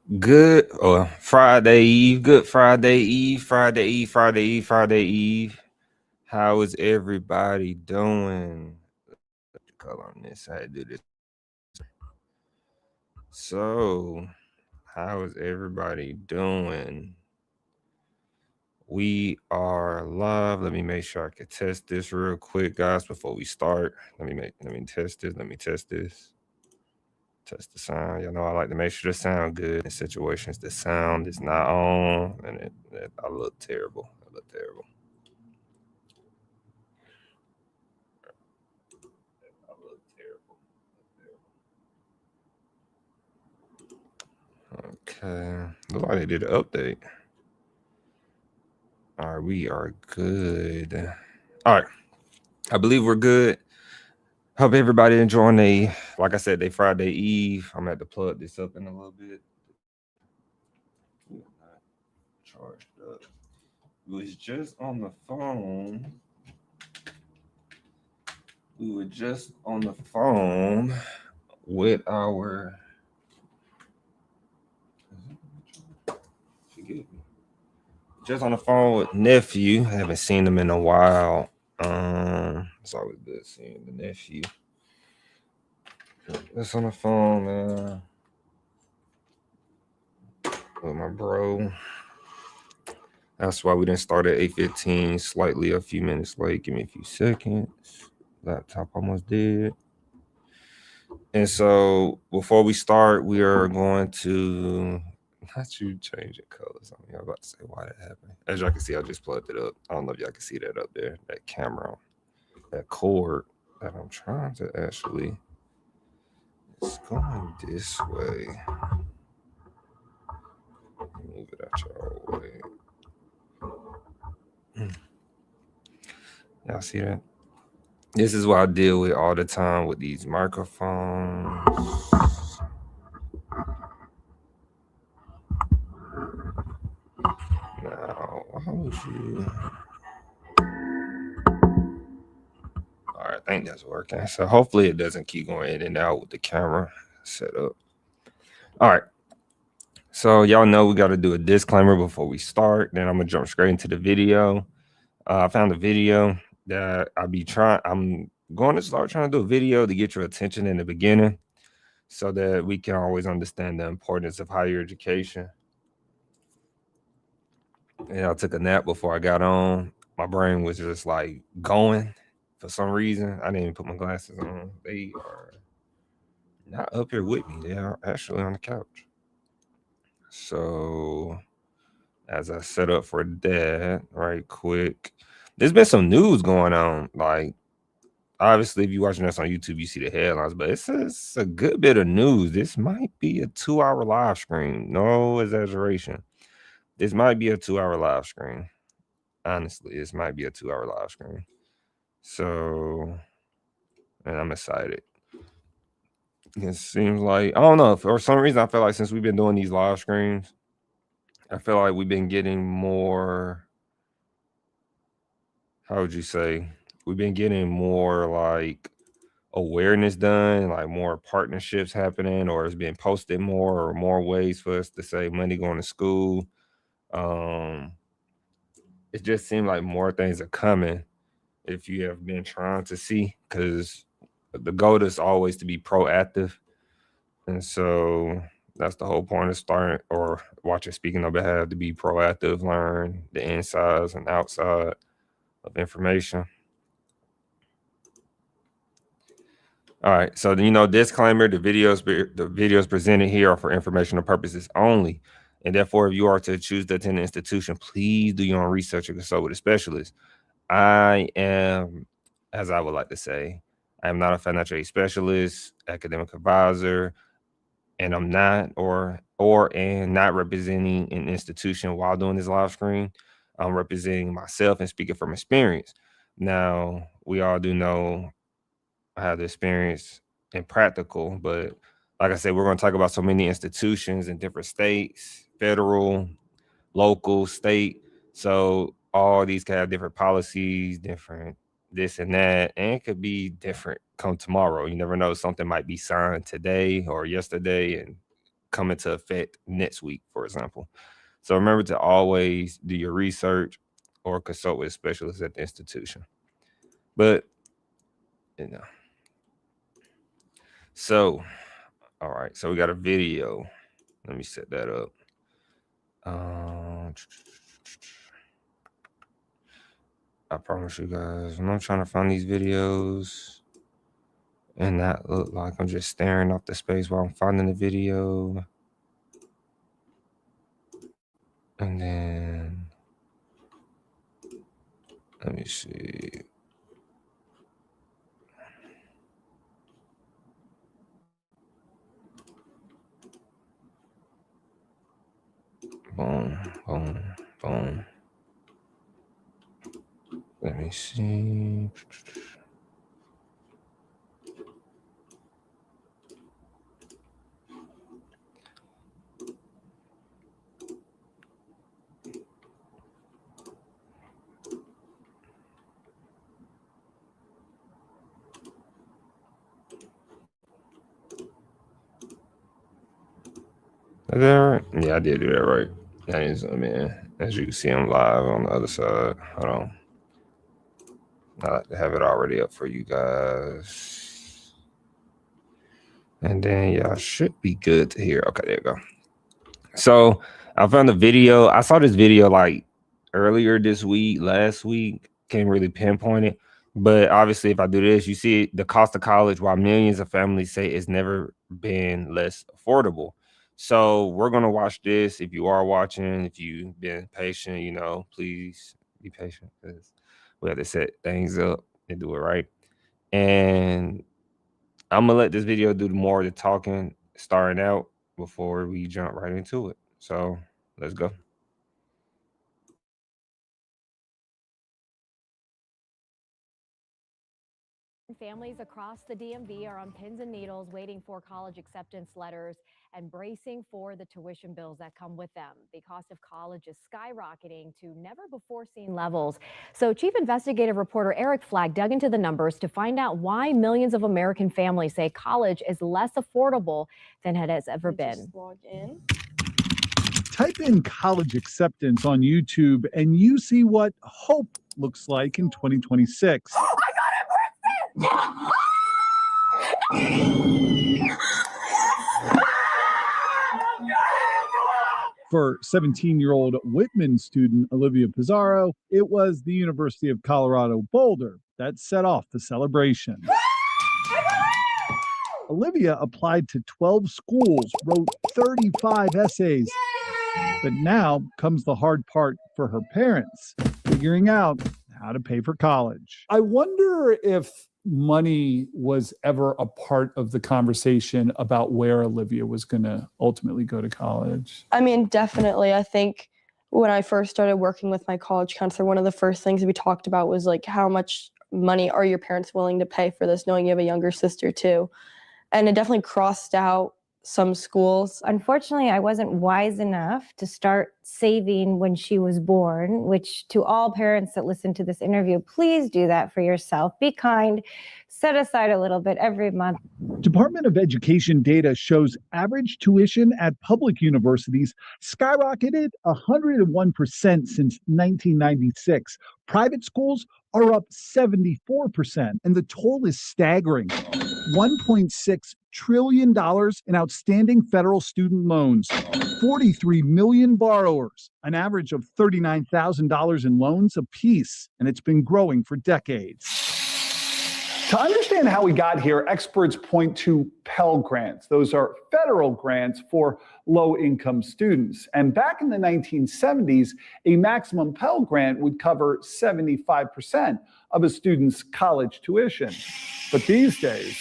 Good or Friday Eve. Good Friday Eve. Friday Eve. Friday Eve. Friday Eve. How is everybody doing? Color on this. I do this. So, how is everybody doing? We are live. Let me make sure I can test this real quick, guys, before we start. Let me test this. Let me test this. Test the sound. You know, I like to make sure the sound good in situations. The sound is not on, and I look terrible. I look terrible. I look terrible. Okay. Look like they did an update. All right, we are good. All right. I believe we're good. Hope everybody enjoying like I said, they Friday Eve. I'm gonna have to plug this up in a little bit. Not charged up. We was just on the phone. We were just on the phone with our forgive me. Just on the phone with nephew. I haven't seen him in a while. It's always good seeing the nephew. Just on the phone, man. With my bro. That's why we didn't start at 8:15, slightly a few minutes late. Give me a few seconds. Laptop almost dead. And so before we start, we are going to not you changing colors. I mean, I'm about to say why that happened. As y'all can see, I just plugged it up. I don't know if y'all can see that up there, that camera, that cord that I'm trying to actually. It's going this way. Move it out your way. Y'all see that? This is what I deal with all the time with these microphones. Now, why would you? All right, I think that's working. So hopefully it doesn't keep going in and out with the camera set up. All right. So y'all know we got to do a disclaimer before we start. Then I'm gonna jump straight into the video. I found a video that I'm going to start trying to do a video to get your attention in the beginning, so that we can always understand the importance of higher education. And I took a nap before I got on. My brain was just like going for some reason. I didn't even put my glasses on. They are not up here with me. They are actually on the couch. So as I set up for that right quick, there's been some news going on. Like, obviously, if you're watching us on YouTube, you see the headlines, but it's a good bit of news. This might be a 2-hour live stream. No exaggeration. This might be a 2-hour live stream. Honestly, this might be a 2-hour live stream. So, and I'm excited. It seems like, I don't know, for some reason, I feel like since we've been doing these live streams, I feel like we've been getting more, how would you say? We've been getting more like awareness done, like more partnerships happening, or it's being posted more, or more ways for us to save money going to school. Um, it just seemed like more things are coming if you have been trying to see, because the goal is always to be proactive. And so that's the whole point of starting or watching Speaking on Behalf, to be proactive, learn the insides and outside of information. All right. So disclaimer: the videos presented here are for informational purposes only, and therefore, if you are to choose to attend an institution, please do your own research and consult with a specialist. I am, as I would like to say, I am not a financial aid specialist, academic advisor, and I'm not and not representing an institution while doing this live stream. I'm representing myself and speaking from experience. Now, we all do know I have the experience in practical, but like I said, we're going to talk about so many institutions in different states, federal, local, state. So all these can have different policies, different this and that, and it could be different come tomorrow. You never know, something might be signed today or yesterday and come into effect next week, for example. So remember to always do your research or consult with specialists at the institution. But, you know, so, all right, so we got a video. Let me set that up. I promise you guys, when I'm trying to find these videos and that look like I'm just staring off the space while I'm finding the video. And then, let me see. Boom, boom, boom. Let me see. Is that right? Yeah, I did do that right. I didn't zoom in. As you can see, I'm live on the other side. Hold on. I like to have it already up for you guys. And then y'all should be good to hear. Okay, there you go. So I found the video. I saw this video like earlier this week, last week. Can't really pinpoint it. But obviously, if I do this, you see the cost of college, while millions of families say it's never been less affordable. So we're going to watch this. If you are watching, if you've been patient, you know, please be patient because we have to set things up and do it right. And I'm going to let this video do more of the talking starting out before we jump right into it. So let's go. Families across the DMV are on pins and needles waiting for college acceptance letters and bracing for the tuition bills that come with them. The cost of college is skyrocketing to never before seen levels. So Chief Investigative Reporter Eric Flagg dug into the numbers to find out why millions of American families say college is less affordable than it has ever been. Just log in. Type in college acceptance on YouTube and you see what hope looks like in 2026. Oh my God, For 17-year-old Whitman student Olivia Pizarro, it was the University of Colorado Boulder that set off the celebration. Olivia applied to 12 schools, wrote 35 essays. But now comes the hard part for her parents, figuring out how to pay for college. I wonder if money was ever a part of the conversation about where Olivia was going to ultimately go to college. I mean, definitely. I think when I first started working with my college counselor, one of the first things we talked about was like, how much money are your parents willing to pay for this, knowing you have a younger sister too? And it definitely crossed out some schools. Unfortunately, I wasn't wise enough to start saving when she was born, which to all parents that listen to this interview, please do that for yourself. Be kind, set aside a little bit every month. Department of Education data shows average tuition at public universities skyrocketed 101% since 1996. Private schools are up 74%, and the toll is staggering. $1.6 trillion in outstanding federal student loans, 43 million borrowers, an average of $39,000 in loans apiece, and it's been growing for decades. To understand how we got here, experts point to Pell Grants. Those are federal grants for low-income students. And back in the 1970s, a maximum Pell Grant would cover 75% of a student's college tuition. But these days,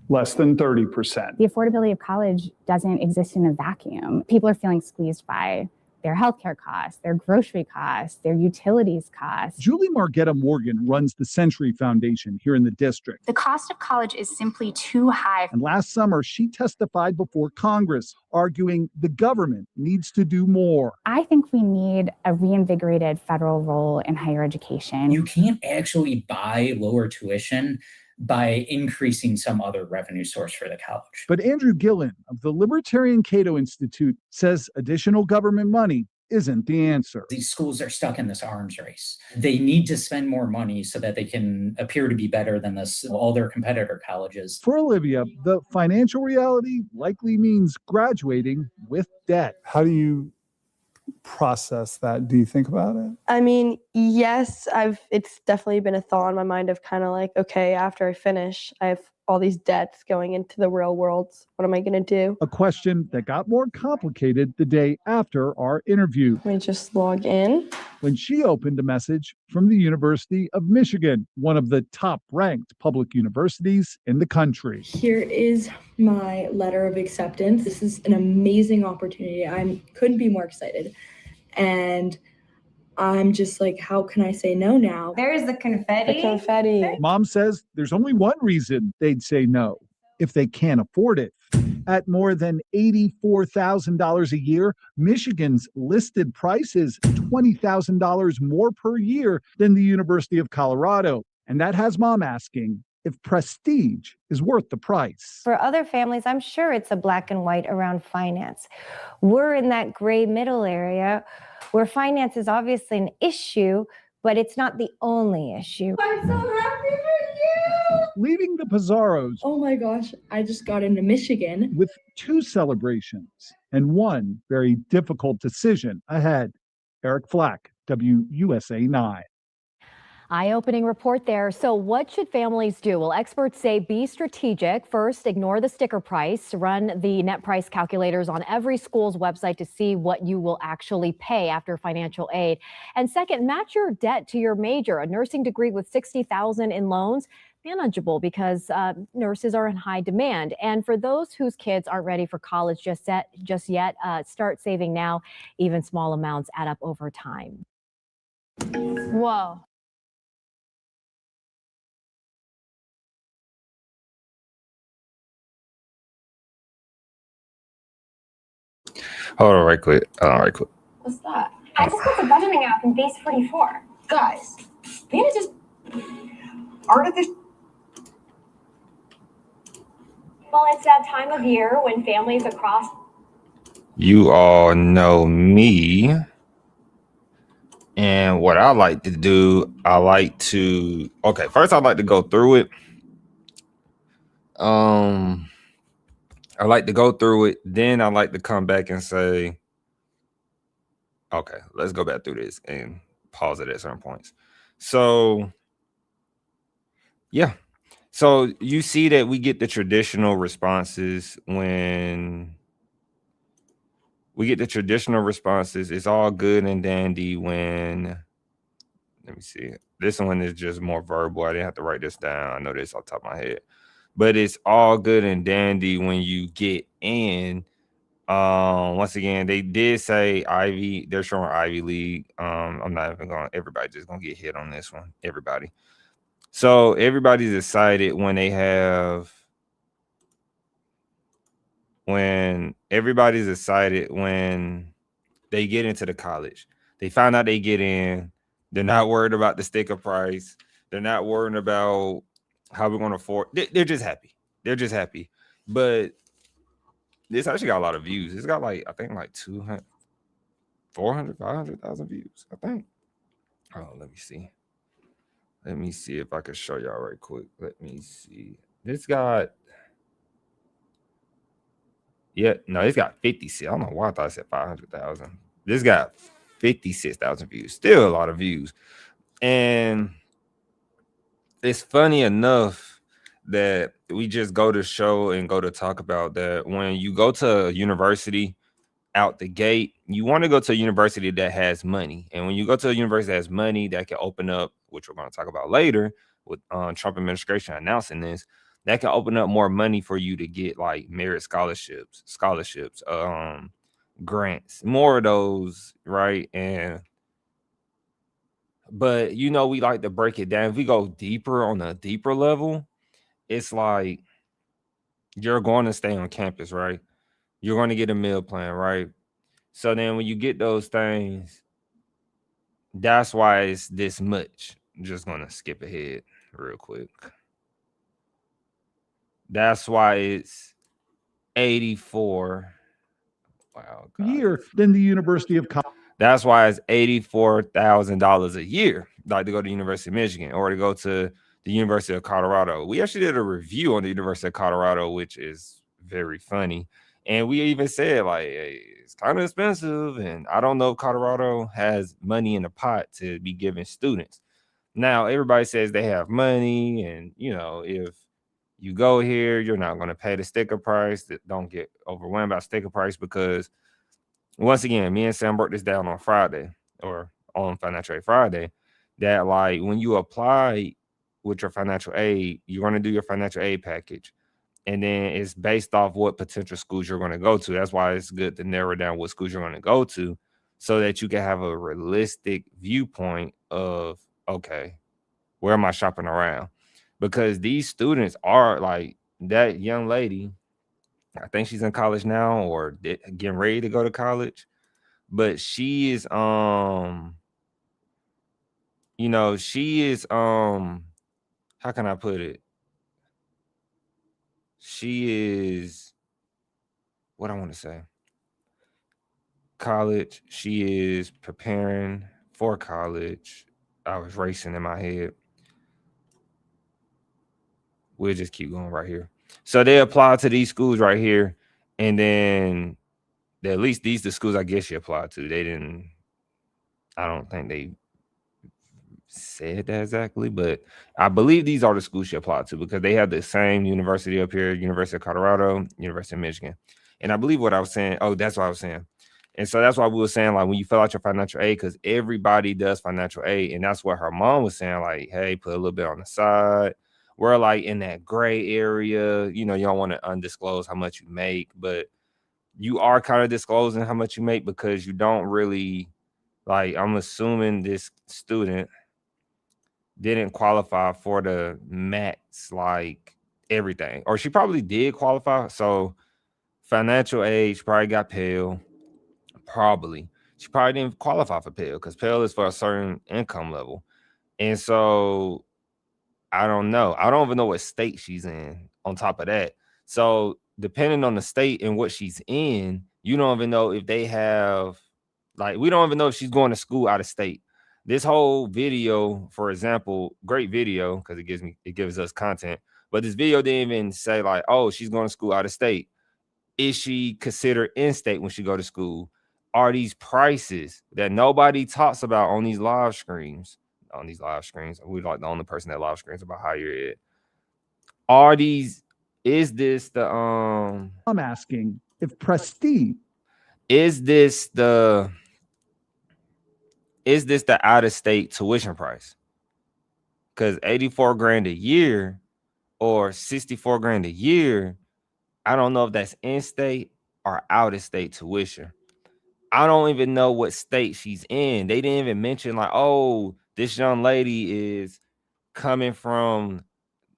less than 30%. The affordability of college doesn't exist in a vacuum. People are feeling squeezed by their healthcare costs, their grocery costs, their utilities costs. Julie Margetta Morgan runs the Century Foundation here in the district. The cost of college is simply too high. And last summer, she testified before Congress, arguing the government needs to do more. I think we need a reinvigorated federal role in higher education. You can't actually buy lower tuition by increasing some other revenue source for the college. But Andrew Gillen of the Libertarian Cato Institute says additional government money isn't the answer. These schools are stuck in this arms race. They need to spend more money so that they can appear to be better than all their competitor colleges. For Olivia, the financial reality likely means graduating with debt. How do you process that? Do you think about it? I mean, yes, it's definitely been a thought in my mind of kind of like, okay, after I finish, I have all these debts going into the real world. What am I going to do? A question that got more complicated the day after our interview. Let me just log in. When she opened a message from the University of Michigan, one of the top-ranked public universities in the country. Here is my letter of acceptance. This is an amazing opportunity. I couldn't be more excited. And I'm just like, how can I say no now? There's the confetti. The confetti. Mom says there's only one reason they'd say no: if they can't afford it. At more than $84,000 a year, Michigan's listed price is $20,000 more per year than the University of Colorado. And that has Mom asking if prestige is worth the price. For other families, I'm sure it's a black and white around finance. We're in that gray middle area where finance is obviously an issue, but it's not the only issue. I'm so happy for you! Leaving the Pizarros. Oh my gosh, I just got into Michigan. With 2 celebrations and one very difficult decision ahead. Eric Flack, WUSA 9. Eye-opening report there. So what should families do? Well, experts say be strategic. First, ignore the sticker price. Run the net price calculators on every school's website to see what you will actually pay after financial aid. And second, match your debt to your major. A nursing degree with $60,000 in loans, manageable because nurses are in high demand. And for those whose kids aren't ready for college just yet, start saving now. Even small amounts add up over time. Whoa. Hold on right quick. What's that? I just got the budgeting app in base 44. Guys, we need to just artificial. Well, it's that time of year when families across. You all know me. And what I like to do, first I'd like to go through it. I like to go through it. Then I like to come back and say, okay, let's go back through this and pause it at certain points. So, yeah. So you see that we get the traditional responses when it's all good and dandy when, let me see. This one is just more verbal. I didn't have to write this down. I know this off the top of my head. But it's all good and dandy when you get in. Once again, they did say Ivy. They're showing Ivy League. I'm not even going. Everybody just gonna get hit on this one. Everybody. So everybody's excited when they get into the college. They find out they get in. They're not worried about the sticker price. They're not worried about how we're going to afford. They're just happy. But this actually got a lot of views. It's got I think 200, 400, 500,000 views, I think. Oh, let me see. Let me see if I can show y'all right quick. Let me see. It's got 56. I don't know why I thought I said 500,000. This got 56,000 views. Still a lot of views. And it's funny enough that we just go to show and go to talk about that when you go to a university out the gate, you want to go to a university that has money. And when you go to a university that has money that can open up, which we're going to talk about later with Trump administration announcing this, that can open up more money for you to get merit scholarships, grants, more of those, right? But we like to break it down. If we go deeper on a deeper level, it's like you're going to stay on campus, right? You're going to get a meal plan, right? So then when you get those things, that's why it's this much. I'm just going to skip ahead real quick. That's why it's 84. Wow. Year than the University of Colorado. That's why it's $84,000 a year, like to go to the University of Michigan or to go to the University of Colorado. We actually did a review on the University of Colorado, which is very funny. And we even said, like, hey, it's kind of expensive. And I don't know if Colorado has money in the pot to be giving students. Now, everybody says they have money. And, you know, if you go here, you're not going to pay the sticker price. Don't get overwhelmed by sticker price because once again, me and Sam broke this down on Friday or on Financial Aid Friday that like when you apply with your financial aid, you're going to do your financial aid package. And then it's based off what potential schools you're going to go to. That's why it's good to narrow down what schools you're going to go to so that you can have a realistic viewpoint of, okay, where am I shopping around? Because these students are like that young lady, I think she's in college now or getting ready to go to college. But she is you know, she is how can I put it? She is what I want to say. College, she is preparing for college. I was racing in my head. We'll just keep going right here. So they apply to these schools right here, and then at least these the schools I guess she applied to. They didn't. I don't think they said that exactly, but I believe these are the schools she applied to because they have the same university up here: University of Colorado, University of Michigan. And I believe what I was saying. Oh, that's what I was saying. And so that's why we were saying, like, when you fill out your financial aid, because everybody does financial aid. And that's what her mom was saying, like, hey, put a little bit on the side. We're like in that gray area. You know, you don't want to undisclose how much you make, but you are kind of disclosing how much you make because you don't really, like, I'm assuming this student didn't qualify for the max, like everything. Or she probably did qualify. So financial aid, she probably got Pell. Probably. She probably didn't qualify for Pell because Pell is for a certain income level. And so I don't know. I don't even know what state she's in on top of that. So depending on the state and what she's in, you don't even know if they have, like, we don't even know if she's going to school out of state. This whole video, for example, great video because it gives us content. But this video didn't even say like, oh, she's going to school out of state. Is she considered in-state when she go to school? Are these prices that nobody talks about on these live streams? On these live screens, we like the only person that live screens about higher ed. Are these? Is this the I'm asking if prestige. Is this the out-of-state tuition price? Because 84 grand a year or 64 grand a year, I don't know if that's in-state or out-of-state tuition. I don't even know what state she's in. They didn't even mention like, oh, this young lady is coming from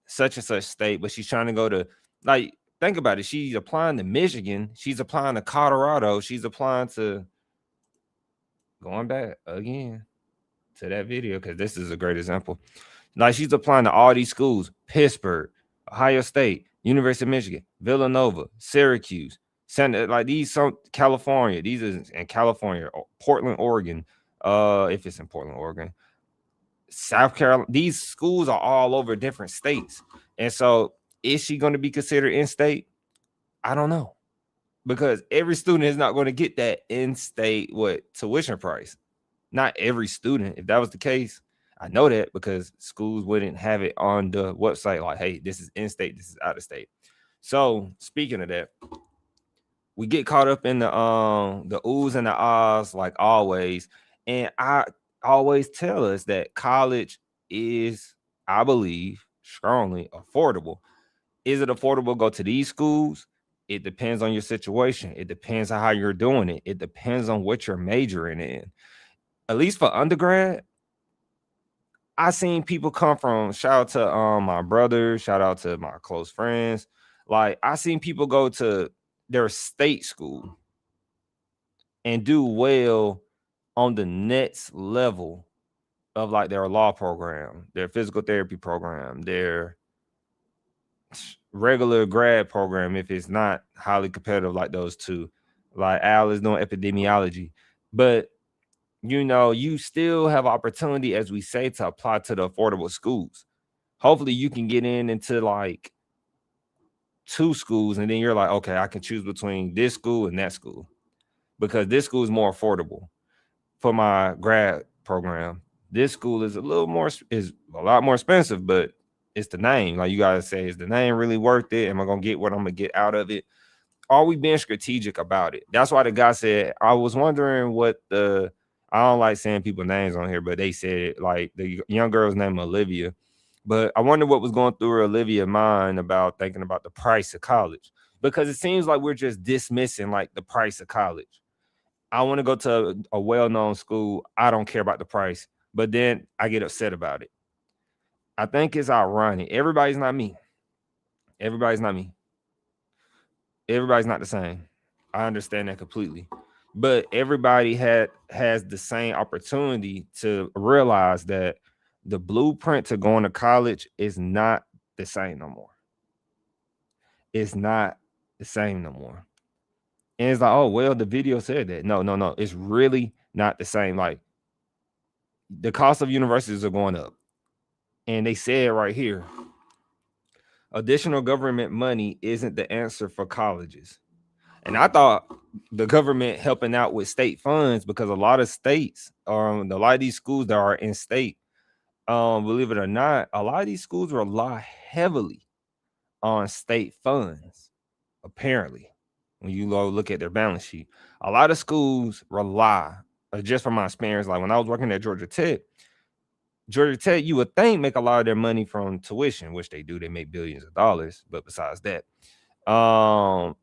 such and such state, but she's trying to go to, like, think about it. She's applying to Michigan. She's applying to Colorado. She's applying to, going back again to that video, because this is a great example. Like, she's applying to all these schools: Pittsburgh, Ohio State, University of Michigan, Villanova, Syracuse, like these, some California. These is in California, Portland, Oregon. If it's in Portland, Oregon, South Carolina. These schools are all over different states. And so is she going to be considered in-state? I don't know, because every student is not going to get that in-state tuition price. Not every student. If that was the case, I know that because schools wouldn't have it on the website like, hey, this is in-state, this is out-of-state. So speaking of that, we get caught up in the oohs and the ahs like always. And I always tell us that college is, I believe, strongly affordable. Is it affordable to go to these schools? It depends on your situation. It depends on how you're doing it. It depends on what you're majoring in. At least for undergrad, I seen people come from, shout out to my brother, shout out to my close friends. Like, I seen people go to their state school and do well on the next level of like their law program, their physical therapy program, their regular grad program if it's not highly competitive like those two. Like Al is doing epidemiology, but you still have opportunity, as we say, to apply to the affordable schools. Hopefully you can get into like 2 schools, and then you're like, okay, I can choose between this school and that school because this school is more affordable for my grad program. This school is a lot more expensive, but it's the name. Like you gotta say, is the name really worth it? Am I gonna get what I'm gonna get out of it? Are we being strategic about it? That's why the guy said, I was wondering I don't like saying people's names on here, but they said it, like the young girl's name Olivia. But I wonder what was going through Olivia's mind about thinking about the price of college, because it seems like we're just dismissing like the price of college. I want to go to a well-known school. I don't care about the price, but then I get upset about it. I think it's ironic. Everybody's not me. Everybody's not me. Everybody's not the same. I understand that completely. But everybody has the same opportunity to realize that the blueprint to going to college is not the same no more. It's not the same no more. And it's like, oh, well, the video said that. No. It's really not the same. Like the cost of universities are going up. And they said right here, additional government money isn't the answer for colleges. And I thought the government helping out with state funds, because a lot of states, a lot of these schools that are in state, believe it or not, a lot of these schools rely heavily on state funds. Apparently, when you look at their balance sheet, a lot of schools rely, just from my experience, like when I was working at Georgia Tech, you would think make a lot of their money from tuition, which they do. They make billions of dollars. But besides that,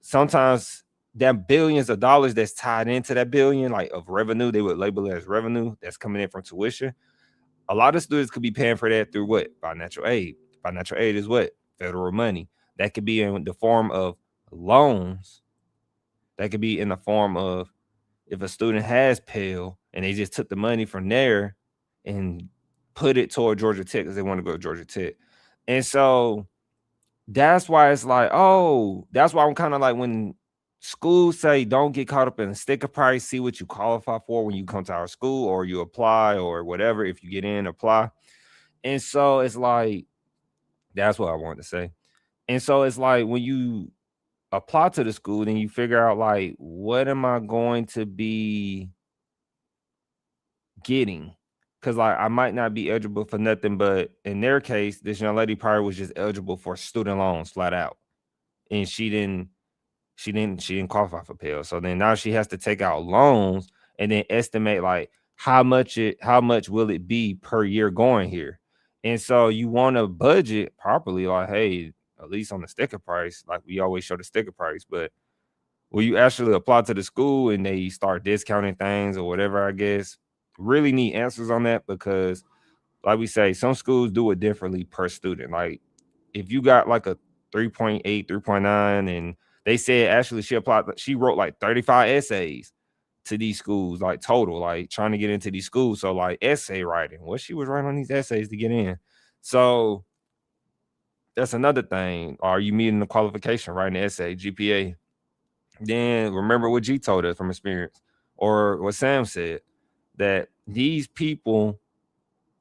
sometimes that billions of dollars that's tied into that billion, like of revenue, they would label it as revenue that's coming in from tuition. A lot of students could be paying for that through what? Financial aid. Financial aid is what? Federal money. That could be in the form of loans. That could be in the form of, if a student has Pell and they just took the money from there and put it toward Georgia Tech because they want to go to Georgia Tech. And so that's why it's like, oh, that's why I'm kind of like, when schools say don't get caught up in a sticker price, see what you qualify for when you come to our school or you apply or whatever. If you get in, apply. And so it's like, that's what I wanted to say. And so it's like, when you apply to the school, then you figure out like, what am I going to be getting? Because like I might not be eligible for nothing, but in their case, this young lady probably was just eligible for student loans flat out, and she didn't qualify for Pell. So then now she has to take out loans and then estimate like how much will it be per year going here. And so you want to budget properly, like, hey, at least on the sticker price, like we always show the sticker price, but when you actually apply to the school and they start discounting things or whatever, I guess, really need answers on that, because like we say, some schools do it differently per student. Like if you got like a 3.8, 3.9, and they said actually she wrote like 35 essays to these schools, like total, like trying to get into these schools. So like essay writing, what she was writing on these essays to get in. So that's another thing. Are you meeting the qualification, writing an essay, GPA? Then remember what G told us from experience, or what Sam said, that these people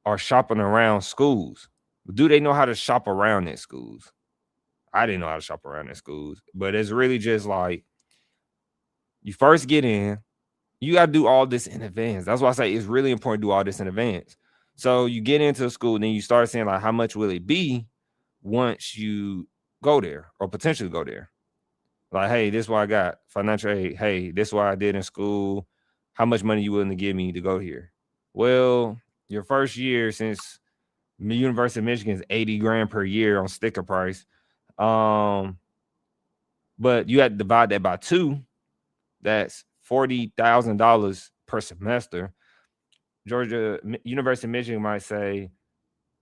are shopping around schools. Do they know how to shop around at schools? I didn't know how to shop around at schools, but it's really just like, you first get in, you got to do all this in advance. That's why I say it's really important to do all this in advance. So you get into a school, then you start saying like, how much will it be once you go there or potentially go there? Like, hey, this is what I got, financial aid. Hey, this is what I did in school. How much money you willing to give me to go here? Well, your first year, since the University of Michigan is 80 grand per year on sticker price, but you had to divide that by 2. That's $40,000 per semester. University of Michigan might say,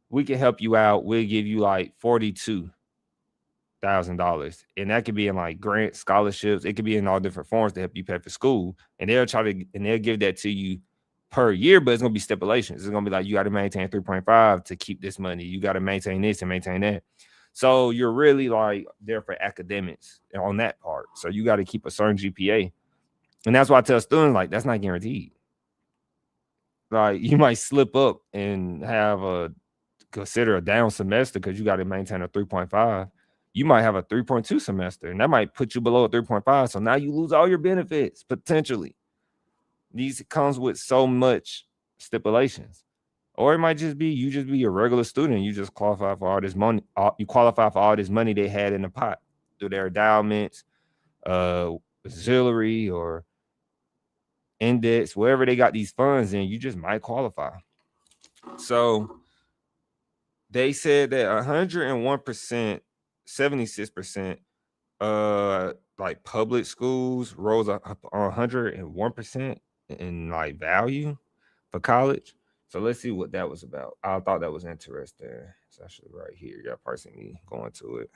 we can help you out. We'll give you like $42,000, and that could be in like grants, scholarships. It could be in all different forms to help you pay for school, and they'll give that to you per year, but it's gonna be stipulations. It's gonna be like, you got to maintain 3.5 to keep this money. You got to maintain this and maintain that. So you're really like there for academics on that part. So you got to keep a certain GPA. And that's why I tell students, like, that's not guaranteed. Like, you might slip up and consider a down semester because you got to maintain a 3.5. You might have a 3.2 semester, and that might put you below a 3.5. So now you lose all your benefits potentially. These comes with so much stipulations. Or it might just be you just be a regular student. You just qualify for all this money. You qualify for all this money they had in the pot through their endowments, auxiliary or index, wherever they got these funds in, you just might qualify. So they said that 101%, 76%, like public schools rose up 101% in like value for college. So let's see what that was about. I thought that was interesting. It's actually right here. Y'all parsing me going to it.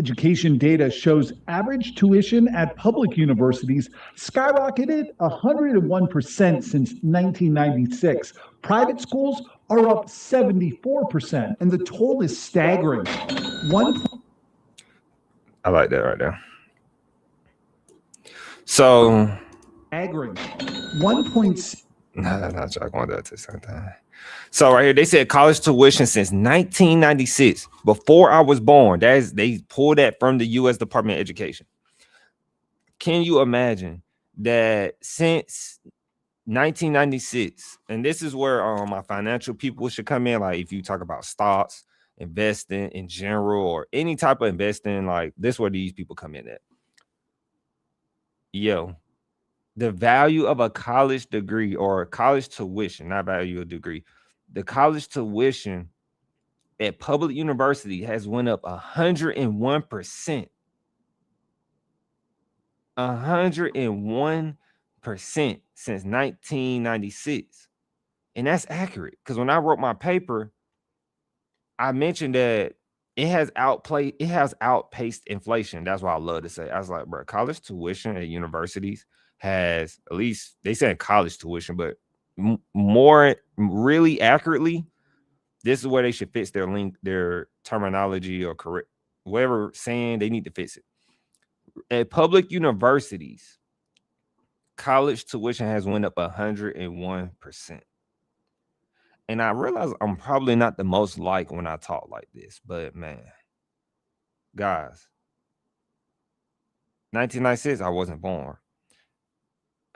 Education data shows average tuition at public universities skyrocketed 101% since 1996. Private schools are up 74%, and the toll is staggering. I like that right there. So, staggering. 1. No, not y'all going to that at the same time. So right here, they said college tuition since 1996, before I was born. They pulled that from the U.S. Department of Education. Can you imagine that since 1996, and this is where my financial people should come in, like if you talk about stocks, investing in general, or any type of investing, like this is where these people come in at. Yo, the value of a college degree or college tuition, not value of degree, the college tuition at public university has went up 101%. 101% since 1996. And that's accurate because when I wrote my paper, I mentioned that it has outpaced inflation. That's what I love to say. I was like, bro, college tuition at universities has, at least they said college tuition, but more really accurately, this is where they should fix their terminology or correct whatever saying they need to fix it. At public universities, college tuition has went up 101%. And I realize I'm probably not the most like when I talk like this, but man, guys, 1996, I wasn't born.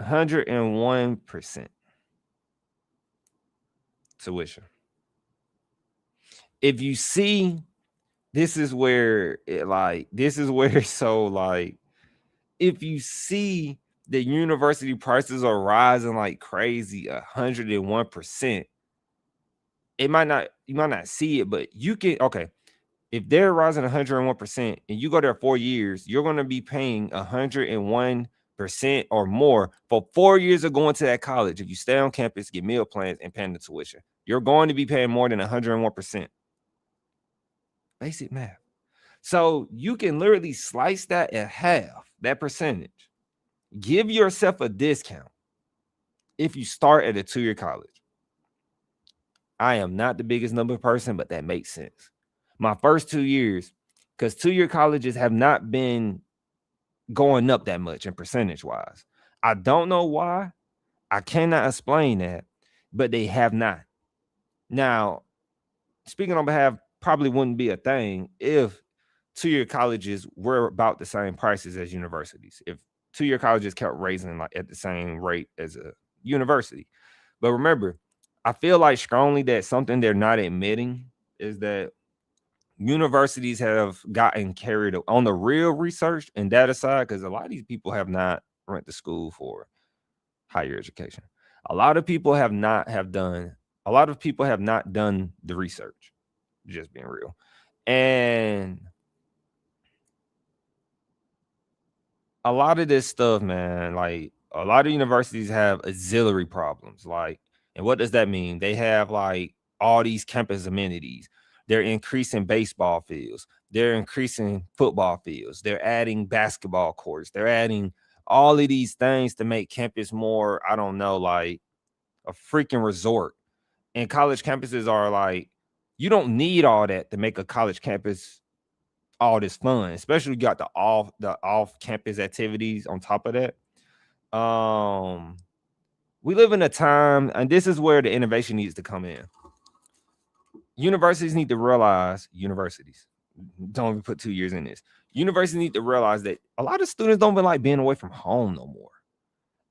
101% tuition. If you see, this is where it's so like, if you see the university prices are rising like crazy, 101%, you might not see it, but you can, okay. If they're rising 101% and you go there 4 years, you're going to be paying 101% or more for 4 years of going to that college. If you stay on campus, get meal plans, and paying the tuition, you're going to be paying more than 101%. Basic math. So you can literally slice that at half, that percentage. Give yourself a discount if you start at a 2-year college. I am not the biggest number person, but that makes sense. My first 2 years, because 2-year colleges have not been going up that much in percentage wise. I don't know why. I cannot explain that, but they have not. Now, speaking on behalf, probably wouldn't be a thing if 2-year colleges were about the same prices as universities. If 2-year colleges kept raising like at the same rate as a university. But remember, I feel like strongly that something they're not admitting is that universities have gotten carried on the real research and data side, because a lot of these people have not went to school for higher education. A lot of people have not done the research, just being real. And a lot of this stuff, man, like a lot of universities have auxiliary problems. Like, and what does that mean? They have like all these campus amenities. They're increasing baseball fields. They're increasing football fields. They're adding basketball courts. They're adding all of these things to make campus more, I don't know, like a freaking resort. And college campuses are like You don't need all that to make a college campus all this fun, especially you got the off campus activities on top of that. We live in a time, and this is where the innovation needs to come in. Universities need to realize, don't even put 2 years in this. Universities need to realize that a lot of students don't even like being away from home no more.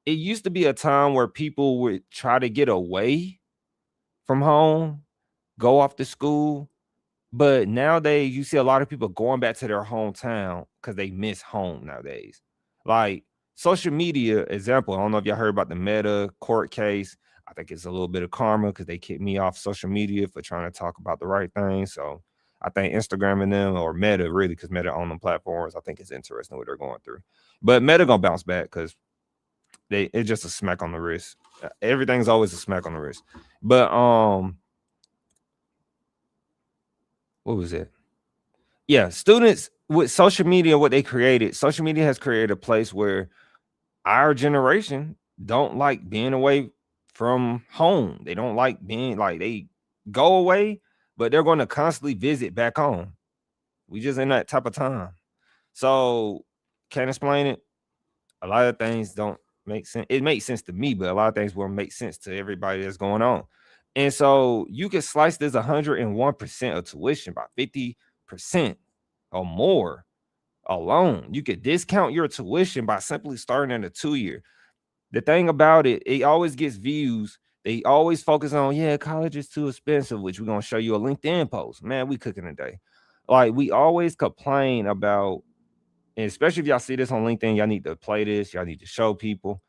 It used to be a time where people would try to get away from home, go off to school. But nowadays, you see a lot of people going back to their hometown because they miss home nowadays. Like social media example, I don't know if y'all heard about the Meta court case. I think it's a little bit of karma because they kicked me off social media for trying to talk about the right thing. So I think Instagram and them, or Meta really, because Meta on them platforms, I think it's interesting what they're going through. But Meta gonna bounce back because it's just a smack on the wrist. Everything's always a smack on the wrist. But what was it? Yeah, students with social media, what they created, social media has created a place where our generation don't like being away from home. They don't like being like, they go away, but they're going to constantly visit back home. We just in that type of time. So can't explain it. A lot of things don't make sense. It makes sense to me, but a lot of things won't make sense to everybody that's going on. And so you can slice this 101% of tuition by 50% or more alone. You could discount your tuition by simply starting at a 2-year. The thing about it, it always gets views. They always focus on, yeah, college is too expensive, which we're going to show you a LinkedIn post. Man, we cooking today. Like, we always complain about, and especially if y'all see this on LinkedIn, y'all need to play this. Y'all need to show people.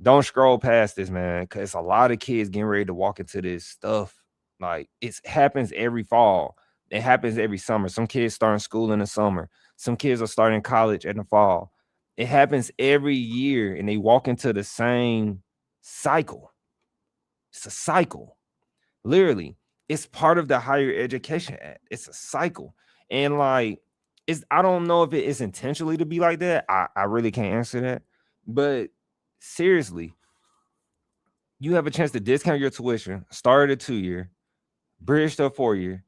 Don't scroll past this, man, because a lot of kids getting ready to walk into this stuff. Like, it happens every fall. It happens every summer. Some kids starting school in the summer. Some kids are starting college in the fall. It happens every year, and they walk into the same cycle. It's a cycle. Literally, it's part of the Higher Education Act. It's a cycle. And like, I don't know if it is intentionally to be like that. I really can't answer that. But seriously, you have a chance to discount your tuition, start at a 2-year, bridge to a 4-year,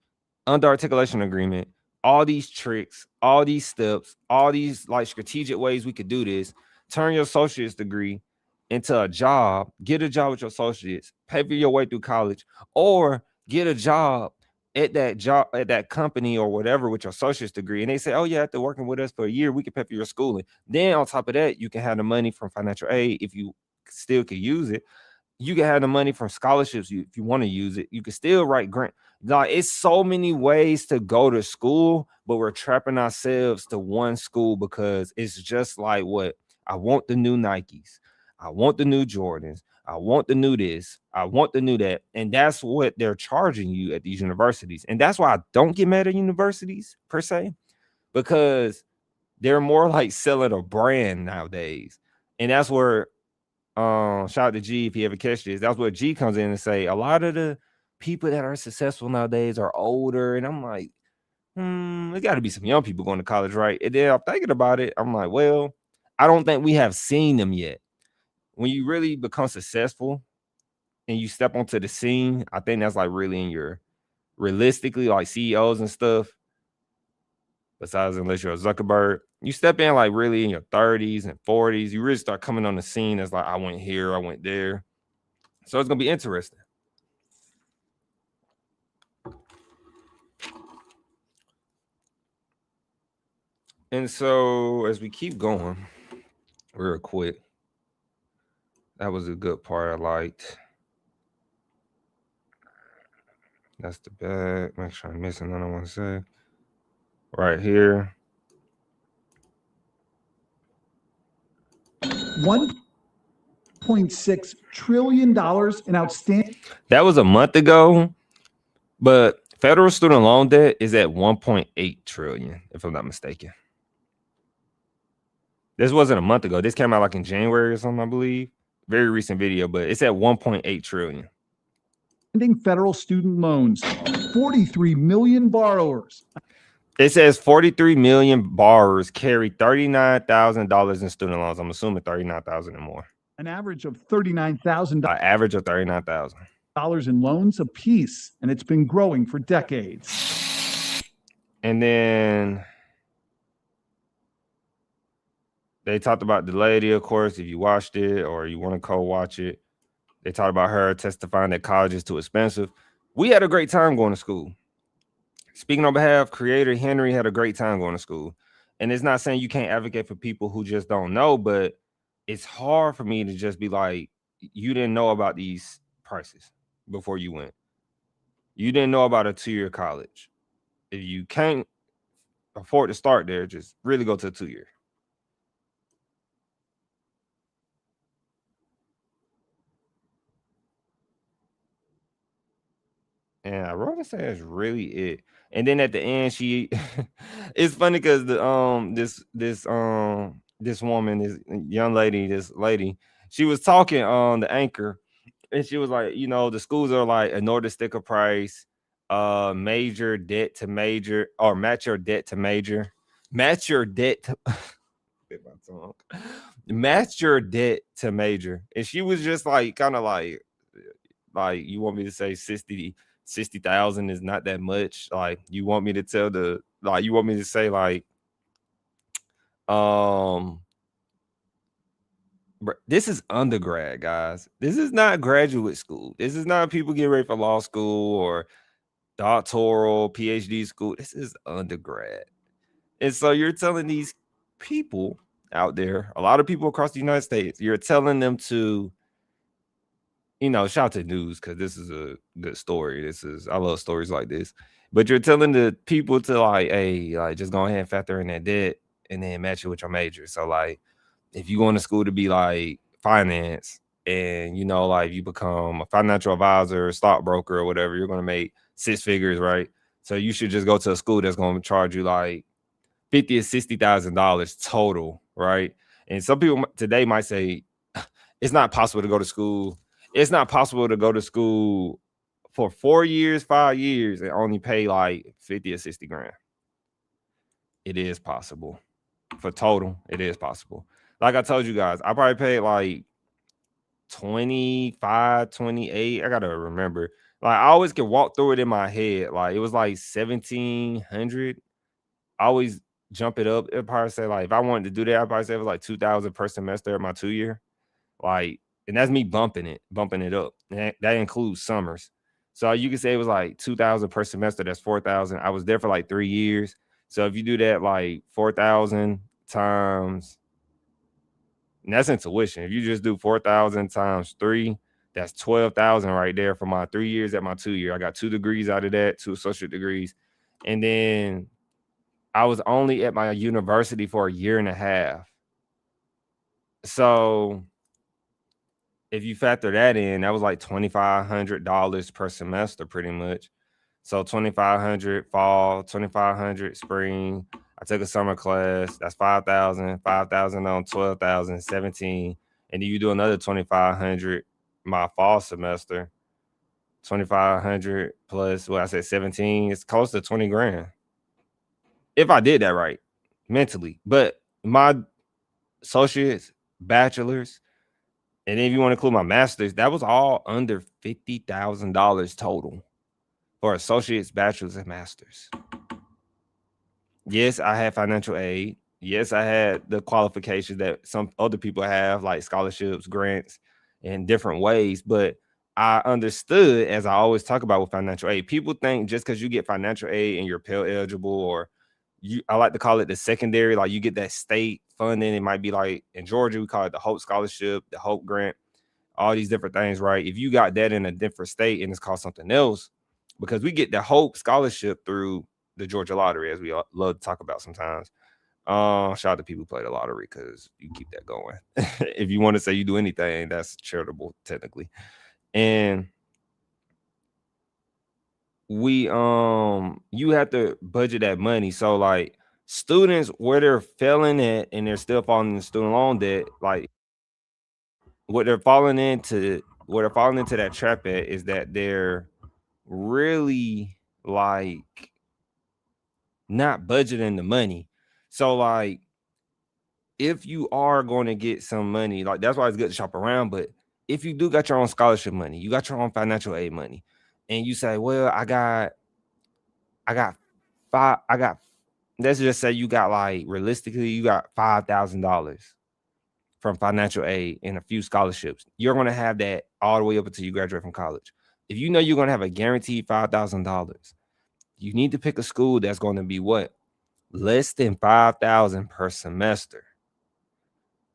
under articulation agreement, all these tricks, all these steps, all these like strategic ways we could do this. Turn your associate's degree into a job, get a job with your associates, pay for your way through college, or get a job at that company or whatever with your associate's degree. And they say, oh yeah, after working with us for a year, we can pay for your schooling. Then on top of that, you can have the money from financial aid if you still could use it. You can have the money from scholarships if you want to use it. You can still write grant. Like, it's so many ways to go to school, but we're trapping ourselves to one school because it's just like, what? I want the new Nikes. I want the new Jordans. I want the new this. I want the new that. And that's what they're charging you at these universities. And that's why I don't get mad at universities per se, because they're more like selling a brand nowadays. And that's where shout out to G if you ever catch this. That's where G comes in and say a lot of the people that are successful nowadays are older. And I'm like, there got to be some young people going to college, right? And then I'm thinking about it. I'm like, well, I don't think we have seen them yet. When you really become successful and you step onto the scene, I think that's like really in your, realistically, like CEOs and stuff, besides unless you're a Zuckerberg, you step in like really in your 30s and 40s, you really start coming on the scene as like, I went here, I went there. So it's going to be interesting. And so as we keep going real quick, that was a good part I liked. That's the back. Make sure I'm missing nothing I want to say. Right here. $1.6 trillion in outstanding. That was a month ago, but federal student loan debt is at 1.8 trillion, if I'm not mistaken. This wasn't a month ago. This came out like in January or something, I believe. Very recent video, but it's at 1.8 trillion. Federal student loans, 43 million borrowers. It says 43 million borrowers carry $39,000 in student loans. I'm assuming 39,000 or more. An average of $39,000. An average of 39,000. in loans apiece, and it's been growing for decades. And then they talked about the lady, of course, if you watched it or you want to co-watch it. They talked about her testifying that college is too expensive. We had a great time going to school. Speaking on behalf, creator Henry had a great time going to school. And it's not saying you can't advocate for people who just don't know, but it's hard for me to just be like, you didn't know about these prices before you went. You didn't know about a 2-year college. If you can't afford to start there, just really go to a 2-year. And I wrote and say that's really it. And then at the end, she it's funny because the this woman, this young lady, this lady, she was talking on the anchor, and she was like, you know, the schools are like ignore the sticker price, major debt to major, or match your debt to major, match your debt to bit my tongue. Match your debt to major. And she was just like kind of like you want me to say 60,000 is not that much. Like you want me to tell you want me to say like this is undergrad, guys. This is not graduate school. This is not people getting ready for law school or doctoral PhD school. This is undergrad. And so you're telling these people out there, a lot of people across the United States, you're telling them to, you know, shout out to news because this is a good story. I love stories like this. But you're telling the people to like, hey, like just go ahead and factor in that debt and then match it with your major. So like if you go into school to be like finance and you know, like you become a financial advisor, stockbroker, or whatever, you're gonna make 6 figures, right? So you should just go to a school that's gonna charge you like $50,000 to $60,000 total, right? And some people today might say it's not possible to go to school. It's not possible to go to school for 4 years, 5 years, and only pay like 50 or 60 grand. It is possible. For total, it is possible. Like I told you guys, I probably paid like 25, 28. I gotta remember. Like I always can walk through it in my head. Like it was like 1,700. I always jump it up. It'd probably say like if I wanted to do that, I'd probably say it was like 2,000 per semester at my 2-year. Like, and that's me bumping it up. And that includes summers. So you can say it was like 2,000 per semester. That's 4,000. I was there for like 3 years. So if you do that, like 4,000 times, and that's in tuition. If you just do 4,000 times 3, that's 12,000 right there for my 3 years at my 2-year. I got 2 degrees out of that, 2 associate degrees. And then I was only at my university for 1.5 years. So if you factor that in, that was like $2,500 per semester, pretty much. So 2,500 fall, 2,500 spring. I took a summer class. That's 5,000. 5,000 on 12,000, 17. And then you do another 2,500 my fall semester. 2,500 plus what I said 17. It's close to 20 grand. If I did that right, mentally. But my associates, bachelors, and then if you want to include my master's, that was all under $50,000 total for associates, bachelors, and masters. Yes, I had financial aid. Yes, I had the qualifications that some other people have, like scholarships, grants, in different ways. But I understood, as I always talk about with financial aid, people think just because you get financial aid and you're Pell eligible, or I like to call it the secondary, like you get that state funding. It might be like in Georgia, we call it the Hope Scholarship, the Hope Grant, all these different things, right? If you got that in a different state and it's called something else, because we get the Hope Scholarship through the Georgia Lottery, as we love to talk about sometimes. Shout out to people who play the lottery because you keep that going. If you want to say you do anything, that's charitable technically. And we you have to budget that money. So like students, where they're failing at and they're still falling into student loan debt, like what they're falling into that trap at is that they're really like not budgeting the money. So like if you are going to get some money, like that's why it's good to shop around, but if you do got your own scholarship money, you got your own financial aid money, and you say, well, I got let's just say you got like realistically, you got $5,000 from financial aid and a few scholarships. You're going to have that all the way up until you graduate from college. If you know you're going to have a guaranteed $5,000, you need to pick a school that's going to be what? Less than $5,000 per semester.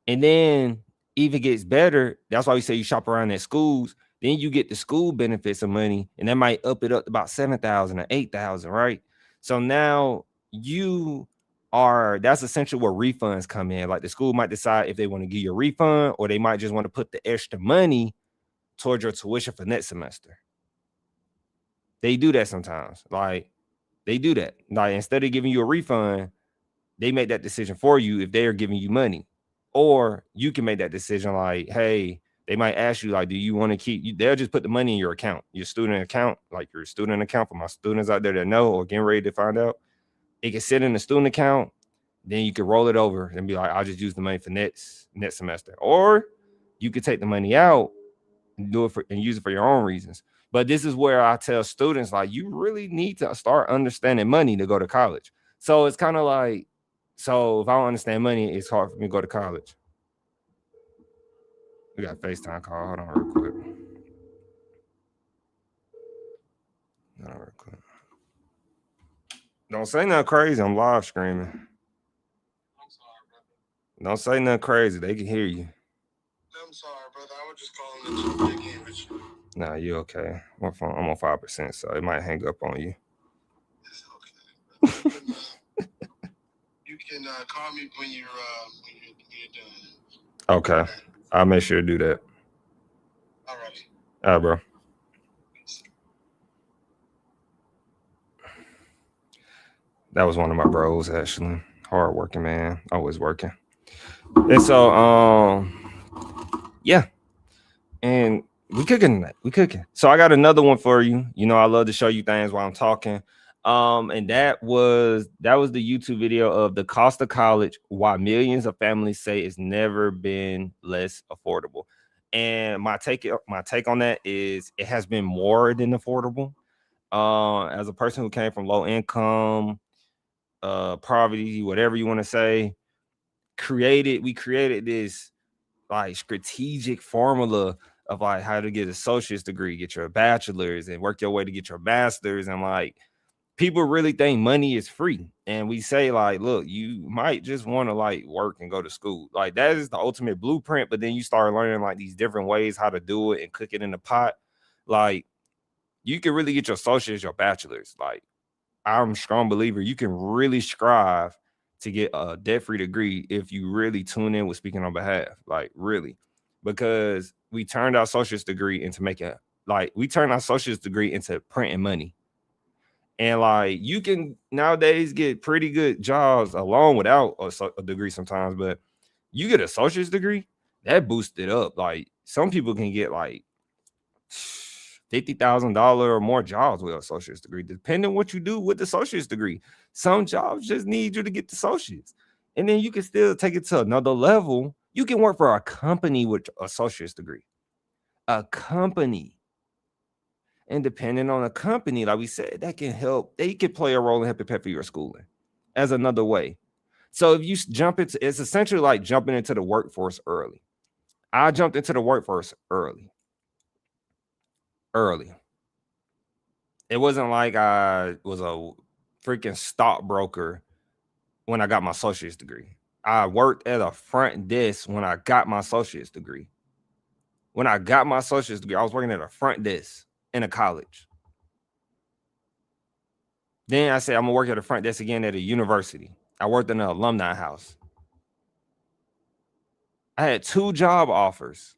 And then if it gets better, that's why we say you shop around at schools. Then you get the school benefits of money, and that might up it up to about 7,000 or 8,000, right? So now that's essentially where refunds come in. Like the school might decide if they want to give you a refund, or they might just want to put the extra money towards your tuition for next semester. They do that sometimes. Like they do that. Like instead of giving you a refund, they make that decision for you if they are giving you money. Or you can make that decision like, hey, they might ask you, like, do you want to keep, they'll just put the money in your account, your student account, like your student account for my students out there that know or getting ready to find out. It can sit in the student account, then you can roll it over and be like, I'll just use the money for next semester. Or you could take the money out and do it and use it for your own reasons. But this is where I tell students, like, you really need to start understanding money to go to college. So it's kind of like, so if I don't understand money, it's hard for me to go to college. We got a FaceTime call. Hold on real quick. Don't say nothing crazy. I'm live screaming. I'm sorry, brother. Don't say nothing crazy. They can hear you. I'm sorry, brother. I was just calling to check in with you. Nah, you okay. My phone, I'm on 5%, so it might hang up on you. It's okay. You can call me when you're done. Okay. I'll make sure to do that. All right. All right, bro. That was one of my bros, actually. Hard working, man. Always working. And so, yeah. And we cooking. So I got another one for you. You know, I love to show you things while I'm talking. And that was the YouTube video of the cost of college, why millions of families say it's never been less affordable. And my take on that is it has been more than affordable. As a person who came from low income, poverty, whatever you want to say, we created this like strategic formula of like how to get an associate's degree, get your bachelor's, and work your way to get your master's. And like people really think money is free. And we say, like, look, you might just want to like work and go to school. Like that is the ultimate blueprint. But then you start learning like these different ways how to do it and cook it in the pot. Like you can really get your associate's, your bachelor's. Like I'm a strong believer you can really strive to get a debt-free degree if you really tune in with Speaking on Behalf, like really, because we turned our associate's degree into printing money. And like you can nowadays get pretty good jobs alone without a degree sometimes, but you get an associate's degree, that boosts it up. Like some people can get like $50,000 or more jobs with an associate's degree, depending on what you do with the associate's degree. Some jobs just need you to get the associates, and then you can still take it to another level. You can work for a company with associate's degree, a company. And depending on a company, like we said, that can help. They can play a role in helping pay for your schooling as another way. So if you jump into, it's essentially like jumping into the workforce early. I jumped into the workforce early. It wasn't like I was a freaking stockbroker when I got my associate's degree. I worked at a front desk when I got my associate's degree. When I got my associate's degree, I was working at a front desk in a college. Then I said, I'm gonna work at a front desk again at a university. I worked in an alumni house. I had 2 job offers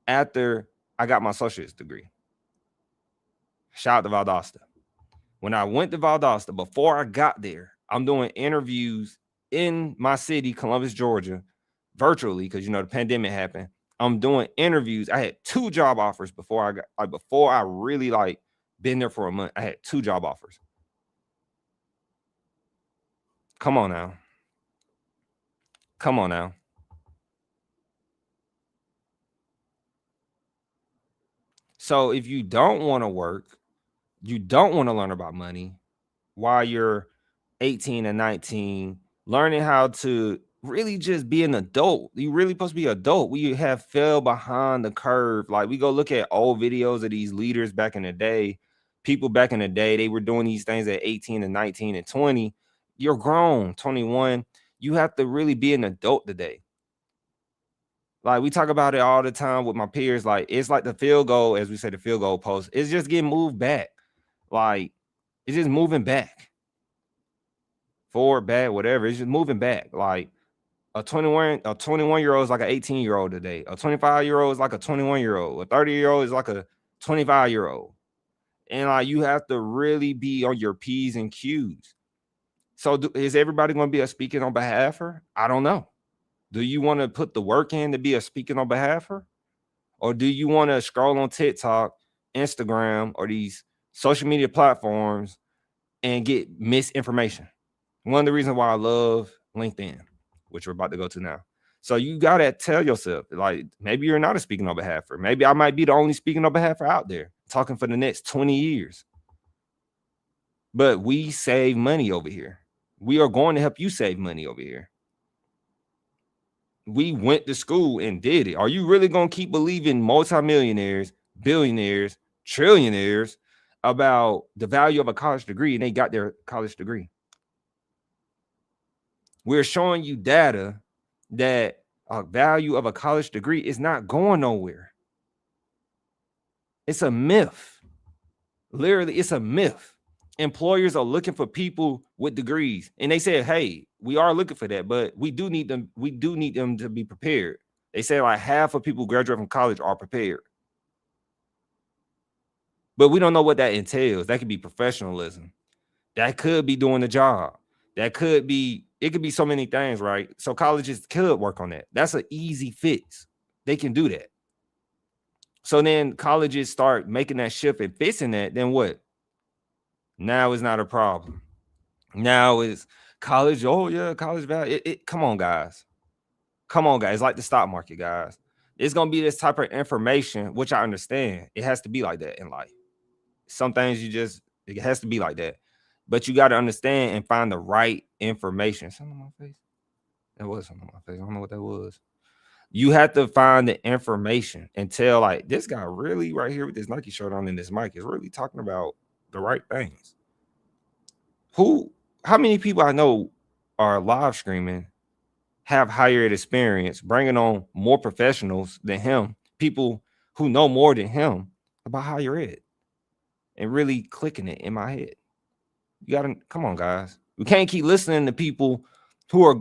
after I got my associate's degree. Shout out to Valdosta. When I went to Valdosta, before I got there, I'm doing interviews in my city, Columbus, Georgia, virtually, because you know the pandemic happened. I'm doing interviews. I had 2 job offers before I really like been there for a month. I had 2 job offers. Come on now. So if you don't want to work, you don't want to learn about money while you're 18 and 19, learning how to really just be an adult. You really supposed to be adult. We have fell behind the curve. Like, we go look at old videos of these leaders back in the day. People back in the day, they were doing these things at 18 and 19 and 20. You're grown, 21. You have to really be an adult today. Like, we talk about it all the time with my peers. Like, it's like the field goal, as we say, the field goal post, it's just getting moved back. Like, it's just moving back. Forward, back, whatever. It's just moving back. Like, a 21-year-old is like an 18-year-old today. A 25-year-old is like a 21-year-old. A 30-year-old is like a 25-year-old. And like, you have to really be on your P's and Q's. So is everybody going to be a speaking on behalfer? I don't know. Do you want to put the work in to be a speaking on behalfer? Or do you want to scroll on TikTok, Instagram, or these social media platforms and get misinformation? One of the reasons why I love LinkedIn, which we're about to go to now. So you got to tell yourself, like, maybe you're not a speaking on behalfer. Maybe I might be the only speaking on behalfer out there talking for the next 20 years. But we save money over here. We are going to help you save money over here. We went to school and did it. Are you really going to keep believing multimillionaires, billionaires, trillionaires about the value of a college degree and they got their college degree? We're showing you data that a value of a college degree is not going nowhere. It's a myth. Literally, it's a myth. Employers are looking for people with degrees, and they said, hey, we are looking for that, but we do need them to be prepared. They say like half of people who graduate from college are prepared. But we don't know what that entails. That could be professionalism. That could be doing the job. It could be so many things, right? So colleges could work on that. That's an easy fix. They can do that. So then colleges start making that shift and fixing that, then what? Now it's not a problem. Now it's college. Oh yeah, college value. Come on, guys. Come on, guys. It's like the stock market, guys. It's gonna be this type of information, which I understand. It has to be like that in life. Some things it has to be like that. But you got to understand and find the right information. Something on my face. That was something on my face. I don't know what that was. You have to find the information and tell, like, this guy really right here with this Nike shirt on and this mic is really talking about the right things. How many people I know are live streaming, have higher ed experience, bringing on more professionals than him, people who know more than him about higher ed, and really clicking it in my head. You gotta, come on, guys. We can't keep listening to people who are,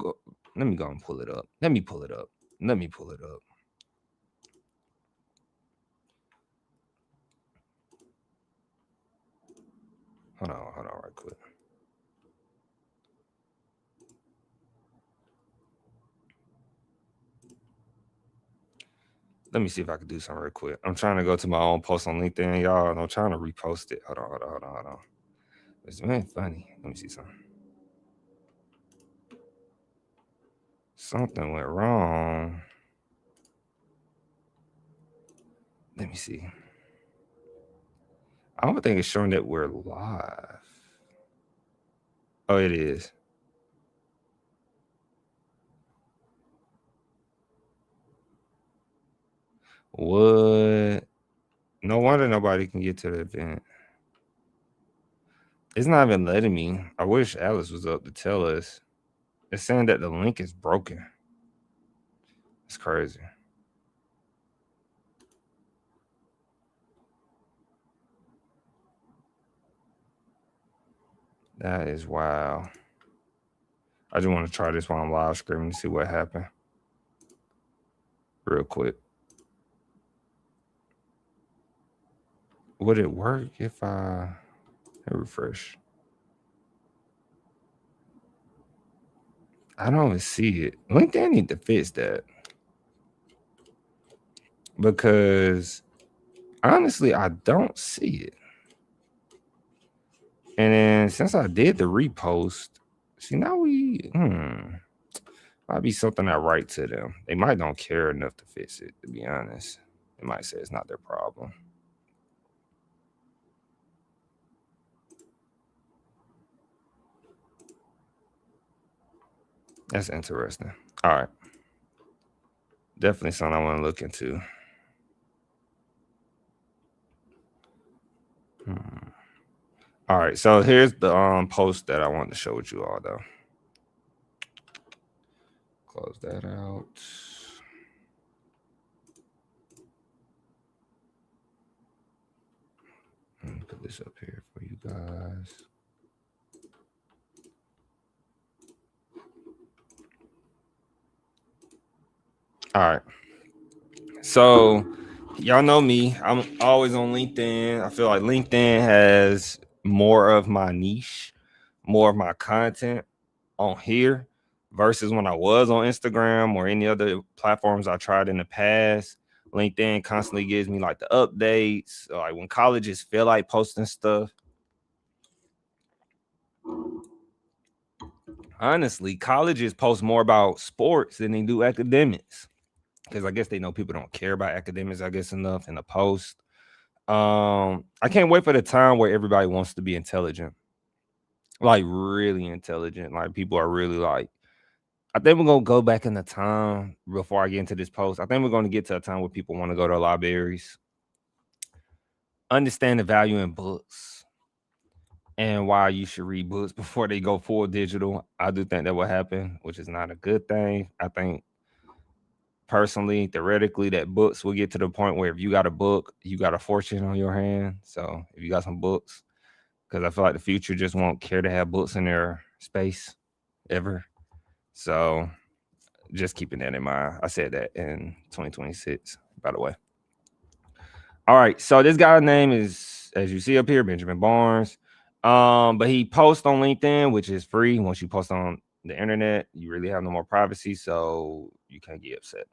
let me go and pull it up. Let me pull it up. Hold on right quick. Let me see if I can do something real quick. I'm trying to go to my own post on LinkedIn, y'all, and I'm trying to repost it. Hold on. It's really funny. Let me see something. Something went wrong. Let me see. I don't think it's showing that we're live. Oh, it is. What? No wonder nobody can get to the event. It's not even letting me. I wish Alice was up to tell us. It's saying that the link is broken. It's crazy. That is wild. I just want to try this while I'm live streaming to see what happened. Real quick. Would it work if I refresh? I don't even see it. LinkedIn need to fix that. Because honestly, I don't see it. And then since I did the repost, see, now might be something I write to them. They might don't care enough to fix it, to be honest. They might say it's not their problem. That's interesting. All right. Definitely something I want to look into. All right. So here's the post that I wanted to show with you all though. Close that out. Let me put this up here for you guys. All right. So y'all know me. I'm always on LinkedIn. I feel like LinkedIn has more of my niche, more of my content on here versus when I was on Instagram or any other platforms I tried in the past. LinkedIn constantly gives me like the updates, like when colleges feel like posting stuff. Honestly, colleges post more about sports than they do academics because I guess they know people don't care about academics, I guess, enough in the post. I can't wait for the time where everybody wants to be intelligent, like really intelligent. Like people are really like, I think we're gonna go back in the time before I get into this post. I think we're gonna get to a time where people want to go to libraries, understand the value in books, and why you should read books before they go full digital. I do think that will happen, which is not a good thing. I think personally, theoretically, that books will get to the point where if you got a book, you got a fortune on your hand. So if you got some books, because I feel like the future just won't care to have books in their space ever. So just keeping that in mind. I said that in 2026, by the way. All right. So this guy's name is, as you see up here, Benjamin Barnes. But he posts on LinkedIn, which is free. Once you post on the internet, you really have no more privacy, so you can't get upset.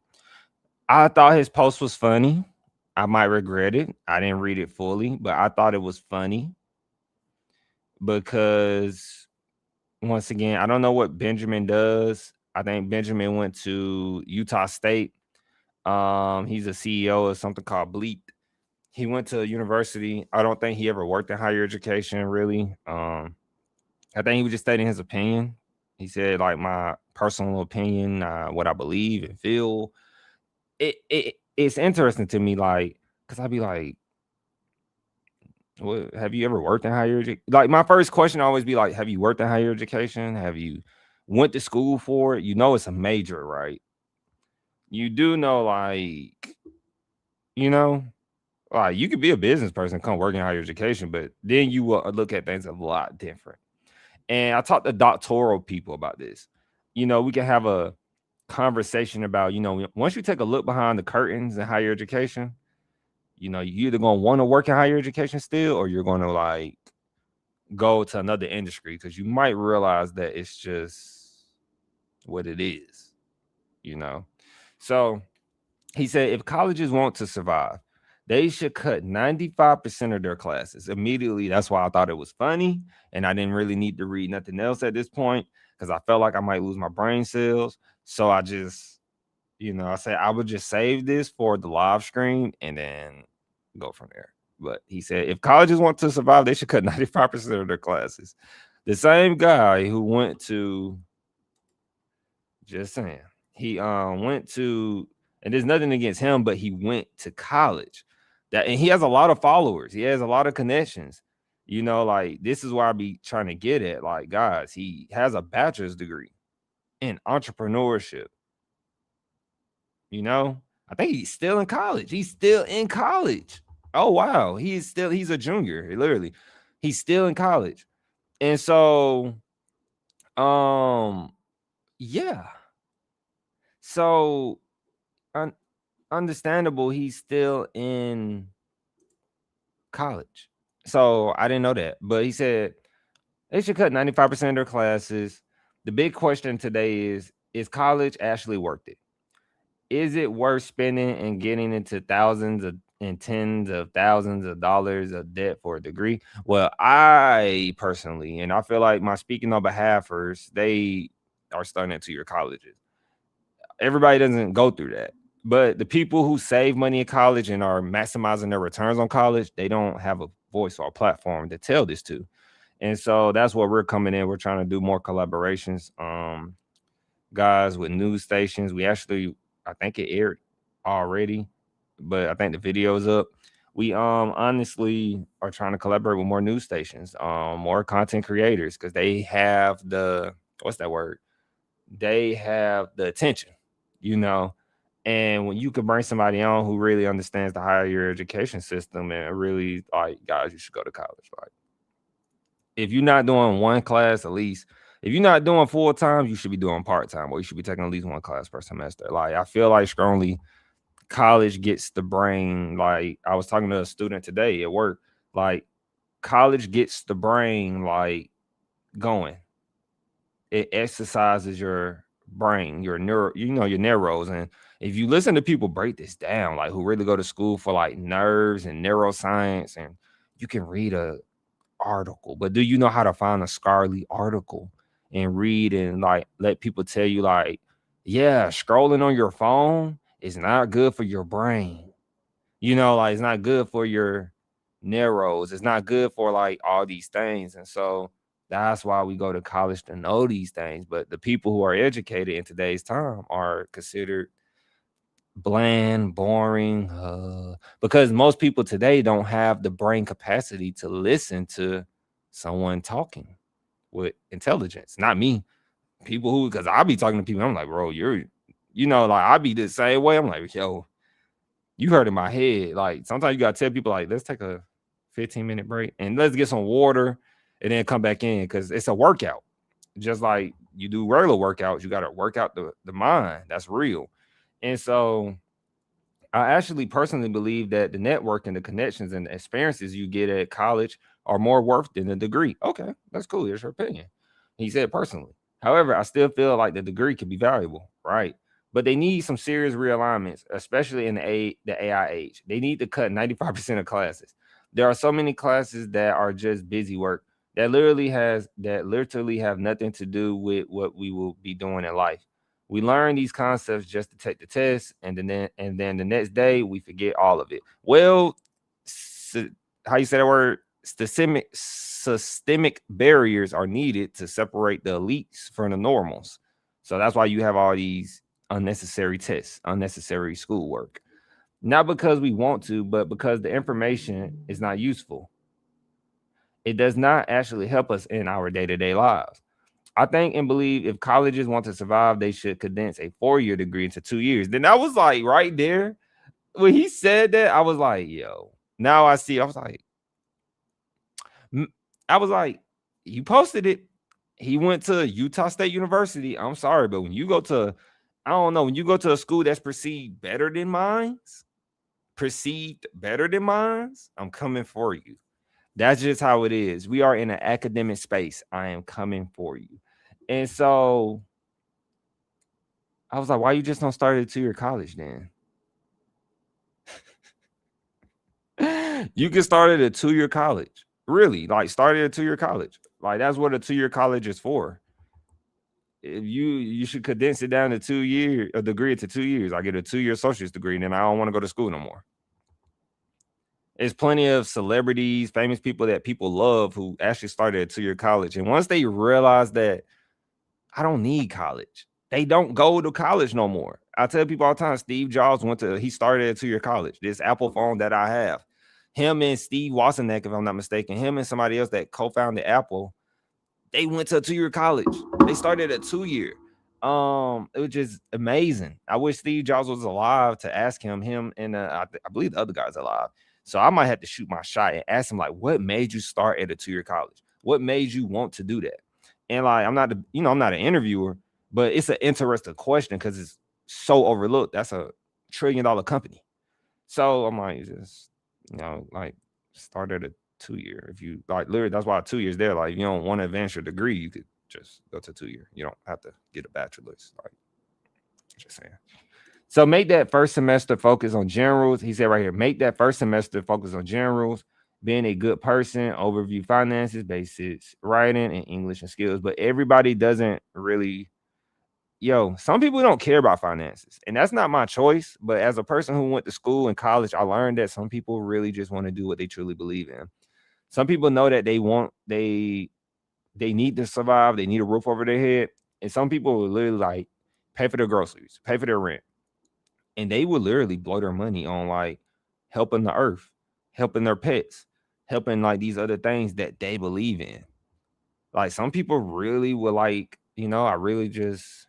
I thought his post was funny. I might regret it. I didn't read it fully, but I thought it was funny because once again, I don't know what Benjamin does. I think Benjamin went to Utah State. He's a CEO of something called Bleak. He went to a university. I don't think he ever worked in higher education, really. I think he was just stating his opinion. He said, like, my personal opinion, what I believe and feel. It's interesting to me, like, because I'd be like, what, have you ever worked in higher education? Like, my first question always be like, have you worked in higher education? Have you went to school for it? You know, it's a major, right? You do know, like, you know, like you could be a business person, come work in higher education, but then you will look at things a lot different. And I talked to doctoral people about this. You know, we can have a conversation about, you know, once you take a look behind the curtains in higher education, you know, you either gonna want to work in higher education still, or you're gonna like go to another industry because you might realize that it's just what it is, you know. So he said if colleges want to survive, they should cut 95% of their classes immediately. That's why I thought it was funny, and I didn't really need to read nothing else at this point because I felt like I might lose my brain cells. So I just, you know, I said I would just save this for the live stream and then go from there. But he said if colleges want to survive, they should cut 95% of their classes. The same guy who went to, just saying, he went to, and there's nothing against him, but he went to college. That, and he has a lot of followers. He has a lot of connections. You know, like this is where I be trying to get at. Like, guys, he has a bachelor's degree in entrepreneurship. You know, I think he's still in college. He's still in college. Oh wow, he's a junior. Literally, he's still in college. And so, yeah. So, understandable. He's still in college. So I didn't know that, but he said they should cut 95% of their classes. The big question today is college actually worth it? Is it worth spending and getting into thousands of and tens of thousands of dollars of debt for a degree? Well, I personally, and I feel like my speaking on behalfers, they are starting to your colleges. Everybody doesn't go through that. But the people who save money in college and are maximizing their returns on college, they don't have a voice or a platform to tell this to. And so that's what we're coming in. We're trying to do more collaborations. guys with news stations. We actually, I think it aired already, but I think the video's up. We honestly are trying to collaborate with more news stations, more content creators, because they have the, what's that word? They have the attention, you know. And when you can bring somebody on who really understands the higher education system and really like, guys, you should go to college. Like, if you're not doing one class, at least, if you're not doing full time, you should be doing part time, or you should be taking at least one class per semester. Like, I feel like strongly college gets the brain. Like, I was talking to a student today at work. Like, college gets the brain like going. It exercises your brain, your your neurons. And if you listen to people break this down, like who really go to school for like nerves and neuroscience, and you can read a article, but do you know how to find a scholarly article and read and like let people tell you like, yeah, scrolling on your phone is not good for your brain. Like it's not good for your neurons. It's not good for like all these things. And so that's why we go to college to know these things. But the people who are educated in today's time are considered bland, boring, because most people today don't have the brain capacity to listen to someone talking with intelligence. Not me. People who, because I be talking to people, I'm like, bro, like I be the same way. I'm like, yo, you heard in my head. Like sometimes you gotta tell people like, let's take a 15-minute break and let's get some water and then come back in, because it's a workout. Just like you do regular workouts, you gotta work out the mind. That's real. And so I actually personally believe that the network and the connections and the experiences you get at college are more worth than the degree. Okay, that's cool. That's your opinion. He said personally. However, I still feel like the degree could be valuable, right? But they need some serious realignments, especially in the AI age. They need to cut 95% of classes. There are so many classes that are just busy work that literally have nothing to do with what we will be doing in life. We learn these concepts just to take the test, and then the next day we forget all of it. Well, how you say that word? Systemic barriers are needed to separate the elites from the normals. So that's why you have all these unnecessary tests, unnecessary schoolwork. Not because we want to, but because the information is not useful. It does not actually help us in our day-to-day lives. I think and believe if colleges want to survive, they should condense a 4-year degree into 2 years. Then I was like, right there, when he said that, I was like, yo, now I see. I was like, you posted it. He went to Utah State University. I'm sorry, but when you go to, I don't know, when you go to a school that's perceived better than mine, I'm coming for you. That's just how it is. We are in an academic space. I am coming for you. And so I was like, why you just don't start at a 2-year college then? You can start at a 2-year college. Really, like start at a 2-year college. Like that's what a 2-year college is for. If you should condense it down to 2 years, a degree to 2 years. I get a 2-year associate's degree, and then I don't want to go to school no more. There's plenty of celebrities, famous people that people love who actually started at 2-year college. And once they realize that I don't need college, they don't go to college no more. I tell people all the time, Steve Jobs he started at 2-year college. This Apple phone that I have, him and Steve Wozniak, if I'm not mistaken, him and somebody else that co-founded Apple, they went to a 2-year college. They started at 2-year. It was just amazing. I wish Steve Jobs was alive to ask him and I believe the other guy's alive. So I might have to shoot my shot and ask him, like, what made you start at a 2-year college? What made you want to do that? And like, I'm not an interviewer, but it's an interesting question because it's so overlooked. That's $1 trillion company. So I'm like, just, like start at a 2-year. If you like, literally, that's why 2 years there. Like, if you don't want to advance your degree, you could just go to 2-year. You don't have to get a bachelor's. Like, just saying. So make that first semester focus on generals. He said right here, make that first semester focus on generals, being a good person, overview finances, basics, writing, and English and skills. But everybody doesn't really, some people don't care about finances. And that's not my choice. But as a person who went to school and college, I learned that some people really just want to do what they truly believe in. Some people know that they need to survive. They need a roof over their head. And some people are literally like, pay for their groceries, pay for their rent. And they would literally blow their money on like helping the earth, helping their pets, helping like these other things that they believe in. Like some people really would like, I really just,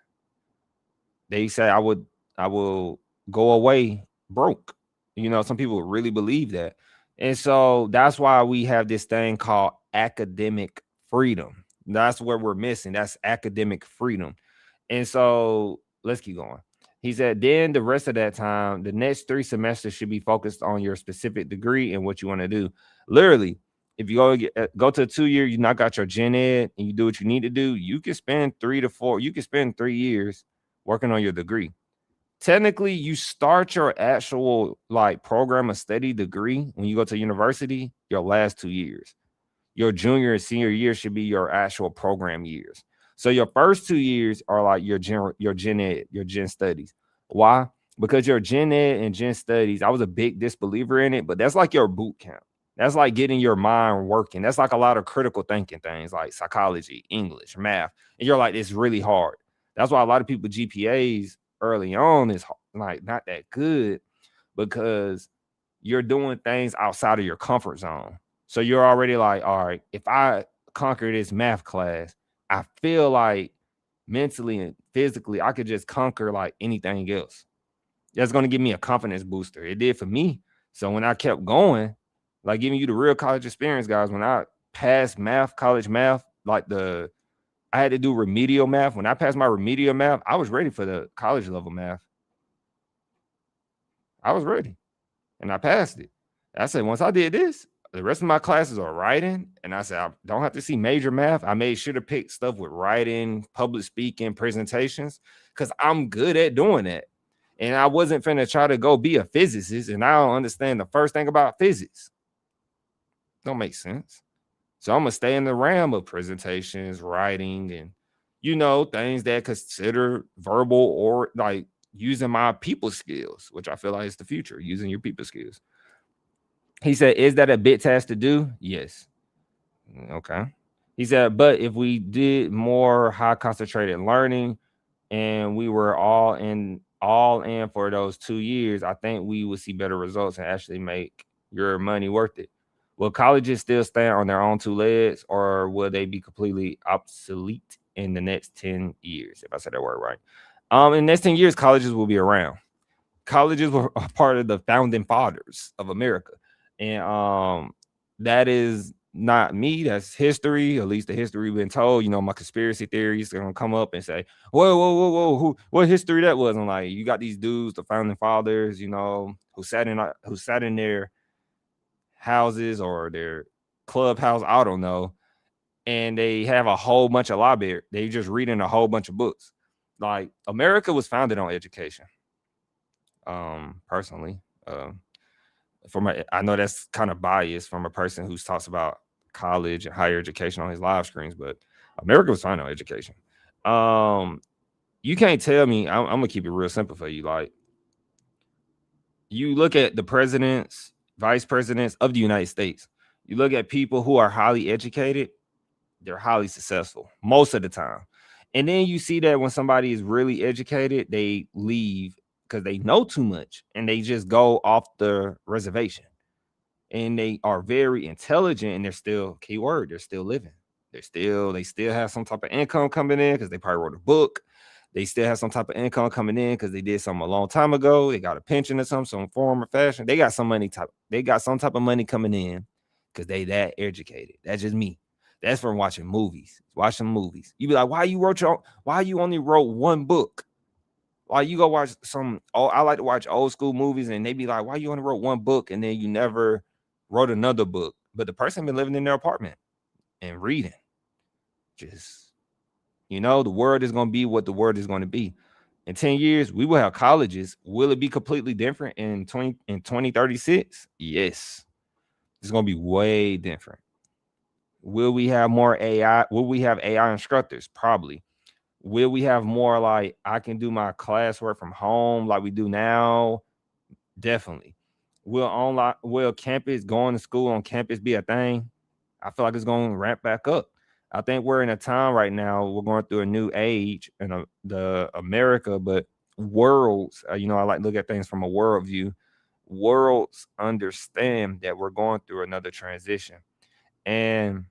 they say I will go away broke. Some people really believe that. And so that's why we have this thing called academic freedom. That's where we're missing. That's academic freedom. And so let's keep going. He said, then the rest of that time, the next 3 semesters should be focused on your specific degree and what you want to do. Literally, if you go to a 2-year, you knock out your gen ed and you do what you need to do, you can spend 3 to 4, you can spend 3 years working on your degree. Technically, you start your actual like program of study degree when you go to university, your last 2 years. Your junior and senior year should be your actual program years. So your first 2 years are like your gen ed, your gen studies. Why? Because your gen ed and gen studies, I was a big disbeliever in it, but that's like your boot camp. That's like getting your mind working. That's like a lot of critical thinking things like psychology, English, math. And you're like, it's really hard. That's why a lot of people GPAs early on is like not that good because you're doing things outside of your comfort zone. So you're already like, all right, if I conquer this math class, I feel like mentally and physically, I could just conquer like anything else. That's going to give me a confidence booster. It did for me. So when I kept going, like giving you the real college experience, guys, when I passed math, college math, like I had to do remedial math. When I passed my remedial math, I was ready for the college level math. I was ready and I passed it. I said, once I did this, the rest of my classes are writing. And I said, I don't have to see major math. I made sure to pick stuff with writing, public speaking, presentations, because I'm good at doing that. And I wasn't finna try to go be a physicist. And I don't understand the first thing about physics. Don't make sense. So I'm going to stay in the realm of presentations, writing, and, things that consider verbal or like using my people skills, which I feel like is the future, using your people skills. He said, is that a bit task to do? Yes. Okay. He said, but if we did more high concentrated learning and we were all in for those 2 years, I think we would see better results and actually make your money worth it. Will colleges still stand on their own 2 legs, or will they be completely obsolete in the next 10 years? If I said that word right. In the next 10 years, colleges will be around. Colleges were a part of the founding fathers of America. And that is not me. That's history, at least the history we've been told. My conspiracy theories are going to come up and say, whoa, what history that was? And like, you got these dudes, the founding fathers, who sat in their houses or their clubhouse, I don't know, and they have a whole bunch of library. They just reading a whole bunch of books. Like, America was founded on education. Personally, I know that's kind of biased from a person who talks about college and higher education on his live screens, but America was founded on education. You can't tell me. I'm gonna keep it real simple for you. Like, you look at the presidents, vice presidents of the United States. You look at people who are highly educated, they're highly successful most of the time. And then you see that when somebody is really educated, they leave because they know too much and they just go off the reservation. And they are very intelligent and they're still, keyword, they're still living. They still have some type of income coming in because they probably wrote a book. They still have some type of income coming in because they did something a long time ago. They got a pension or some form or fashion. They got some type of money coming in because they that educated. That's just me. That's from watching movies. Watching movies. You be like, why you only wrote one book? Why you go watch I like to watch old school movies and they be like, why you only wrote one book and then you never wrote another book? But the person been living in their apartment and reading. Just, the world is going to be what the world is going to be. In 10 years, we will have colleges. Will it be completely different in 2036? Yes. It's going to be way different. Will we have more AI? Will we have AI instructors? Probably. Will we have more like I can do my classwork from home like we do now? Definitely. Will campus, going to school on campus be a thing? I feel like it's going to ramp back up. I think we're in a time right now, we're going through a new age in the America, but worlds, you know, I like to look at things from a world view. Worlds understand that we're going through another transition. And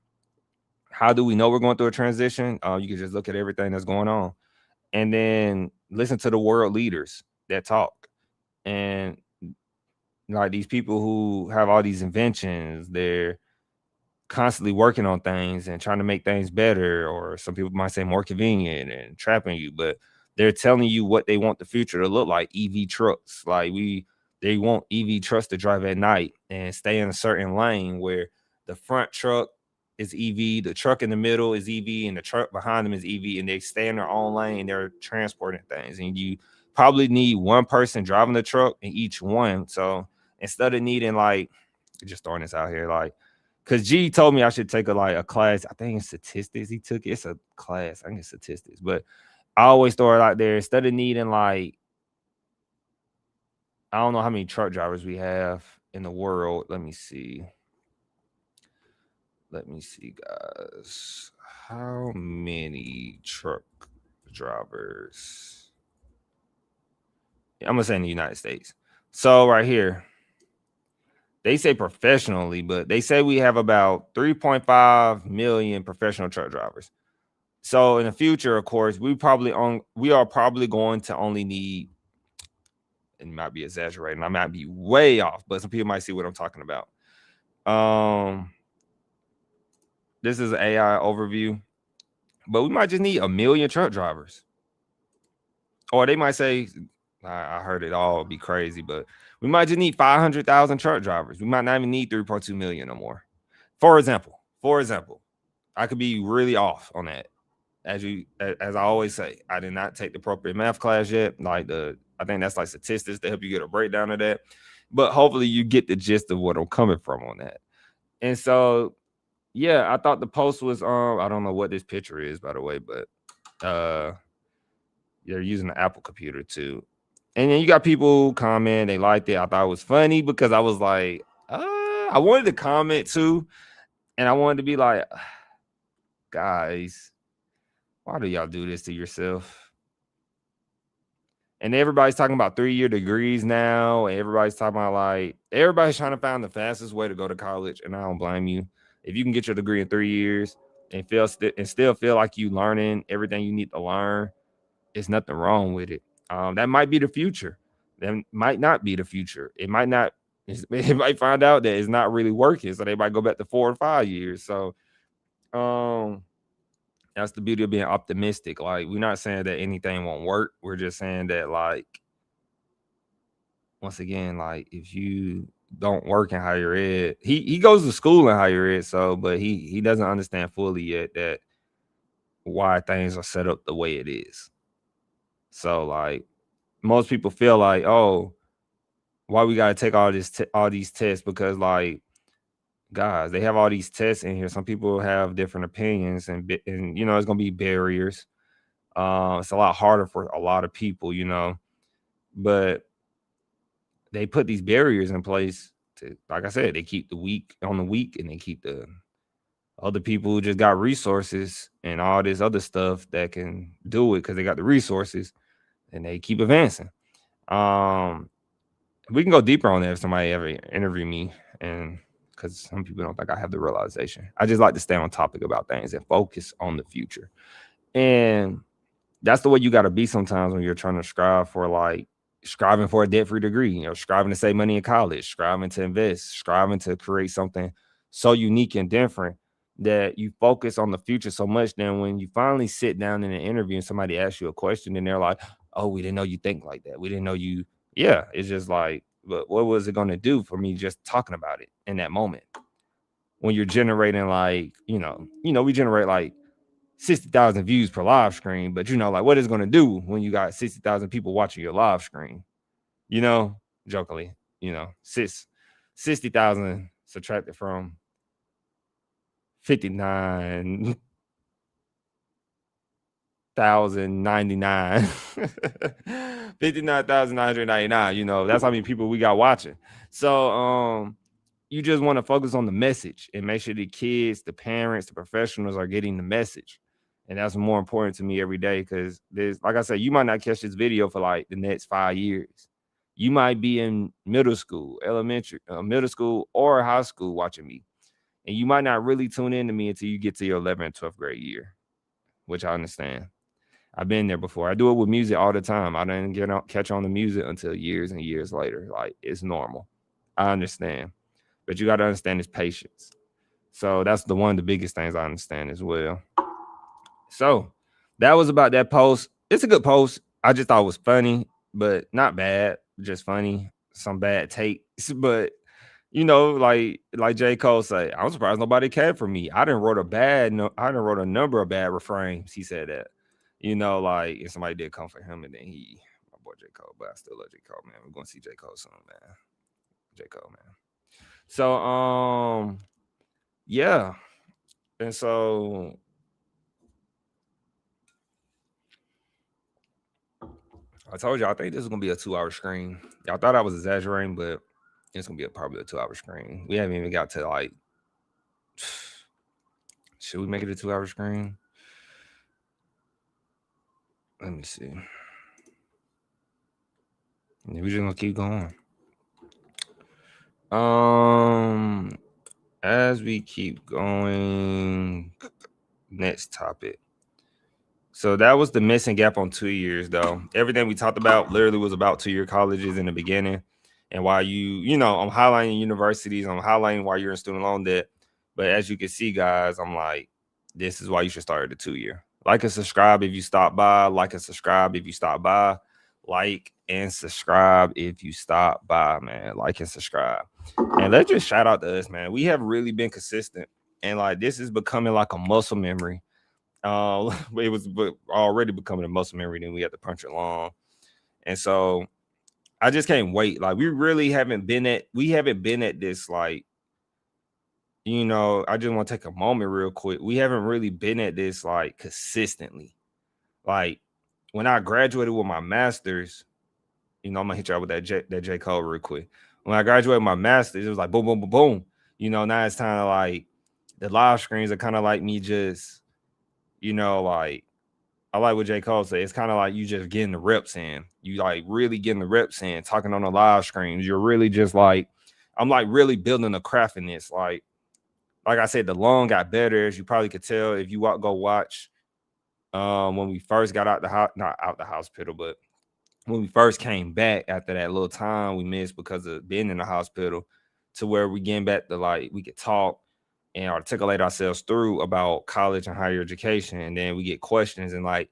how do we know we're going through a transition? You can just look at everything that's going on and then listen to the world leaders that talk. And like these people who have all these inventions, they're constantly working on things and trying to make things better, or some people might say more convenient and trapping you, but they're telling you what they want the future to look like. EV trucks, like they want EV trucks to drive at night and stay in a certain lane where the front truck is EV, the truck in the middle is EV, and the truck behind them is EV, and they stay in their own lane. They're transporting things, and you probably need one person driving the truck in each one. So instead of needing, like, just throwing this out here, like, because G told me I should take a class. I think it's statistics. He took it. It's a class. I think it's statistics. But I always throw it out there. Instead of needing, like, I don't know how many truck drivers we have in the world. Let me see. Let me see, guys. How many truck drivers? I'm going to say in the United States. So right here, they say professionally, but they say we have about 3.5 million professional truck drivers. So in the future, of course, we are probably going to only need, and might be exaggerating, I might be way off, but some people might see what I'm talking about. This is an AI overview, but we might just need 1 million truck drivers. Or they might say, I heard it all be crazy, but we might just need 500,000 truck drivers. We might not even need 3.2 million no more. For example, I could be really off on that. As I always say, I did not take the appropriate math class yet. I think that's like statistics to help you get a breakdown of that. But hopefully you get the gist of what I'm coming from on that. And so, yeah, I thought the post was I don't know what this picture is, by the way, but they're using the Apple computer too. And then you got people comment, they liked it. I thought it was funny because I was like, I wanted to comment too. And I wanted to be like, guys, why do y'all do this to yourself? And everybody's talking about 3-year degrees now. And everybody's talking about, like, everybody's trying to find the fastest way to go to college. And I don't blame you. If you can get your degree in 3 years and still feel like you learning everything you need to learn, there's nothing wrong with it. That might be the future. That might not be the future. It might not. It might find out that it's not really working. So they might go back to 4 or 5 years. So that's the beauty of being optimistic. Like, we're not saying that anything won't work. We're just saying that, like, once again, like, if you don't work in higher ed, he goes to school in higher ed, so, but he doesn't understand fully yet that why things are set up the way it is. So, like, most people feel like, oh, why we gotta take all these tests? Because, like, guys, they have all these tests in here. Some people have different opinions, and you know, it's gonna be barriers. It's a lot harder for a lot of people, you know, but they put these barriers in place to, like I said, they keep the weak on the weak, and they keep the other people who just got resources and all this other stuff that can do it because they got the resources, and they keep advancing. We can go deeper on that if somebody ever interview me, and because some people don't think I have the realization. I just like to stay on topic about things and focus on the future. And that's the way you got to be sometimes when you're trying to strive for, like, striving for a debt-free degree, you know, striving to save money in college, striving to invest, striving to create something so unique and different that you focus on the future so much. Then when you finally sit down in an interview and somebody asks you a question and they're like, oh, we didn't know you think like that. We didn't know you. Yeah, it's just like, but what was it going to do for me just talking about it in that moment? When you're generating, like, you know, we generate like 60,000 views per live stream, but you know, like, what is going to do when you got 60,000 people watching your live stream? You know, jokingly, you know, 60,000 subtracted from 59,099, 59,999, you know, that's how many people we got watching. So, you just want to focus on the message and make sure the kids, the parents, the professionals are getting the message. And that's more important to me every day, because there's, like I said, you might not catch this video for like the next 5 years. You might be in middle school, middle school or high school watching me. And you might not really tune in to me until you get to your 11th and 12th grade year, which I understand. I've been there before. I do it with music all the time. I didn't catch on the music until years and years later. Like, it's normal. I understand. But you got to understand it's patience. So that's one of the biggest things I understand as well. So that was about that post. It's a good post. I just thought it was funny, but not bad. Just funny. Some bad takes. But, you know, like J. Cole say, I'm surprised nobody cared for me. I didn't wrote a number of bad refrains. He said that. You know, like, if somebody did come for him, and then my boy J. Cole, but I still love J. Cole, man. We're going to see J. Cole soon, man. J. Cole, man. So, yeah. And so I told you, I think this is going to be a 2-hour screen. Y'all thought I was exaggerating, but it's going to be probably a 2-hour screen. We haven't even got to, like, should we make it a 2-hour screen? Let me see. We're just gonna keep going. As we keep going, next topic. So that was the missing gap on 2 years, though. Everything we talked about literally was about 2-year colleges in the beginning, and why you know, I'm highlighting universities, I'm highlighting why you're in student loan debt. But as you can see, guys, I'm like, this is why you should start at the 2-year. Like and subscribe if you stop by. Like and subscribe if you stop by. Like and subscribe if you stop by, man. Like and subscribe. And let's just shout out to us, man. We have really been consistent. And like, this is becoming like a muscle memory. It was already becoming a muscle memory. Then we had to punch it long. And so I just can't wait. Like, we really haven't been at this, like, you know, I just want to take a moment real quick. We haven't really been at this like consistently. Like, when I graduated with my master's, you know, I'm gonna hit y'all with that J. Cole real quick. When I graduated with my master's, it was like boom, boom, boom, boom. You know, now it's kind of like the live screens are kind of like me just, you know, like, I like what J. Cole said. It's kind of like you just getting the reps in. You like really getting the reps in, talking on the live screens. You're really just like, I'm like really building a craft in this. Like I said, the loan got better, as you probably could tell if you go watch when we first got out the house, not out the hospital, but when we first came back after that little time we missed because of being in the hospital, to where we getting back to like we could talk and articulate ourselves through about college and higher education. And then we get questions, and like,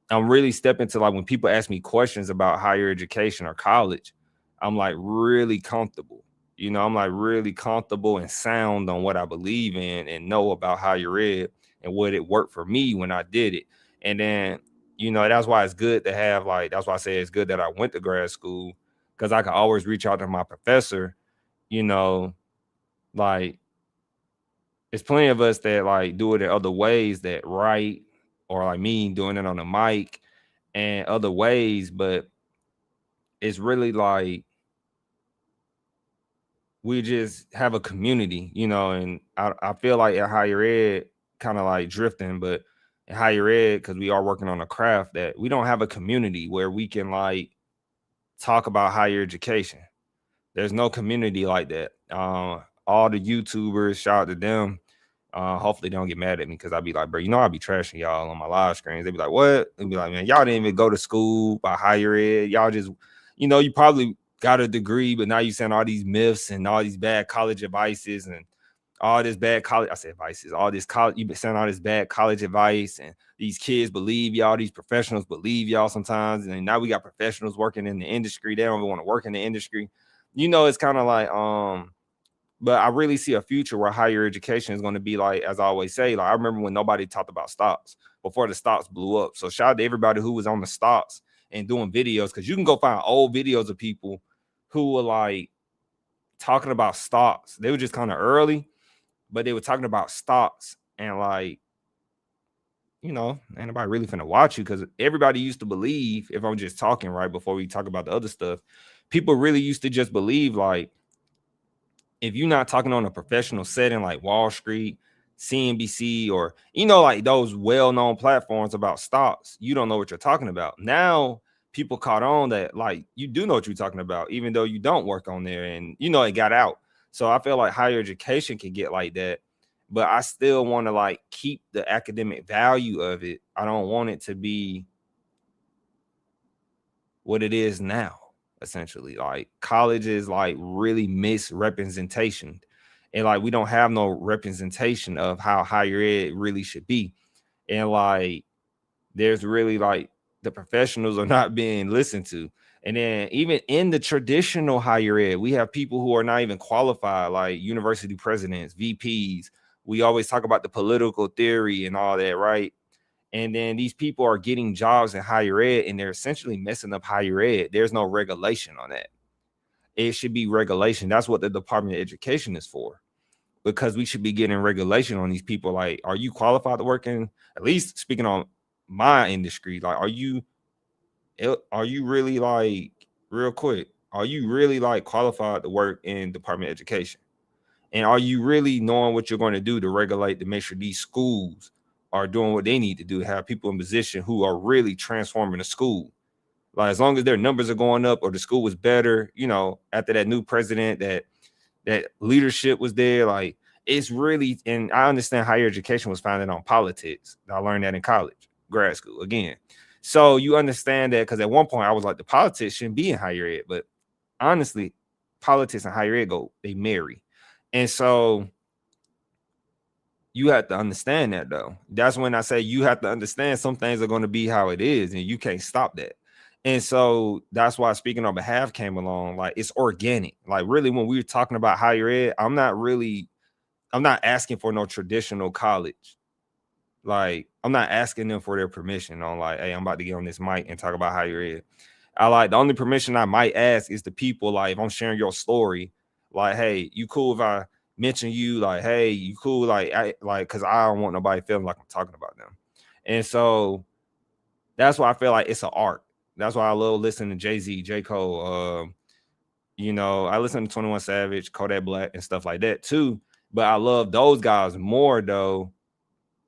I'm really stepping to, like, when people ask me questions about higher education or college, I'm like really comfortable. You know, I'm like really comfortable and sound on what I believe in and know about higher ed and what it worked for me when I did it. And then, you know, that's why it's good to have, like, that's why I say it's good that I went to grad school, because I could always reach out to my professor. You know, like, there's plenty of us that like do it in other ways that write, or like me doing it on the mic and other ways, but it's really like we just have a community, you know. And I feel like at higher ed, kind of like drifting, but at higher ed, because we are working on a craft, that we don't have a community where we can like talk about higher education. There's no community like that. All the YouTubers, shout out to them. Hopefully they don't get mad at me, because I'd be like, bro, you know, I'd be trashing y'all on my live screens. They'd be like, what? They'd be like, man, y'all didn't even go to school by higher ed. Y'all just, you know, you probably got a degree, but now you saying all these myths and all these bad college advices and all this bad college, I said advices, all this college, you've been saying all this bad college advice, and these kids believe y'all, these professionals believe y'all sometimes. And now we got professionals working in the industry. They don't even want to work in the industry. You know, it's kind of like, but I really see a future where higher education is going to be like, as I always say, like, I remember when nobody talked about stocks before the stocks blew up. So shout out to everybody who was on the stocks and doing videos, because you can go find old videos of people who were like talking about stocks. They were just kind of early, but they were talking about stocks, and like, you know, ain't nobody really finna watch you, because everybody used to believe, if I'm just talking right before we talk about the other stuff, people really used to just believe like if you're not talking on a professional setting like Wall Street, CNBC, or, you know, like those well-known platforms about stocks, you don't know what you're talking about. Now people caught on that, like, you do know what you're talking about, even though you don't work on there, and, you know, it got out. So I feel like higher education can get like that, but I still want to like keep the academic value of it. I don't want it to be what it is now. Essentially, like, college is like really misrepresentation, and like we don't have no representation of how higher ed really should be. And like there's really like the professionals are not being listened to. And then even in the traditional higher ed, we have people who are not even qualified, like university presidents, VPs. We always talk about the political theory and all that, right? And then these people are getting jobs in higher ed, and they're essentially messing up higher ed. There's no regulation on that. It should be regulation. That's what the Department of Education is for, because we should be getting regulation on these people. Like, are you qualified to work in, at least speaking on my industry, like, are you really, like, real quick, are you really like qualified to work in Department of Education? And are you really knowing what you're going to do to regulate, to make sure these schools are doing what they need to do, have people in position who are really transforming the school? Like, as long as their numbers are going up, or the school was better, you know, after that new president, that leadership was there, like, it's really, and I understand higher education was founded on politics. I learned that in college, grad school, again. So you understand that, because at one point I was like, the politics shouldn't be in higher ed, but honestly, politics and higher ed they marry. And so you have to understand that, though. That's when I say you have to understand some things are going to be how it is, and you can't stop that. And so that's why Speaking on Behalf came along. Like, it's organic. Like, really, when we were talking about higher ed, I'm not asking for no traditional college. Like, I'm not asking them for their permission on, like, hey, I'm about to get on this mic and talk about higher ed. The only permission I might ask is the people, like, if I'm sharing your story, like, hey, you cool if I mention you? Like, hey, you cool? Because I don't want nobody feeling like I'm talking about them. And so that's why I feel like it's an art. That's why I love listening to Jay-Z, J. Cole. You know, I listen to 21 Savage, Kodak Black, and stuff like that too. But I love those guys more, though.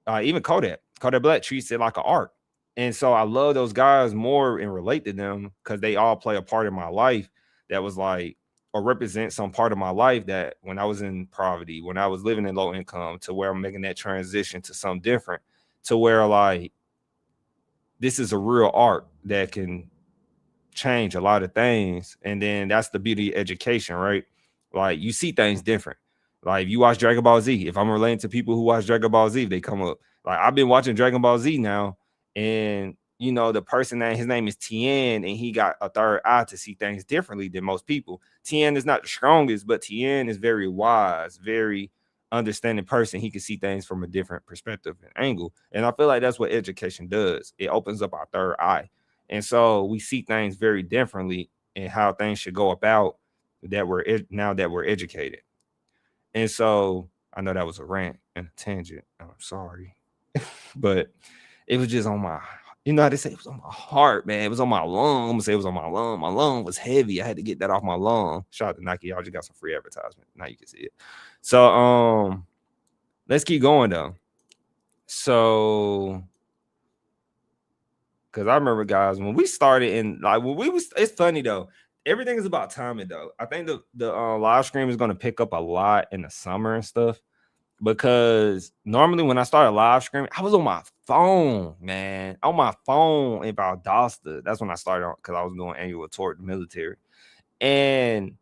Even Kodak Black treats it like an art. And so I love those guys more and relate to them, because they all play a part in my life that was like, or represent some part of my life that when I was in poverty, when I was living in low income, to where I'm making that transition to something different, to where, like, this is a real art that can change a lot of things. And then that's the beauty of education, right? Like, you see things different. Like, if you watch Dragon Ball Z, if I'm relating to people who watch Dragon Ball Z, they come up. Like, I've been watching Dragon Ball Z now, and, you know, the person that his name is Tien, and he got a third eye to see things differently than most people. Tien is not the strongest, but Tien is very wise, very understanding person. He can see things from a different perspective and angle. And I feel like that's what education does. It opens up our third eye. And so we see things very differently, and how things should go about now that we're educated. And so I know that was a rant and a tangent. I'm sorry. But it was just on my, you know how they say, it was on my heart, man. It was on my lung. I'm gonna say it was on my lung. My lung was heavy. I had to get that off my lung. Shout out to Nike. Y'all just got some free advertisement. Now you can see it. So let's keep going, though. So, because I remember, guys, when we started, and like when we was, it's funny though. Everything is about timing, though. I think the live stream is going to pick up a lot in the summer and stuff, because normally when I started live streaming, I was on my phone, man, on my phone in Valdosta. That's when I started on, because I was doing annual tour of the military, and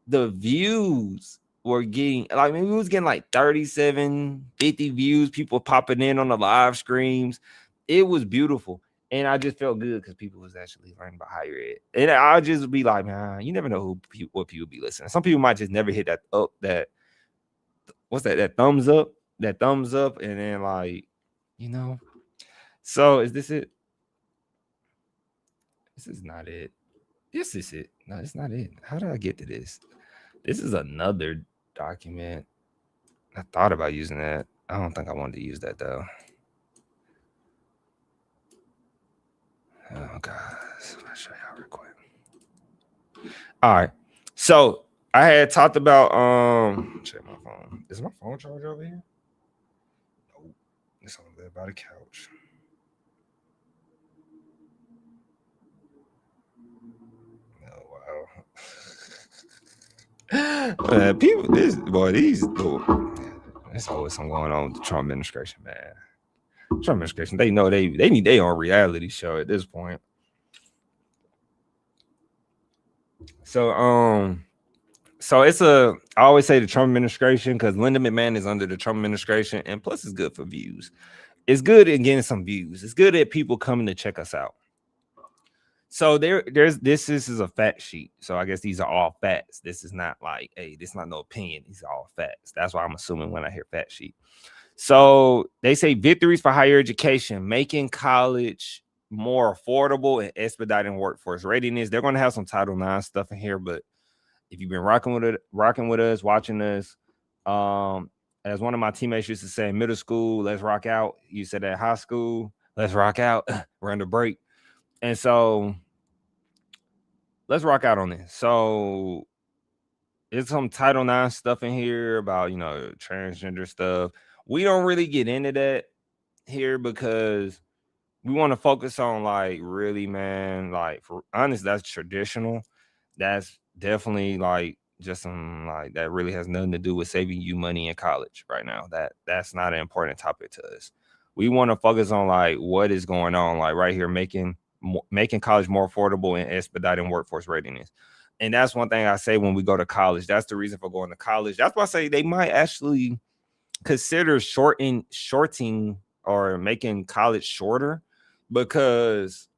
the views were getting, like, we was getting like 37, 50 views, people popping in on the live streams. It was beautiful. And I just felt good, because people was actually learning about higher ed. And I'll just be like, man, you never know what people be listening. Some people might just never hit that thumbs up. And then, like, you know. So is this it? This is not it. This is it. No, it's not it. How did I get to this? This is another document. I thought about using that. I don't think I wanted to use that, though. Oh, guys. I'll show y'all real quick. All right. So I had talked about check my phone. Is my phone charger over here? Nope. It's over there by the couch. Oh wow. People, there's always something going on with the Trump administration, man. Trump administration, they know they need their own reality show at this point. So I always say the Trump administration, because Linda McMahon is under the Trump administration, and plus it's good for views. It's good at getting some views. It's good at people coming to check us out. So this is a fact sheet. So I guess these are all facts. This is not like, hey, this is not no opinion. These are all facts. That's why I'm assuming when I hear fact sheet. So they say victories for higher education, making college more affordable and expediting workforce readiness. They're going to have some Title IX stuff in here, but if you've been rocking with us, watching us, as one of my teammates used to say in middle school, let's rock out. You said at high school, let's rock out. We're under break. And so let's rock out on this. So there's some Title IX stuff in here about, transgender stuff. We don't really get into that here because we want to focus on like really, man, like for honest, that's traditional. That's definitely like just some like that really has nothing to do with saving you money in college right now. That's not an important topic to us. We want to focus on like what is going on, like right here, making college more affordable and expediting workforce readiness. And that's one thing I say when we go to college. That's the reason for going to college. That's why I say they might actually consider shorting or making college shorter, because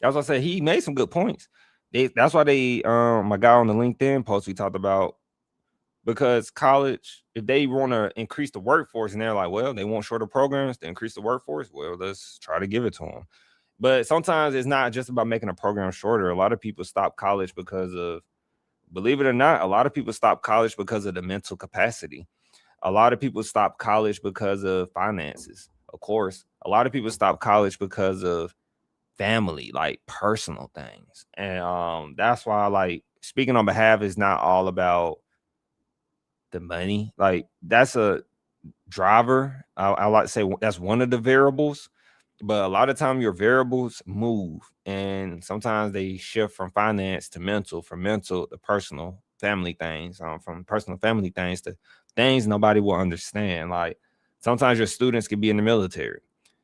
as I said, he made some good points. That's why they my guy on the LinkedIn post we talked about, because college, if they want to increase the workforce and they're like, well, they want shorter programs to increase the workforce, well, let's try to give it to them. But sometimes it's not just about making a program shorter. A lot of people stop college because of, believe it or not, a lot of people stop college because of the mental capacity. A lot of people stop college because of finances. Of course, a lot of people stop college because of family, like personal things. And that's why, like, speaking on behalf is not all about the money. Like, that's a driver. I like to say that's one of the variables, but a lot of time your variables move, and sometimes they shift from finance to mental, from mental to personal family things, from personal family things to things nobody will understand. Like sometimes your students could be in the military.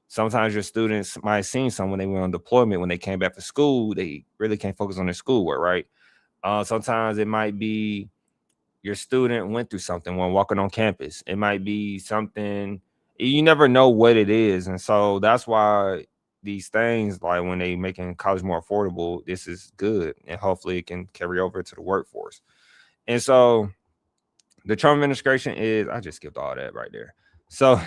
Sometimes your students might have seen someone they went on deployment. When they came back to school, they really can't focus on their schoolwork, right? Sometimes it might be your student went through something when walking on campus. It might be something, you never know what it is. And so that's why these things, like when they making college more affordable, this is good. And hopefully it can carry over to the workforce. And so the Trump administration is, I just skipped all that right there. So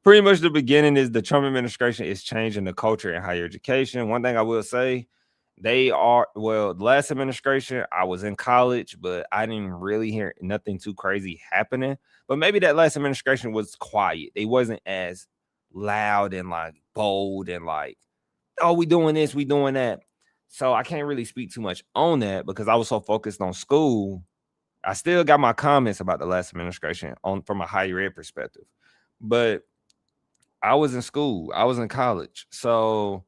pretty much the beginning is the Trump administration is changing the culture in higher education. One thing I will say, the last administration, I was in college, but I didn't really hear nothing too crazy happening. But maybe that last administration was quiet. They wasn't as loud and like bold and like, oh, we doing this, we doing that. So I can't really speak too much on that because I was so focused on school. I still got my comments about the last administration from a higher ed perspective, but I was in school, I was in college, so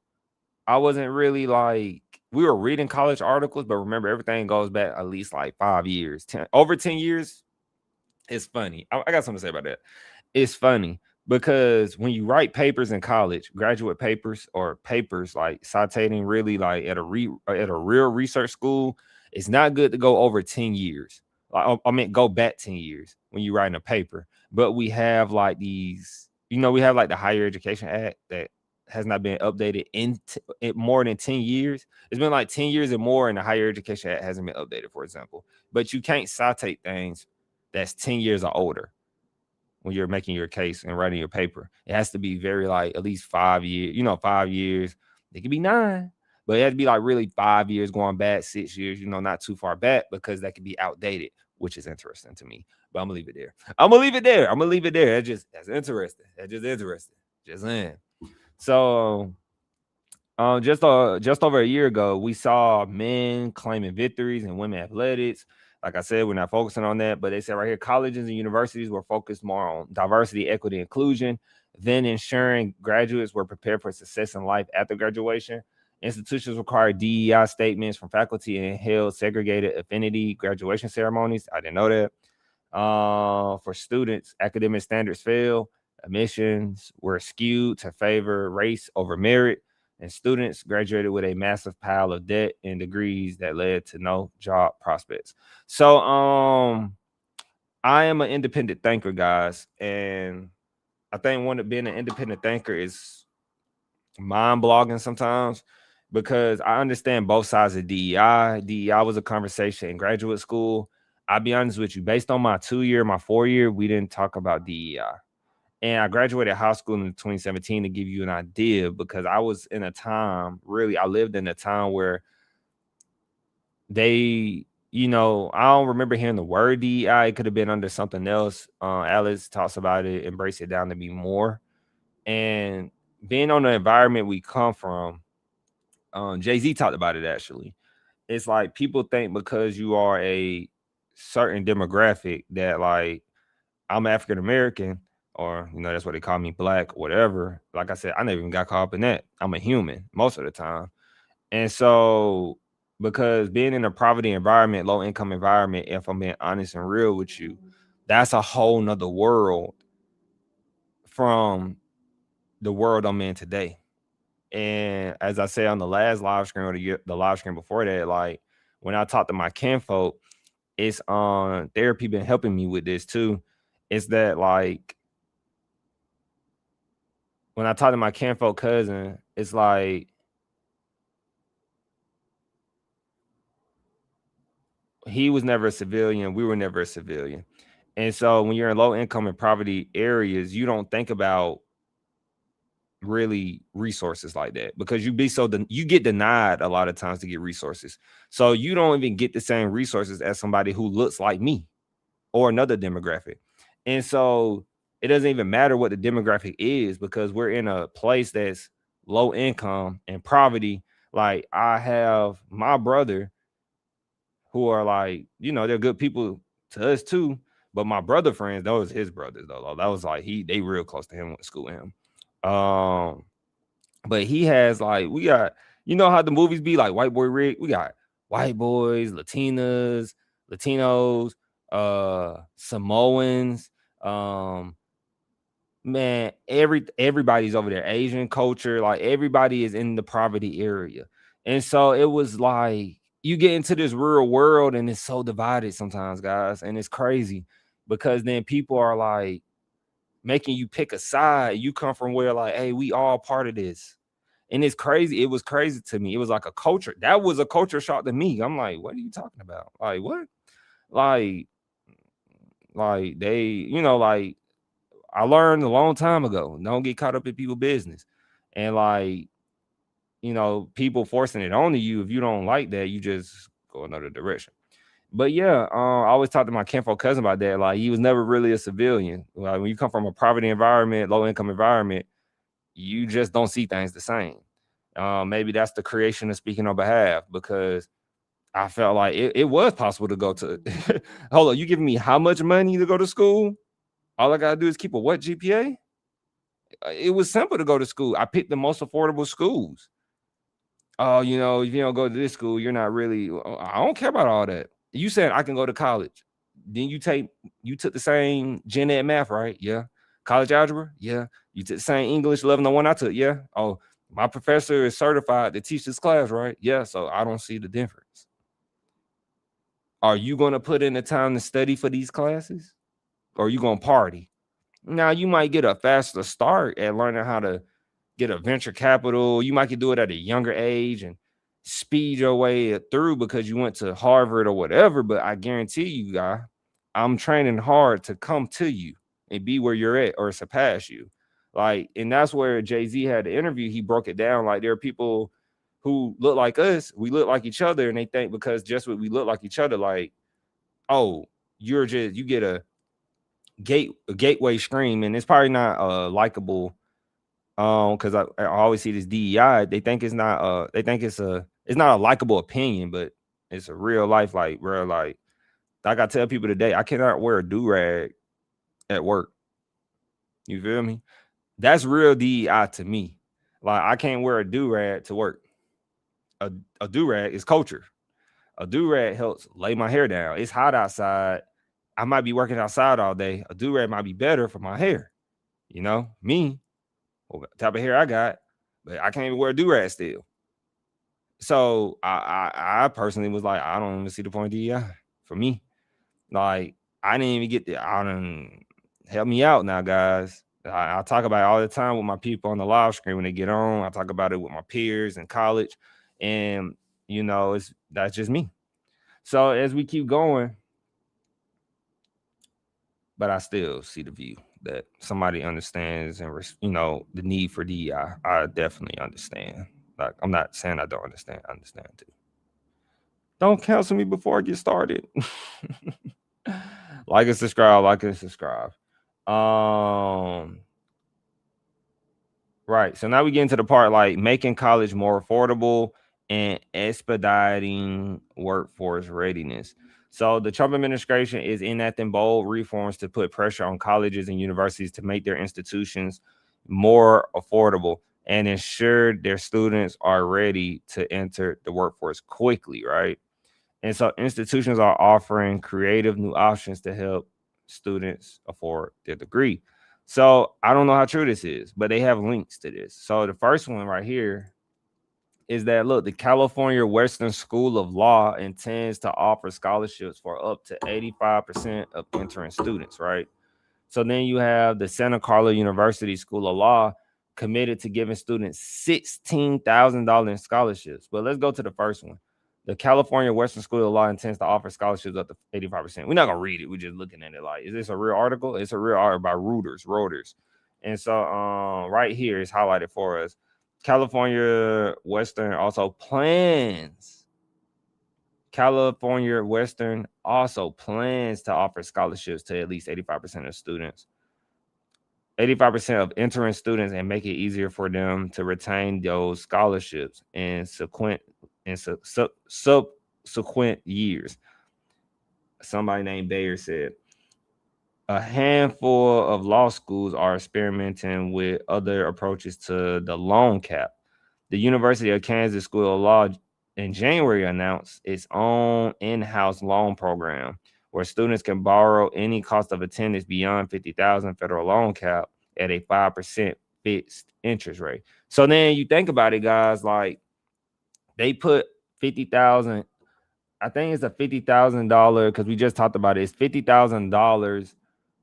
I wasn't really like, we were reading college articles, but remember everything goes back at least like 5 years, over 10 years. It's funny. I got something to say about that. It's funny because when you write papers in college, graduate papers or papers like citating really like at a real research school, it's not good to go over 10 years. Like, I mean, go back 10 years when you're writing a paper. But we have like these, we have like the Higher Education Act that has not been updated in more than 10 years. It's been like 10 years and more, and the Higher Education Act hasn't been updated, for example. But you can't citate things that's 10 years or older when you're making your case and writing your paper. It has to be very like at least 5 years, 5 years. It could be 9, but it has to be like really 5 years going back, 6 years, not too far back, because that could be outdated, which is interesting to me. But I'm gonna leave it there. That's interesting. That's just interesting. Just saying. So just over a year ago, we saw men claiming victories in women athletics. Like I said, we're not focusing on that, but they said right here, colleges and universities were focused more on diversity, equity, inclusion, then ensuring graduates were prepared for success in life after graduation. Institutions required DEI statements from faculty and held segregated affinity graduation ceremonies. I didn't know that. For students, academic standards failed. Admissions were skewed to favor race over merit, and students graduated with a massive pile of debt and degrees that led to no job prospects. So, I am an independent thinker, guys, and I think being an independent thinker is mind-blogging sometimes, because I understand both sides of DEI. DEI was a conversation in graduate school. I'll be honest with you, based on my 2-year, my 4-year, we didn't talk about DEI. And I graduated high school in 2017 to give you an idea, because I was in a time, really, I lived in a time where they, I don't remember hearing the word DEI. It could have been under something else. Alice talks about it, embrace it down to be more. And being on the environment we come from, Jay-Z talked about it actually. It's like people think because you are a certain demographic that, like, I'm African American, or that's what they call me, black, whatever. Like I said, I never even got caught up in that. I'm a human most of the time. And so, because being in a poverty environment, low income environment, if I'm being honest and real with you, that's a whole nother world from the world I'm in today. And as I said on the last live stream, or the live stream before that, like when I talk to my kinfolk, it's on therapy been helping me with this too. It's that, like, when I talk to my kinfolk cousin, it's like he was never a civilian. We were never a civilian. And so when you're in low income and poverty areas, you don't think about really resources like that, because you get denied a lot of times to get resources. So you don't even get the same resources as somebody who looks like me or another demographic. And so it doesn't even matter what the demographic is, because we're in a place that's low income and poverty. Like, I have my brother who are like, they're good people to us too. But my brother friends, those his brothers though. That was like they real close to him, went to school with him. But he has, like, we got, how the movies be like white boy Rick. We got white boys, Latinos, Samoans, man, everybody's over there. Asian culture, like everybody is in the poverty area. And so it was like you get into this real world and it's so divided sometimes, guys. And it's crazy, because then people are like making you pick a side. You come from where, like, hey, we all part of this. And it's crazy. It was crazy to me. It was like a culture. That was a culture shock to me. I'm like, what are you talking about? Like, what? Like they, like, I learned a long time ago, don't get caught up in people's business. And, like, people forcing it onto you. If you don't like that, you just go another direction. But yeah, I always talk to my kinfolk cousin about that. Like, he was never really a civilian. Like, when you come from a poverty environment, low income environment, you just don't see things the same. Maybe that's the creation of speaking on behalf, because I felt like it was possible to go to. Hold on, you giving me how much money to go to school? All I gotta do is keep a what GPA? It was simple to go to school. I picked the most affordable schools. Oh, if you don't go to this school, you're not really. I don't care about all that. You said I can go to college. Then you took the same gen ed math, right? Yeah. College algebra? Yeah. You took the same English 1101 I took? Yeah. Oh, my professor is certified to teach this class, right? Yeah. So I don't see the difference. Are you going to put in the time to study for these classes? Or are you going to party? Now, you might get a faster start at learning how to get a venture capital. You might do it at a younger age and speed your way through because you went to Harvard or whatever. But I guarantee you, guy, I'm training hard to come to you and be where you're at or surpass you. Like, and that's where Jay-Z had the interview. He broke it down. Like, there are people who look like us. We look like each other. And they think because just what we look like each other, like, oh, you get a gateway stream, and it's probably not likable. Because I always see this DEI. They think it's not not a likable opinion, but it's a real life, like real, like Like I tell people today, I cannot wear a do-rag at work. You feel me? That's real DEI to me. Like I can't wear a do-rag to work. A do-rag is culture. A do-rag helps lay my hair down. It's hot outside. I might be working outside all day. A do-rag might be better for my hair. You know, me, what type of hair I got, but I can't even wear a do-rag still. So I personally was like, I don't even see the point of DEI for me. Like, I didn't even get help me out now, guys. I talk about it all the time with my people on the live screen when they get on. I talk about it with my peers in college, and you know, that's just me. So as we keep going, but I still see the view that somebody understands and you know the need for DEI. I definitely understand. Like, I'm not saying I don't understand. I understand too. Don't cancel me before I get started. Like and subscribe. Like and subscribe. Right. So now we get into the part like making college more affordable and expediting workforce readiness. So the Trump administration is enacting bold reforms to put pressure on colleges and universities to make their institutions more affordable and ensure their students are ready to enter the workforce quickly, right? And so institutions are offering creative new options to help students afford their degree. So I don't know how true this is, but they have links to this. So the first one right here is that, look, the California Western School of Law intends to offer scholarships for up to 85% of entering students, right? So then you have the Santa Clara University School of Law committed to giving students $16,000 in scholarships. But let's go to the first one. The California Western School of Law intends to offer scholarships up to 85%. We're not going to read it. We're just looking at it like, is this a real article? It's a real article by Reuters. And so right here is highlighted for us. California Western also plans to offer scholarships to at least 85% of students. 85% of entering students and make it easier for them to retain those scholarships in subsequent years. Somebody named Bayer said, a handful of law schools are experimenting with other approaches to the loan cap. The University of Kansas School of Law in January announced its own in-house loan program where students can borrow any cost of attendance beyond $50,000 federal loan cap at a 5% fixed interest rate. So then you think about it, guys, like they put $50,000. I think it's a $50,000 because we just talked about it. It's $50,000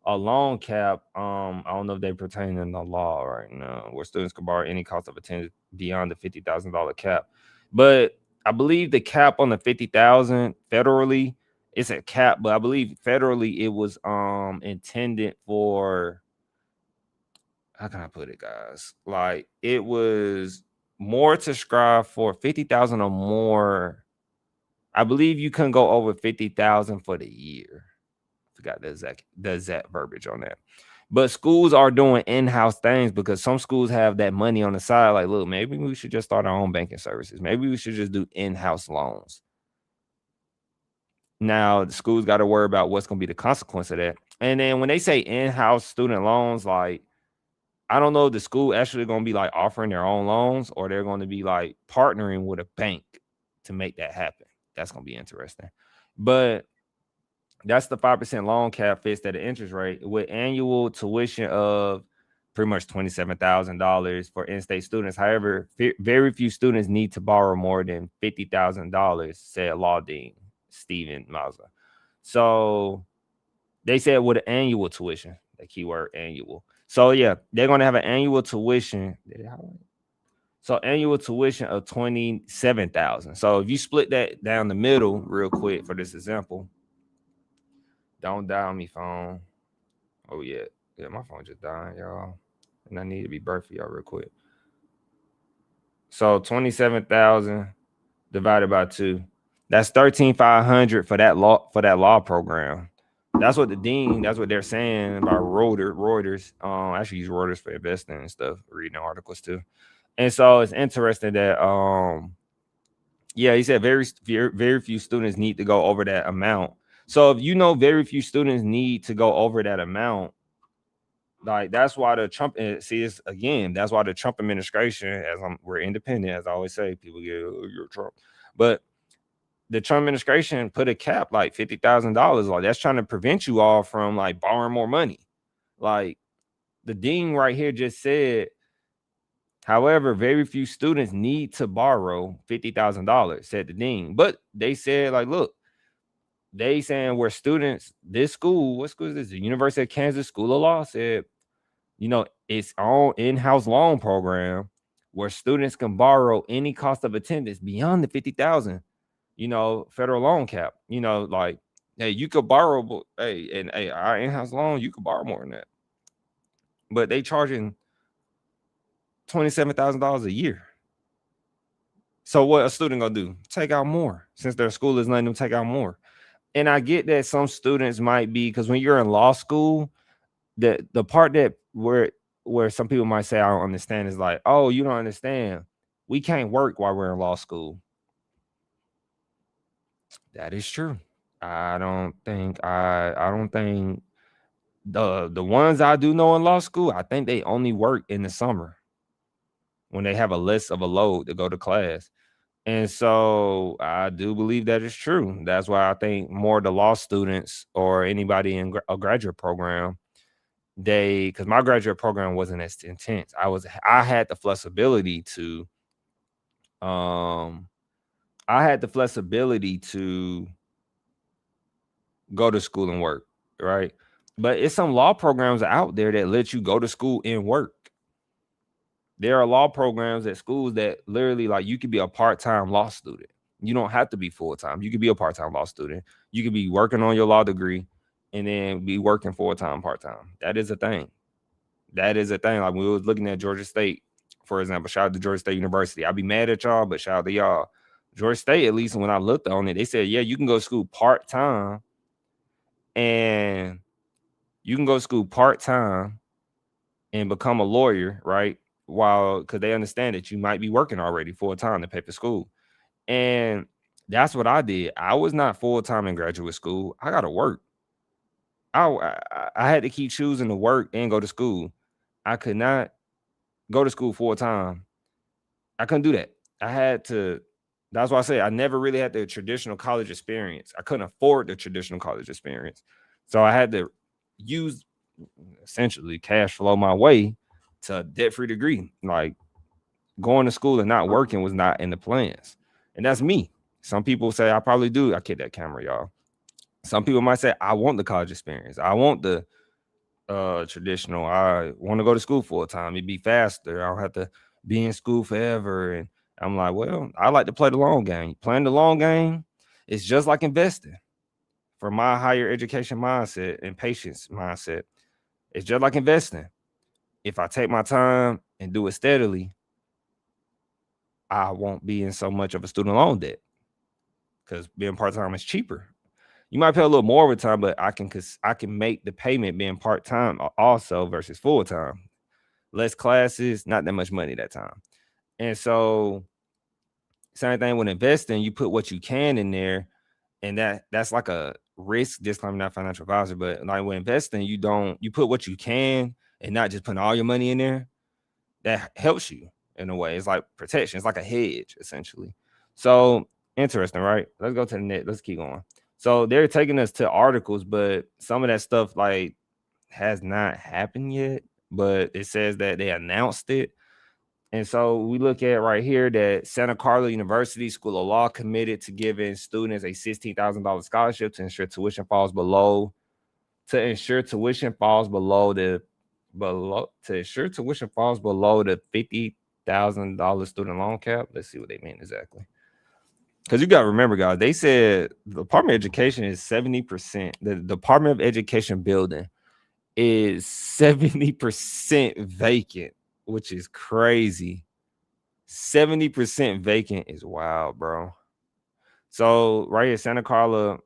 a loan cap. I don't know if they pertain in the law right now, where students can borrow any cost of attendance beyond the $50,000 cap. But I believe the cap on the $50,000 federally, it's a cap, but I believe federally it was intended for, how can I put it, guys? Like it was more to strive for 50,000 or more. I believe you couldn't go over 50,000 for the year. Forgot the exact verbiage on that. But schools are doing in-house things because some schools have that money on the side. Like, look, maybe we should just start our own banking services. Maybe we should just do in-house loans. Now, the schools got to worry about what's going to be the consequence of that. And then when they say in-house student loans, like, I don't know if the school actually going to be like offering their own loans or they're going to be like partnering with a bank to make that happen. That's going to be interesting. But that's the 5% loan cap fixed at an interest rate with annual tuition of pretty much $27,000 for in-state students. However, very few students need to borrow more than $50,000, said Law Dean Stephen Mauser. So they said with an annual tuition, the keyword annual. So yeah, they're going to have an annual tuition. So annual tuition of $27,000. So if you split that down the middle real quick for this example, don't die on me, phone. Oh yeah, my phone just died, y'all, and I need to be burnt for y'all real quick. So 27,000 divided by 2, that's 13,500 for that law program. That's what they're saying about Reuters. Actually use Reuters for investing and stuff, reading articles too. And so it's interesting that he said very few students need to go over that amount. So if you know very few students need to go over that amount, like that's why the Trump that's why the Trump administration, we're independent, as I always say, people get, oh, you're Trump, but the Trump administration put a cap like $50,000. Like that's trying to prevent you all from like borrowing more money. Like the dean right here just said, however, very few students need to borrow $50,000, said the dean. But they said, like, look, they saying where students, this school, what school is this? The University of Kansas School of Law said, it's own in-house loan program where students can borrow any cost of attendance beyond the 50,000, federal loan cap. Like, hey, you could borrow, but our in-house loan, you could borrow more than that. But they charging $27,000 a year. So what a student gonna do? Take out more, since their school is letting them take out more. And I get that some students might be, because when you're in law school, the part that where some people might say I don't understand is like, oh, you don't understand. We can't work while we're in law school. That is true. I don't think the ones I do know in law school, I think they only work in the summer when they have a less of a load to go to class. And so I do believe that is true. That's why I think more of the law students or anybody in a graduate program, because my graduate program wasn't as intense. I had the flexibility to go to school and work, right? But it's some law programs out there that let you go to school and work. There are law programs at schools that literally, like, you could be a part-time law student. You don't have to be full-time. You could be a part-time law student. You could be working on your law degree and then be working full-time, part-time. That is a thing. Like when we was looking at Georgia State, for example, shout out to Georgia State University. I'd be mad at y'all, but shout out to y'all. Georgia State, at least when I looked on it, they said, yeah, you can go to school part-time and become a lawyer, right? Because they understand that you might be working already full-time to pay for school. And that's what I did. I was not full-time in graduate school. I got to work. I had to keep choosing to work and go to school. I could not go to school full-time. I couldn't do that. That's why I say I never really had the traditional college experience. I couldn't afford the traditional college experience. So I had to use essentially cash flow my way to a debt-free degree. Like going to school and not working was not in the plans. And that's me. Some people say I probably do. I kick that camera, y'all. Some people might say I want the college experience. I want the traditional. I want to go to school full time. It'd be faster. I don't have to be in school forever. And I'm like, well, I like to play the long game. Playing the long game is just like investing. For my higher education mindset and patience mindset, it's just like investing. If I take my time and do it steadily, I won't be in so much of a student loan debt because being part-time is cheaper. You might pay a little more over time, but I can make the payment being part-time also versus full-time. Less classes, not that much money that time. And so same thing with investing, you put what you can in there, and that's like a risk disclaimer, not financial advisor, but like with investing, you put what you can and not just putting all your money in there. That helps you in a way. It's like protection. It's like a hedge, essentially. So interesting, right? Let's go to the net. Let's keep going. So they're taking us to articles, but some of that stuff like has not happened yet, but it says that they announced it. And so we look at right here that Santa Carla University School of Law committed to giving students a $16,000 scholarship to ensure tuition falls below the $50,000 student loan cap. Let's see what they mean exactly. Because you got to remember, guys, they said the Department of Education is 70%. The Department of Education building is 70% vacant, which is crazy. 70% vacant is wild, bro. So right here, Santa Carla,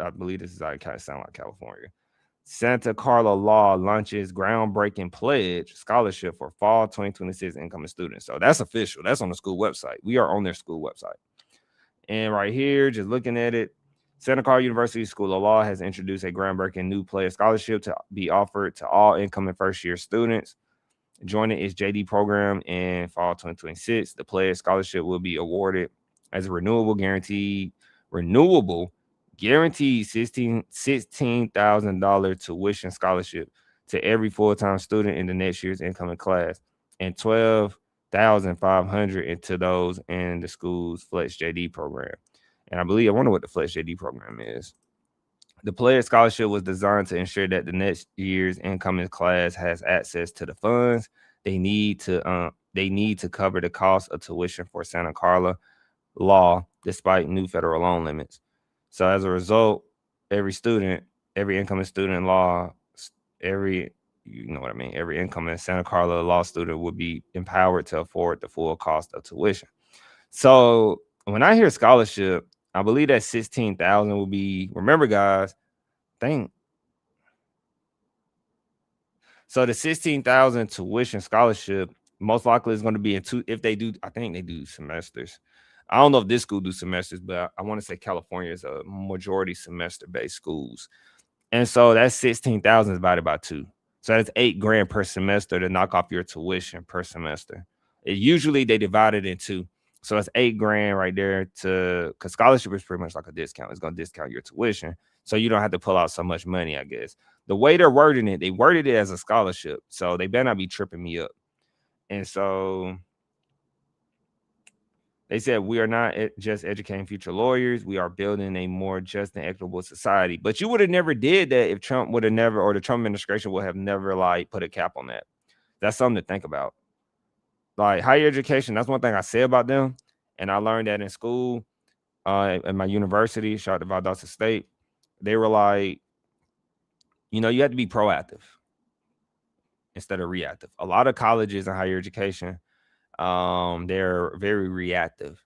I believe this is like kind of sound like California. Santa Carla Law launches groundbreaking pledge scholarship for fall 2026 incoming students. So that's official. That's on the school website. We are on their school website. And right here, just looking at it, Santa Clara University School of Law has introduced a groundbreaking new player scholarship to be offered to all incoming first-year students. Joining its JD program in fall 2026, the player scholarship will be awarded as a renewable guaranteed $16,000 tuition scholarship to every full-time student in the next year's incoming class, and $12,500 into those in the school's Flex JD program. And I wonder what the Flex JD program is. The player scholarship was designed to ensure that the next year's incoming class has access to the funds they need to cover the cost of tuition for Santa Clara Law, despite new federal loan limits. So as a result, every incoming student in law, every incoming Santa Clara Law student will be empowered to afford the full cost of tuition. So when I hear scholarship, I believe that 16,000 will be, remember guys, so the 16,000 tuition scholarship most likely is going to be I think they do semesters. I don't know if this school do semesters, but I want to say California is a majority semester-based schools. And so that's 16,000 divided by 2. So that's $8,000 per semester to knock off your tuition per semester. Usually they divide it in 2. So it's $8,000 right there because scholarship is pretty much like a discount. It's going to discount your tuition. So you don't have to pull out so much money, I guess. The way they're wording it, they worded it as a scholarship. So they better not be tripping me up. And so they said, we are not just educating future lawyers. We are building a more just and equitable society. But you would have never did that if Trump would have never, or the Trump administration would have never put a cap on that. That's something to think about. Like higher education, that's one thing I say about them. And I learned that in school, at my university, shout out to Valdosta State. They were like, you have to be proactive instead of reactive. A lot of colleges and higher education, they're very reactive.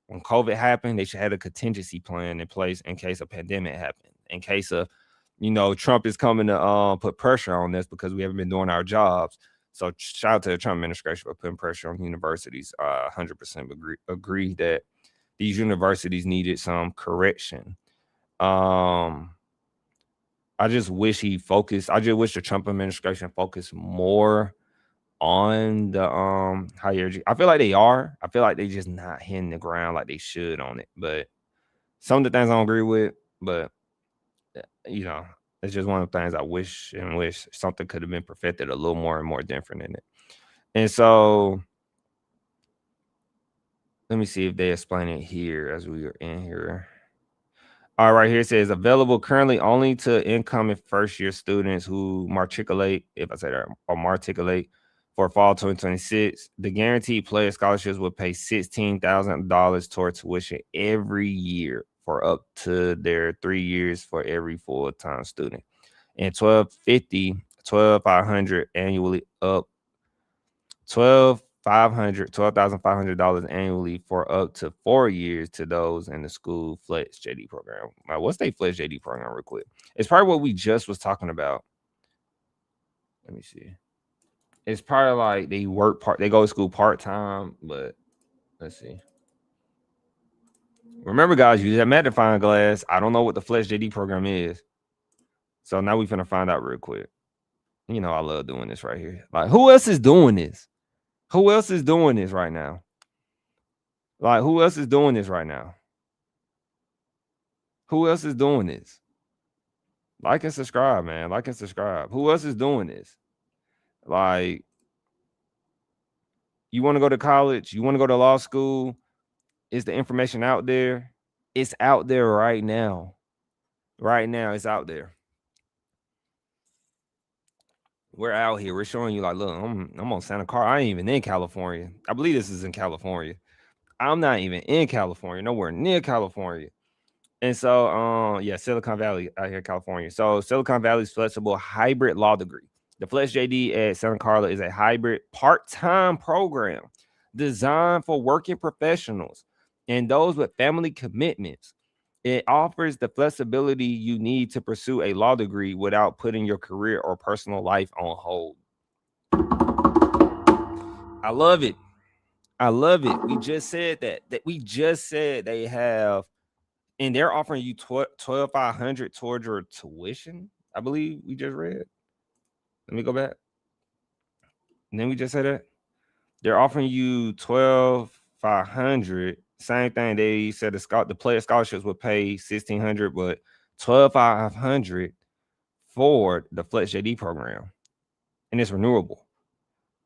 When COVID happened, they should have a contingency plan in place in case a pandemic happened, in case of, Trump is coming to put pressure on this because we haven't been doing our jobs. So shout out to the Trump administration for putting pressure on universities. 100% agree that these universities needed some correction. I just wish the Trump administration focused more on the higher education. I feel like they are. I feel like they just not hitting the ground like they should on it. But some of the things I don't agree with, but it's just one of the things I wish something could have been perfected a little more and more different in it. And so let me see if they explain it here as we are in here. All right, here it says available currently only to incoming first-year students who matriculate, for fall 2026. The guaranteed player scholarships will pay $16,000 towards tuition every year for up to their 3 years for every full-time student, and $12,500 annually up. $12,500 annually for up to 4 years to those in the school Flex JD program. Now, what's their Flex JD program real quick? It's probably what we just was talking about. Let me see. It's probably like they go to school part-time, but let's see. Remember, guys, use that magnifying glass. I don't know what the Flex JD program is. So now we're finna find out real quick. I love doing this right here. Like, who else is doing this? Who else is doing this right now? Who else is doing this right now? Who else is doing this? Like and subscribe, man. Like and subscribe. Who else is doing this? You want to go to college? You want to go to law school? Is the information out there? It's out there right now. Right now, it's out there. We're out here. We're showing you, look, I'm on Santa Clara. I ain't even in California. I believe this is in California. I'm not even in California. Nowhere near California. And so, Silicon Valley out here in California. So Silicon Valley's flexible hybrid law degree. The Flex JD at Santa Clara is a hybrid part-time program designed for working professionals and those with family commitments. It offers the flexibility you need to pursue a law degree without putting your career or personal life on hold. I love it. I love it. We just said that we just said they have and they're offering you $12,500 towards your tuition. I believe we just read. Let me go back. And then we just said that they're offering you $12,500. Same thing. They said the player scholarships would pay $1,600, but $12,500 for the Flex JD program, and it's renewable.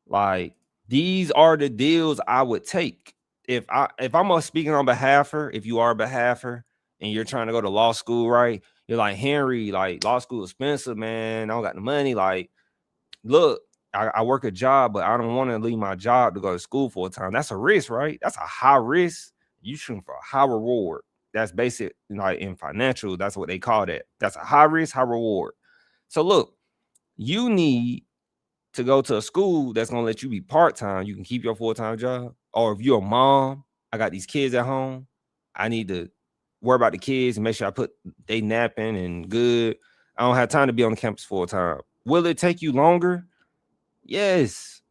Like, these are the deals I would take if I'm speaking on behalf of her. If you are a behalfer and you're trying to go to law school, right? You're like, Henry, like, law school expensive, man. I don't got the money. Like, look, I work a job, but I don't want to leave my job to go to school full time. That's a risk, right? That's a high risk. You shooting for a high reward. That's basic, like in financial. That's what they call that. That's a high risk, high reward. So look, you need to go to a school that's gonna let you be part-time. You can keep your full-time job. Or if you're a mom, I got these kids at home, I need to worry about the kids and make sure they napping and good. I don't have time to be on the campus full-time. Will it take you longer? Yes.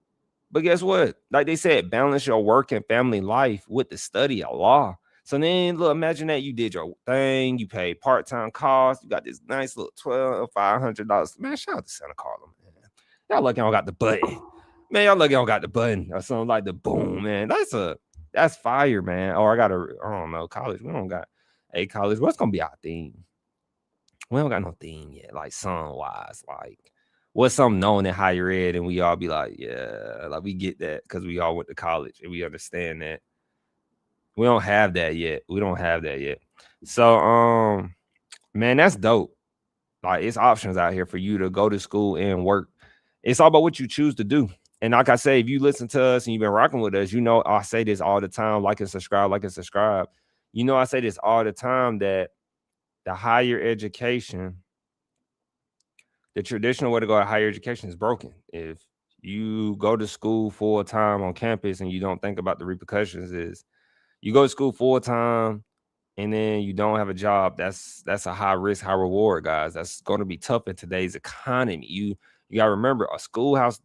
But guess what? Like they said, balance your work and family life with the study of law. So then, look, imagine that you did your thing, you paid part-time costs, you got this nice little $1,200. Man, shout out to Santa Carla, man. Y'all lucky I don't got the button. Man, y'all lucky I don't got the button or something like the boom, man. That's fire, man. Or I don't know, college. We don't got college. What's gonna be our theme? We don't got no theme yet, like song-wise. Like, what's something known in higher ed, and we all be like, yeah, like we get that because we all went to college and we understand that. We don't have that yet. So, man, that's dope. Like, it's options out here for you to go to school and work. It's all about what you choose to do. And like I say, if you listen to us and you've been rocking with us, you know I say this all the time, like and subscribe. You know I say this all the time, that the higher education, the traditional way to go to higher education is broken. If you go to school full time on campus and you don't think about the repercussions, is you go to school full time and then you don't have a job. That's a high risk, high reward, guys. That's going to be tough in today's economy. You got to remember, a schoolhouse,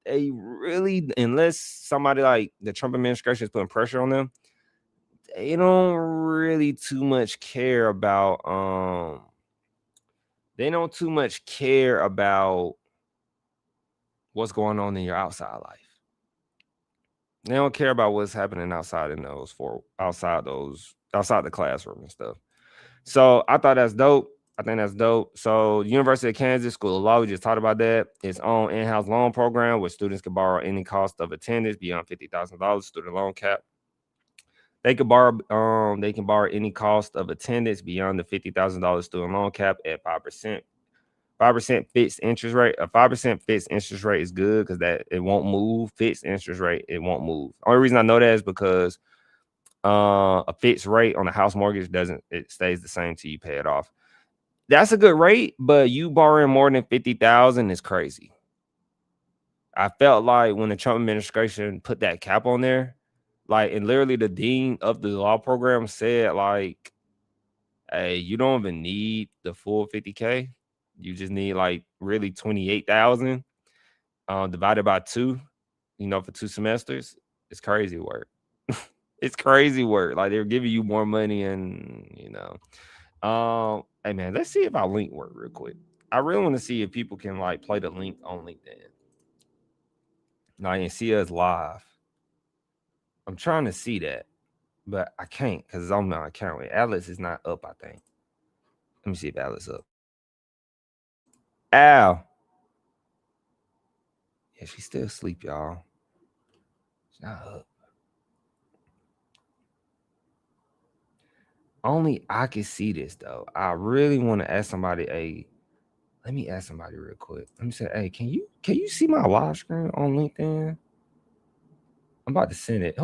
they really, unless somebody like the Trump administration is putting pressure on them, they don't really too much care about what's going on in your outside life. They don't care about what's happening outside outside the classroom and stuff. So I thought that's dope. I think that's dope. So University of Kansas School of Law, we just talked about that. Its own in-house loan program where students can borrow any cost of attendance beyond $50,000 student loan cap. They can borrow any cost of attendance beyond the $50,000 student loan cap at 5%. 5% fixed interest rate. A 5% fixed interest rate is good because that it won't move. Fixed interest rate, it won't move. Only reason I know that is because a fixed rate on a house mortgage it stays the same till you pay it off. That's a good rate, but you borrowing more than $50,000 is crazy. I felt like when the Trump administration put that cap on there, like, and literally the dean of the law program said, like, hey, you don't even need the full 50K. You just need like really 28,000 divided by 2, for 2 semesters. It's crazy work. It's crazy work. Like, they're giving you more money and, hey man, let's see if our link work real quick. I really want to see if people can like play the link on LinkedIn. Now you can see us live. I'm trying to see that, but I can't because I'm not account. Alice is not up, I think. Let me see if Alice up. Al. Yeah, she's still asleep, y'all. She's not up. Only I can see this though. I really want to ask somebody. Let me ask somebody real quick. Let me say, hey, can you see my live screen on LinkedIn? I'm about to send it.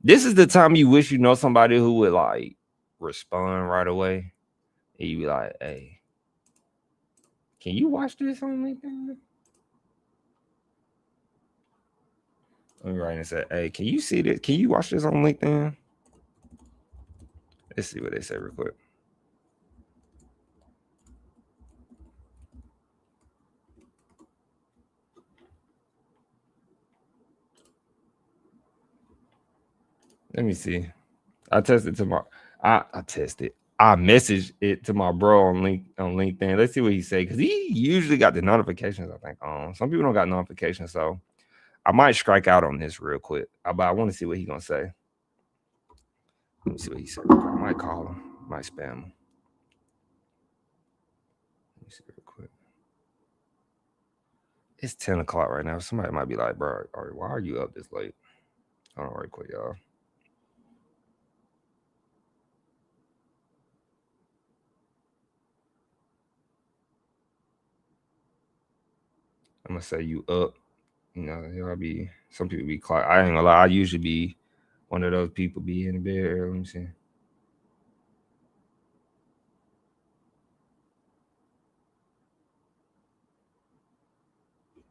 This is the time you wish you know somebody who would like respond right away. And you be like, hey, can you watch this on LinkedIn? Let me write and say, hey, can you see this? Can you watch this on LinkedIn? Let's see what they say real quick. Let me see. I tested tomorrow. I tested. I messaged it to my bro on LinkedIn. Let's see what he say, because he usually got the notifications, I think, on. Some people don't got notifications, so I might strike out on this real quick. But I want to see what he gonna say. Let me see what he said. I might call him. Might spam him. Let me see real quick. It's 10 o'clock right now. Somebody might be like, bro, why are you up this late? Hold on right quick, y'all. I'm gonna say you up. You know, y'all be, some people be clock. I ain't gonna lie, I usually be one of those people be in the bed early. Let me see.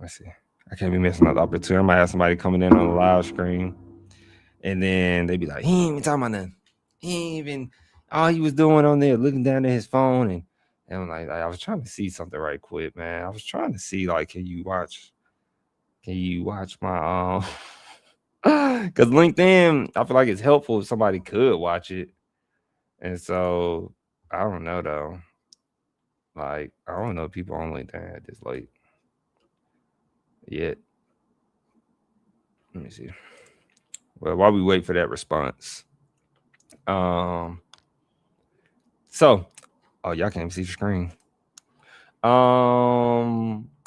Let's see. I can't be missing out the opportunity. I might have somebody coming in on the live screen, and then they be like, he ain't even talking about nothing. He ain't even, all he was doing on there, looking down at his phone, and I'm like, I was trying to see something right quick, man. I was trying to see, like, can you watch my because LinkedIn, I feel like it's helpful if somebody could watch it. And so I don't know though. Like, I don't know people on LinkedIn at this late yet. Let me see. Well, while we wait for that response. So y'all can't even see the screen.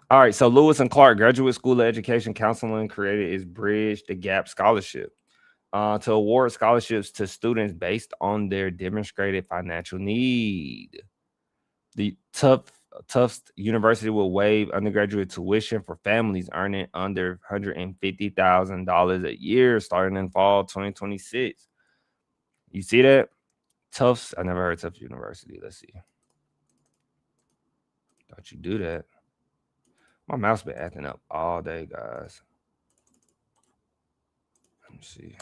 All right, so Lewis and Clark Graduate School of Education Counseling created its Bridge the Gap Scholarship to award scholarships to students based on their demonstrated financial need. The Tufts University will waive undergraduate tuition for families earning under $150,000 a year starting in fall 2026. You see that? Tufts, I never heard Tufts University. Let's see. Thought you do that. My mouse been acting up all day, guys. Let me see.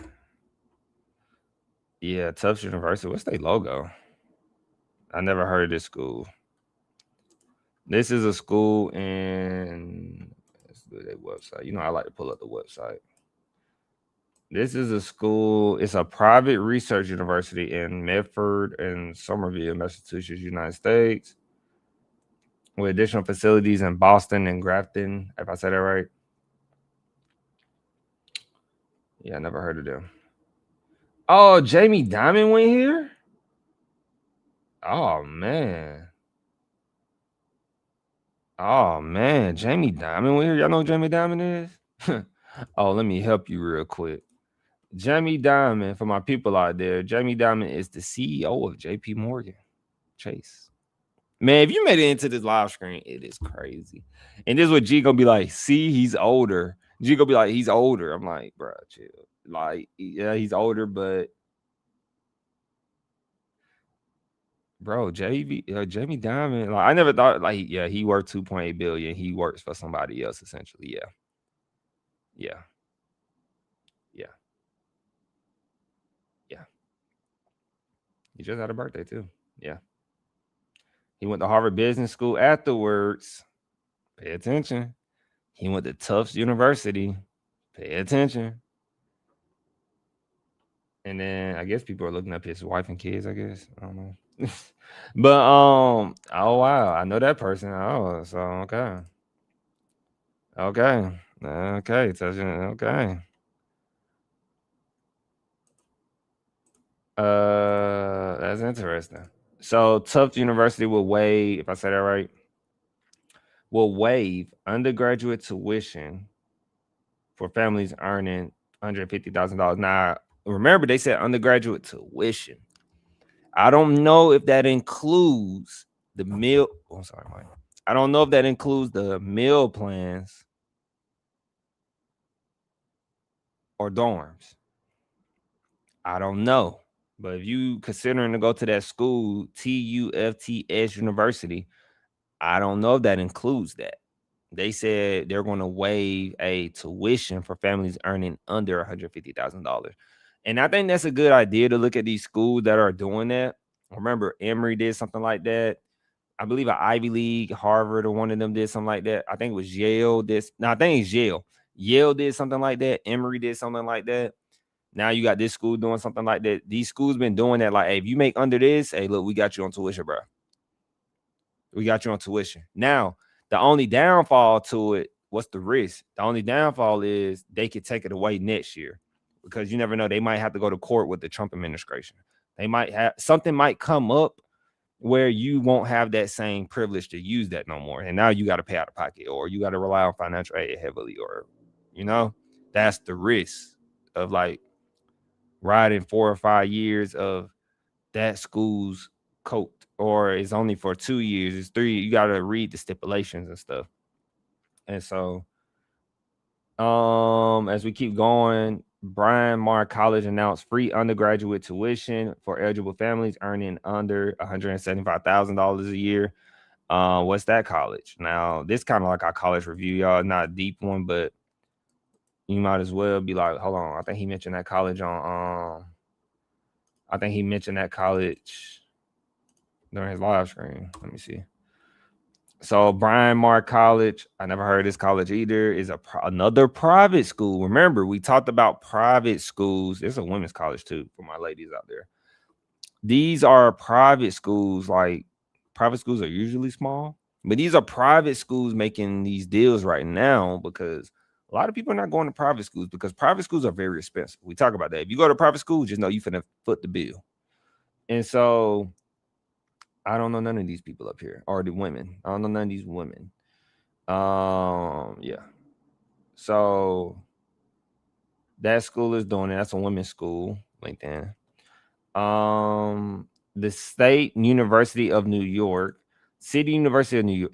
Yeah, Tufts University. What's their logo? I never heard of this school. This is a school in, let's do their website. You know, I like to pull up the website. This is a school. It's a private research university in Medford and Somerville, Massachusetts, United States, with additional facilities in Boston and Grafton, if I said that right. Yeah, I never heard of them. Oh, Jamie Dimon went here? Oh, man. Oh, man. Jamie Dimon went here? Y'all know who Jamie Dimon is? Oh, let me help you real quick. Jamie Dimon, for my people out there, Jamie Dimon is the CEO of JP Morgan Chase. Man, if you made it into this live screen, it is crazy. And this is what G gonna be like, see, he's older. G gonna be like, he's older. I'm like, bro, chill. Like, yeah, he's older, but bro, Jamie Dimon, like, I never thought, like, yeah, he worth 2.8 billion. He works for somebody else, essentially. Yeah. Yeah. Yeah. Yeah. He just had a birthday, too. Yeah. He went to Harvard Business School afterwards. Pay attention. He went to Tufts University. Pay attention. And then I guess people are looking up his wife and kids, I guess. I don't know. But oh wow, I know that person. Oh, so okay. Okay. Okay. Okay. That's interesting. So Tufts University will waive, if I say that right, will waive undergraduate tuition for families earning $150,000. Now, remember, they said undergraduate tuition. I don't know if that includes the meal. Oh, sorry, Mike. I don't know if that includes the meal plans or dorms. I don't know. But if you considering to go to that school, TUFTS University, I don't know if that includes that. They said they're going to waive a tuition for families earning under $150,000. And I think that's a good idea to look at these schools that are doing that. Remember, Emory did something like that. I believe an Ivy League, Harvard, or one of them did something like that. I think it was Yale. I think it's Yale. Yale did something like that. Emory did something like that. Now you got this school doing something like that. These schools been doing that. Like, hey, if you make under this, hey, look, we got you on tuition, bro. We got you on tuition. Now, the only downfall to it, what's the risk? The only downfall is they could take it away next year, because you never know. They might have to go to court with the Trump administration. They might have something might come up where you won't have that same privilege to use that no more. And now you got to pay out of pocket, or you got to rely on financial aid heavily, or, that's the risk of like riding 4 or 5 years of that school's coat, or it's only for 2 years, it's 3. You got to read the stipulations and stuff. And so, as we keep going, Bryan Mawr College announced free undergraduate tuition for eligible families earning under $175,000 a year. What's that college? Now, this kind of like our college review, y'all. Not a deep one, but you might as well be like, hold on. I think he mentioned that college during his live stream. Let me see. So Bryan Mawr College, I never heard of this college either, is another private school. Remember, we talked about private schools. There's a women's college too for my ladies out there. These are private schools. Like, private schools are usually small, but these are private schools making these deals right now, because a lot of people are not going to private schools because private schools are very expensive. We talk about that. If you go to private school, just know you finna foot the bill. And so I don't know none of these people up here, or the women. I don't know none of these women. Yeah. So that school is doing it. That's a women's school, LinkedIn. The State University of New York, City University of New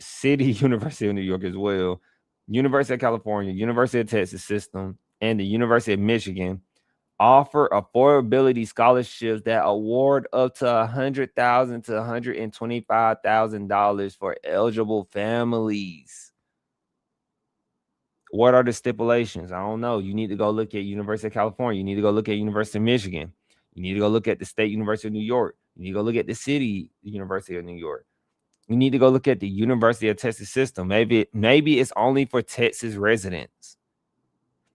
York as well, University of California, University of Texas System, and the University of Michigan offer affordability scholarships that award up to $100,000 to $125,000 for eligible families. What are the stipulations? I don't know. You need to go look at University of California. You need to go look at University of Michigan. You need to go look at the State University of New York. You need to go look at the City University of New York. You need to go look at the University of Texas System. Maybe it's only for Texas residents.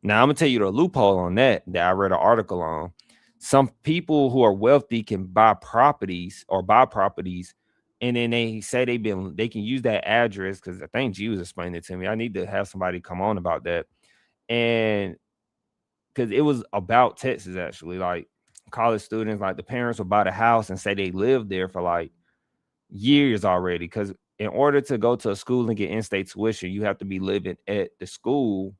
Now, I'm going to tell you the loophole on that I read an article on. Some people who are wealthy can buy properties, and then they say they can use that address, because I think G was explaining it to me. I need to have somebody come on about that. And because it was about Texas, actually, like college students, like the parents would buy the house and say they lived there for like years already. Because in order to go to a school and get in-state tuition, you have to be living at the school.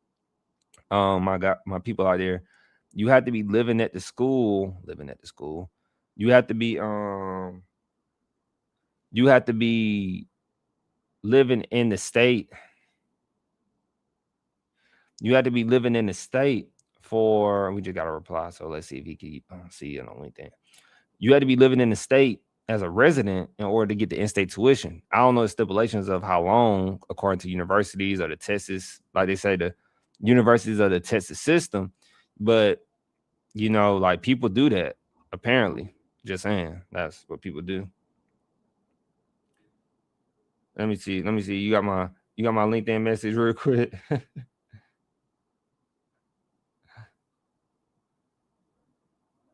My people out there, you have to be living at the school. You have to be living in the state. You have to be living in the state for, we just got a reply, so let's see if he can see it on LinkedIn. You have to be living in the state as a resident in order to get the in-state tuition. I don't know the stipulations of how long, according to universities or the Texas, like they say, the universities of the Texas system, but like people do that apparently. Just saying, that's what people do. Let me see. You got my LinkedIn message real quick.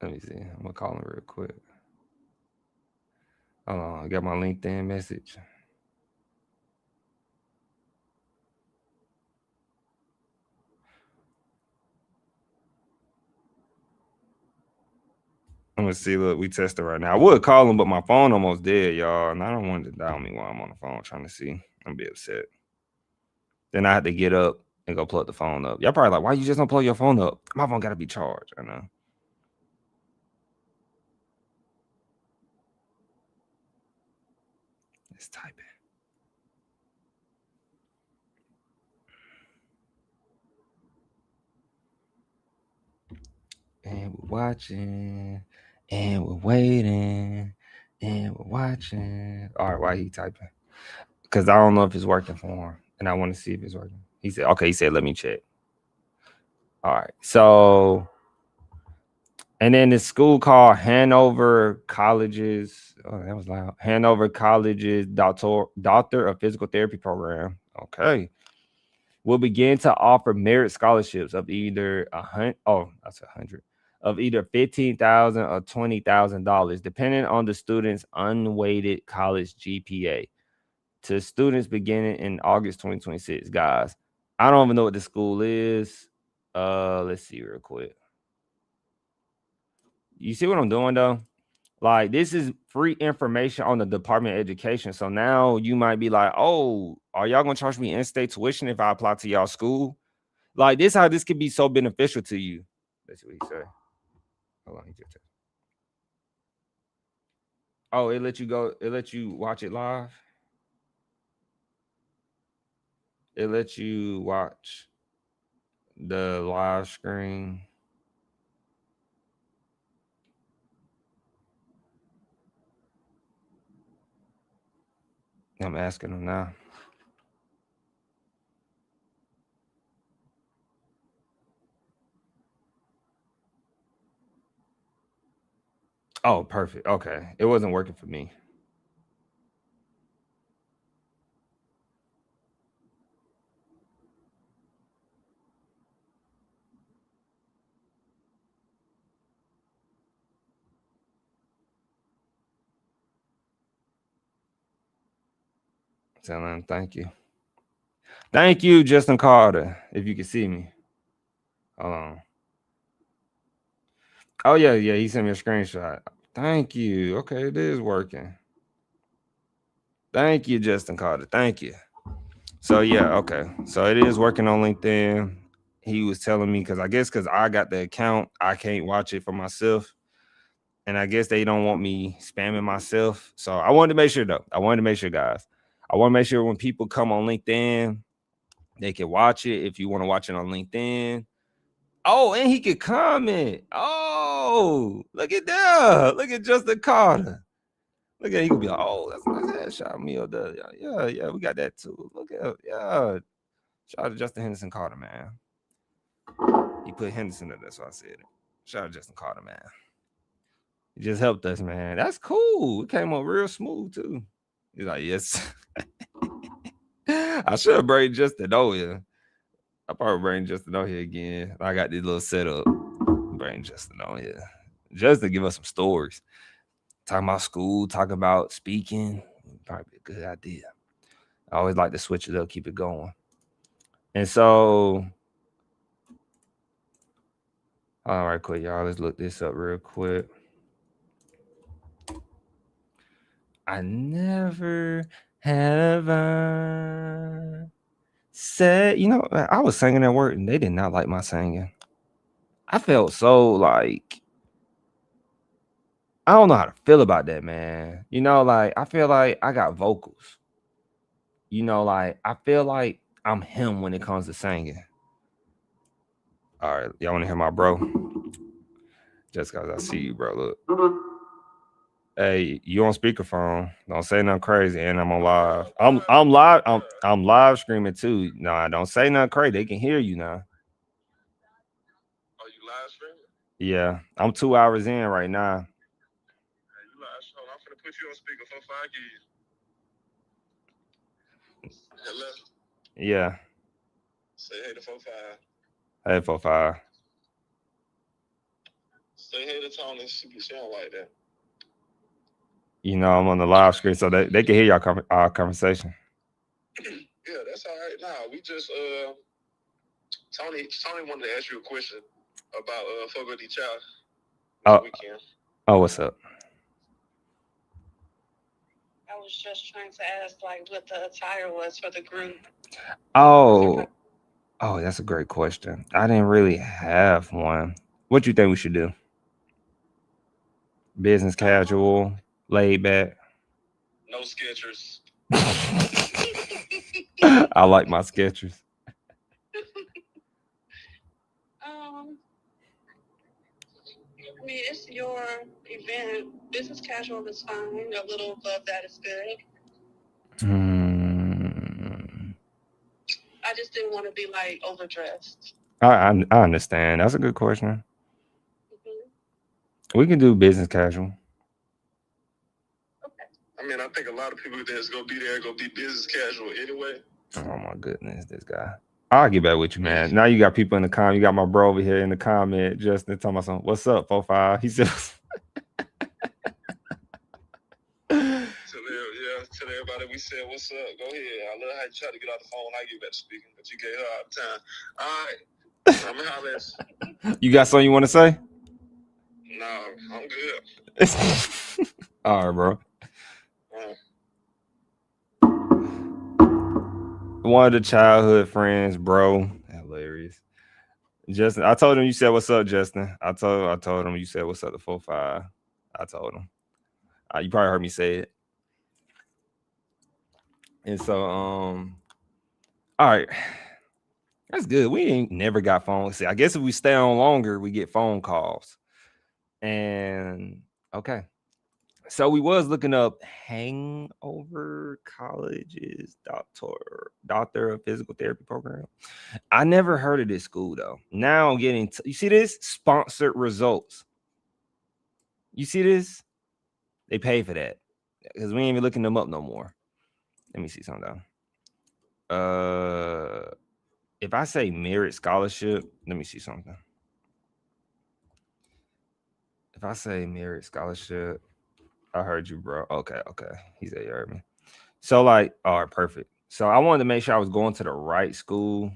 Let me see. I'm gonna call him real quick. Hold on, I got my LinkedIn message. I'm gonna see. Look, we testing right now. I would call him, but my phone almost dead, y'all, and I don't want it to die on me while I'm on the phone trying to see. I'm be upset. Then I had to get up and go plug the phone up. Y'all probably like, why you just don't plug your phone up? My phone gotta be charged. I know. Let's type it. And we're watching, and we're waiting, and we're watching. All right, why he typing? Because I don't know if it's working for him, and I want to see if it's working. He said, okay, he said, let me check. All right, so, and then this school called Hanover College's, oh, that was loud. Hanover College's Doctor of Physical Therapy program, okay, will begin to offer merit scholarships of either $100 of either $15,000 or $20,000, depending on the student's unweighted college GPA, to students beginning in August 2026. Guys, I don't even know what the school is. Let's see real quick. You see what I'm doing though? Like, this is free information on the Department of Education. So now you might be like, oh, are y'all gonna charge me in-state tuition if I apply to y'all school? Like, this how this could be so beneficial to you. Let's see what he said. Hold on, he just said. Oh, it let you go, it let you watch it live. It lets you watch the live screen. I'm asking them now. Oh, perfect. Okay. It wasn't working for me. Tell him thank you. Thank you, Justin Carter, if you can see me. Hold on. Oh, yeah, he sent me a screenshot. Thank you. Okay, it is working. Thank you, Justin Carter. Thank you. So, yeah, okay. So it is working on LinkedIn. He was telling me, because I got the account, I can't watch it for myself. And I guess they don't want me spamming myself. So I wanted to make sure, though. I wanted to make sure, guys. I want to make sure when people come on LinkedIn, they can watch it if you want to watch it on LinkedIn. Oh, and he could comment. Oh, look at that. Look at Justin Carter. Look at, he could be like, oh, that's a headshot meal. Yeah, we got that too. Look at, yeah. Shout out to Justin Henderson Carter, man. He put Henderson there, that's why I said it. Shout out to Justin Carter, man. He just helped us, man. That's cool. It came up real smooth, too. He's like, yes. I should have brought Justin over here. I probably bring Justin on here again. I got this little setup. Bring Justin on here. Just to give us some stories. Talking about school, talking about speaking. Probably be a good idea. I always like to switch it up, keep it going. And so, all right, quick, y'all. Let's look this up real quick. I never have I said, I was singing at work and they did not like my singing. I felt so like, I don't know how to feel about that, man. Like, I feel like I got vocals. Like, I feel like I'm him when it comes to singing. All right, y'all want to hear my bro? Just because I see you, bro. Look. Hey, you on speakerphone? Don't say nothing crazy, and I'm on live. I'm live. I'm live streaming too. Nah, don't say nothing crazy. They can hear you now. Oh, you live streaming? Yeah, I'm 2 hours in right now. Hey, you live streaming? I'm finna put you on speakerphone for I give you. Hello. Yeah. Say hey to 45. Hey, 45. Say hey to Tony. She don't like that. I'm on the live screen, so they can hear our conversation. Yeah, that's all right. Nah, we just Tony wanted to ask you a question about Fuck With Each Other weekend. Oh, what's up? I was just trying to ask like what the attire was for the group. Oh, that's a great question. I didn't really have one. What you think we should do? Business casual, laid back. No Skechers. I like my Skechers. I mean, it's your event. Business casual is fine. A little above that is good. I just didn't want to be like overdressed. I understand. That's a good question. We can do business casual. Okay. I mean, I think a lot of people that's gonna be there gonna be business casual anyway. Oh my goodness, this guy. I'll get back with you, man. Now you got people in the comment. You got my bro over here in the comment, Justin, talking about something. What's up, 45? He said. Tell everybody we said what's up. Go ahead. I love how you try to get off the phone when I get back to speaking, but you gave her all the time. All right. I'm gonna holler at you. You got something you want to say? No, I'm good. All right, bro. One of the childhood friends, bro. Hilarious. Justin, I told him you said what's up, Justin. I told him you said what's up to 45. I told him. You probably heard me say it. And so, all right. That's good. We ain't never got phone. See, I guess if we stay on longer, we get phone calls. And okay. So we was looking up Hangover College's doctor of physical therapy program. I never heard of this school though. Now I'm getting you see this sponsored results. You see this? They pay for that because we ain't even looking them up no more. Let me see something though. If I say merit scholarship, let me see something. If I say merit scholarship, I heard you, bro. Okay. He said you heard me. So like, all right, perfect. So I wanted to make sure I was going to the right school.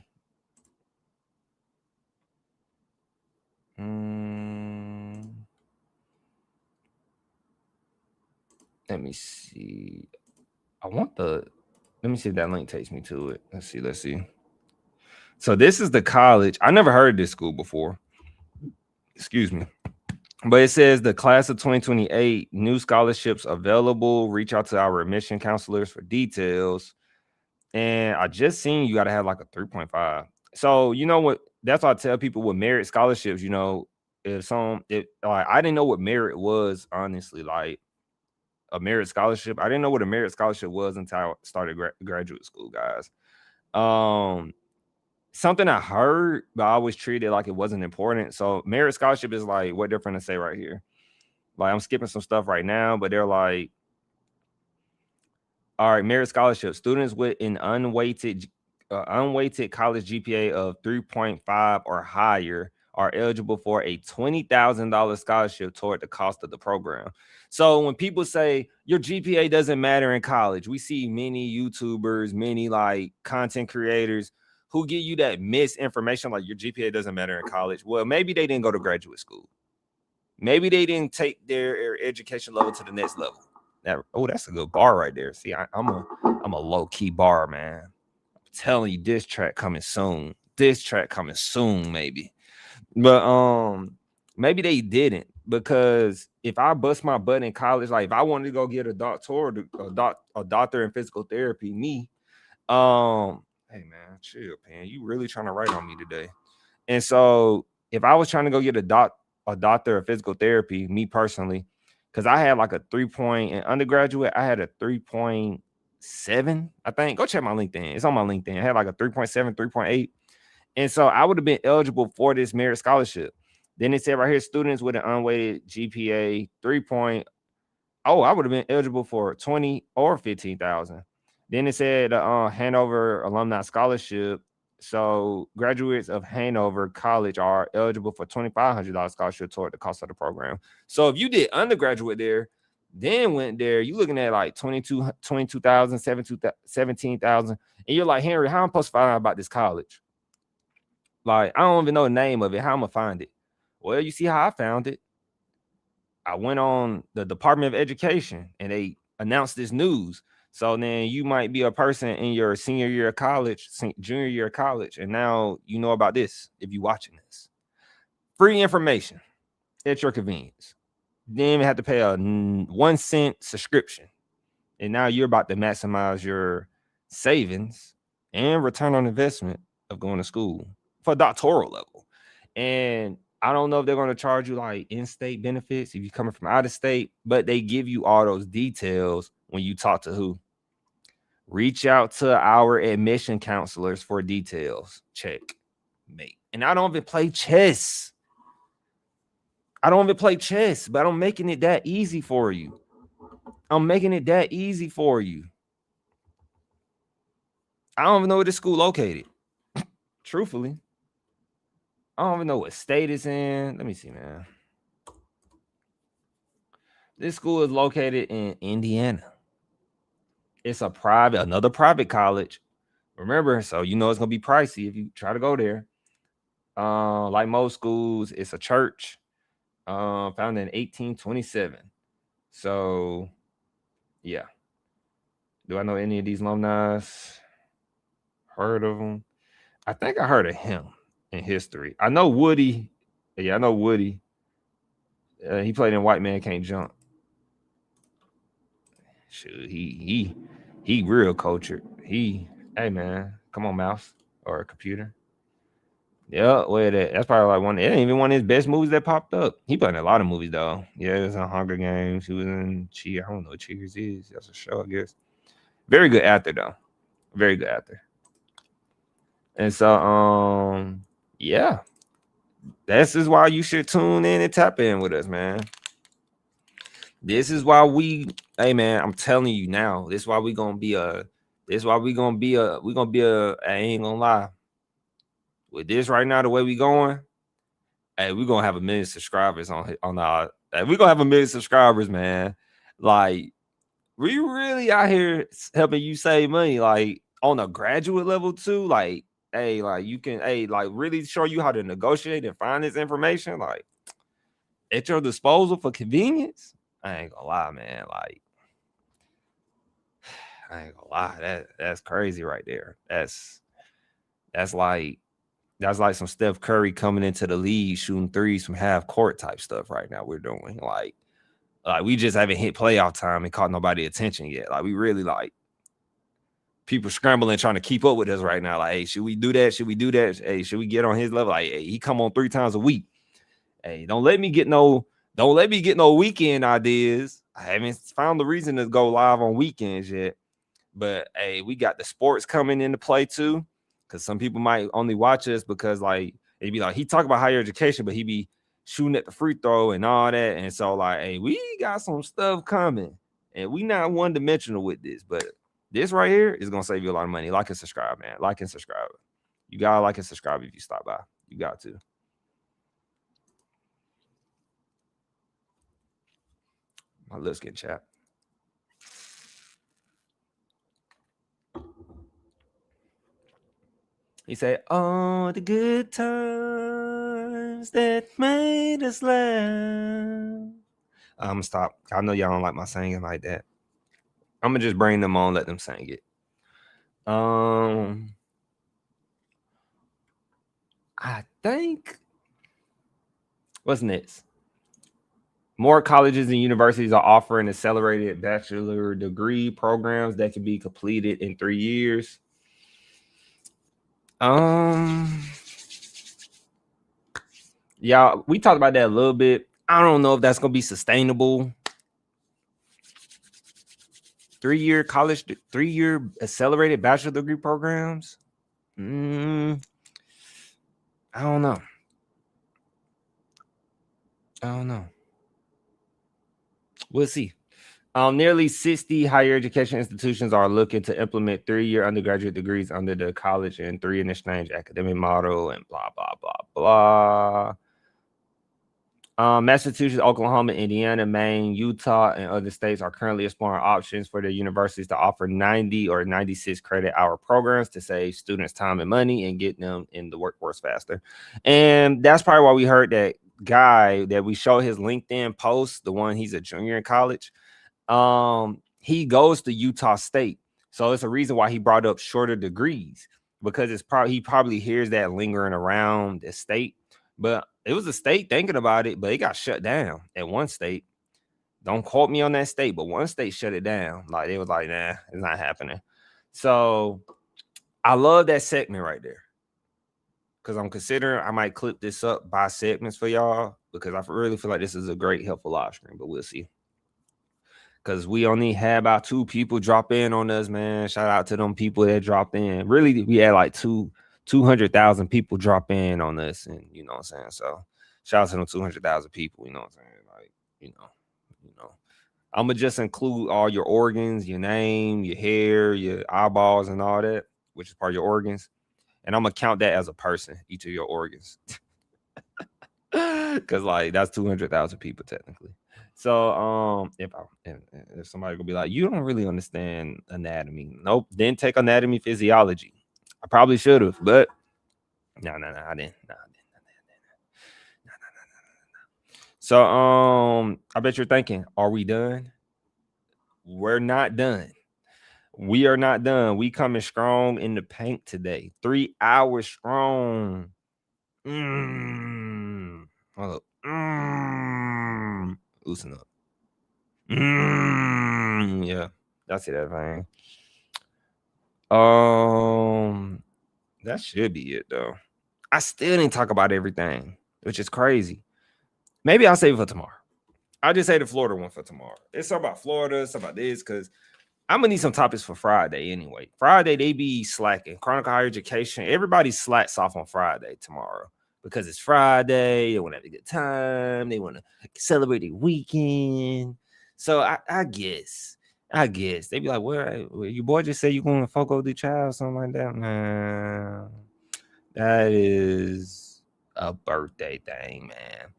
Let me see. Let me see if that link takes me to it. Let's see. So this is the college. I never heard of this school before. Excuse me. But it says the class of 2028, new scholarships available. Reach out to our admission counselors for details. And I just seen you got to have like a 3.5. So you know what? That's why I tell people with merit scholarships, you know, I didn't know what merit was, honestly, like a merit scholarship. I didn't know what a merit scholarship was until I started graduate school, guys. Something I heard, but I always treated like it wasn't important. So merit scholarship is like what they're trying to say right here. Like I'm skipping some stuff right now, but they're like, all right, merit scholarship. Students with an unweighted college GPA of 3.5 or higher are eligible for a $20,000 scholarship toward the cost of the program. So when people say your GPA doesn't matter in college, we see many YouTubers, many like content creators who give you that misinformation, like your GPA doesn't matter in college. Well, maybe they didn't go to graduate school. Maybe they didn't take their education level to the next level. That's a good bar right there. See, I'm a low-key bar, man. I'm telling you, this track coming soon. Maybe. But maybe they didn't, because if I bust my butt in college, like if I wanted to go get a doctor in physical therapy, hey man, chill, man. You really trying to write on me today. And so if I was trying to go get a doctor of physical therapy, me personally, because I had like a 3 in undergraduate, I had a 3.7, I think. Go check my LinkedIn. It's on my LinkedIn. I had like a 3.7, 3.8. And so I would have been eligible for this merit scholarship. Then it said right here, students with an unweighted GPA 3. I would have been eligible for 20 or 15,000. Then it said Hanover Alumni Scholarship. So graduates of Hanover College are eligible for $2,500 scholarship toward the cost of the program. So if you did undergraduate there, then went there, you're looking at like 22,000, 17,000. And you're like, Henry, how am I supposed to find out about this college? Like, I don't even know the name of it. How am I find it? Well, you see how I found it. I went on the Department of Education and they announced this news. So then you might be a person in your senior year of college, junior year of college, and now you know about this if you're watching this. Free information at your convenience. Then you have to pay a 1 cent subscription. And now you're about to maximize your savings and return on investment of going to school for a doctoral level. And I don't know if they're going to charge you like in-state benefits if you're coming from out of state, but they give you all those details when you talk to who? Reach out to our admission counselors for details. Checkmate. And I don't even play chess. But I'm making it that easy for you. I don't even know where this school located. truthfully, I don't even know what state it's in. Let me see, man. This school is located in Indiana. It's another private college. Remember, so you know it's gonna be pricey if you try to go there. Like most schools, it's a church, founded in 1827. So, yeah. Do I know any of these alumni? Heard of them? I think I heard of him in history. I know Woody. Yeah, I know Woody. He played in White Man Can't Jump. Shoot, he real cultured. Hey man, come on, mouse or computer. Yeah, wait, that's probably like one. It ain't even one of his best movies that popped up. He played in a lot of movies though. Yeah, it was in Hunger Games. He was in Cheers. I don't know what Cheers is. That's a show, I guess. Very good actor though. Very good actor. And so, yeah, this is why you should tune in and tap in with us, man. This is why hey man, I'm telling you now, this is why we're gonna be I ain't gonna lie. With this right now, the way we going, hey, we're gonna have 1 million subscribers on our we're gonna have 1 million subscribers, man. Like, we really out here helping you save money, like on a graduate level too. Like, hey, like you can, like really show you how to negotiate and find this information, like at your disposal for convenience. I ain't gonna lie, man. Like, I ain't gonna lie. That's crazy right there. That's like some Steph Curry coming into the league shooting threes from half court type stuff right now. We're doing like we just haven't hit playoff time and caught nobody attention yet. Like, we really like people scrambling trying to keep up with us right now. Like, hey, should we do that? Should we do that? Hey, should we get on his level? Like, hey, he come on 3 times a week. Hey, don't let me get no weekend ideas. I haven't found the reason to go live on weekends yet. But hey, we got the sports coming into play too. Because some people might only watch us because like it'd be like he talk about higher education, but he be shooting at the free throw and all that. And so like, hey, we got some stuff coming, and we not one dimensional with this. But this right here is gonna save you a lot of money. Like and subscribe, man. Like and subscribe. You gotta like and subscribe if you stop by. You got to. My lips getting chapped. He said, "Oh, the good times that made us laugh." I'm gonna stop. I know y'all don't like my singing like that. I'm gonna just bring them on, let them sing it. I think what's next? More colleges and universities are offering accelerated bachelor degree programs that can be completed in 3 years. Yeah, we talked about that a little bit. I don't know if that's gonna be sustainable. 3-year accelerated bachelor degree programs. I don't know. We'll see. Nearly 60 higher education institutions are looking to implement 3-year undergraduate degrees under the college and 3 in exchange academic model and blah, blah, blah, blah. Massachusetts, Oklahoma, Indiana, Maine, Utah, and other states are currently exploring options for their universities to offer 90 or 96 credit hour programs to save students time and money and get them in the workforce faster. And that's probably why we heard that guy that we showed his LinkedIn post, the one he's a junior in college. He goes to Utah State. So it's a reason why he brought up shorter degrees, because he probably hears that lingering around the state. But it was a state thinking about it, but it got shut down at one state. Don't quote me on that state, but one state shut it down. Like, they was like, nah, it's not happening. So I love that segment right there, because I'm considering I might clip this up by segments for y'all, because I really feel like this is a great, helpful live stream, but we'll see. Because we only had about 2 people drop in on us, man. Shout out to them people that dropped in. Really, we had like 200,000 people drop in on us, and you know what I'm saying? So shout out to them 200,000 people, you know what I'm saying? Like, you know, I'm gonna just include all your organs, your name, your hair, your eyeballs, and all that, which is part of your organs. And I'm gonna count that as a person, each of your organs. Because like that's 200,000 people technically. So if somebody gonna be like, you don't really understand anatomy. Nope, didn't take anatomy physiology. I probably should have, but no, I didn't. No. So I bet you're thinking, are we done? We're not done. We are not done. We coming strong in the paint today. 3 hours strong. Hold up. Loosen up. Yeah, that's it. That thing. That should be it though. I still didn't talk about everything, which is crazy. Maybe I'll save it for tomorrow. I'll just say the Florida one for tomorrow. It's something about Florida, it's about this, because I'm gonna need some topics for Friday anyway. Friday, they be slacking. Chronicle Higher Education, everybody slacks off on Friday tomorrow because it's Friday. They want to have a good time. They want to celebrate their weekend. So I guess they be like, well, your boy just said you're going to Fogo de Chao or something like that. Man, that is a birthday thing, man.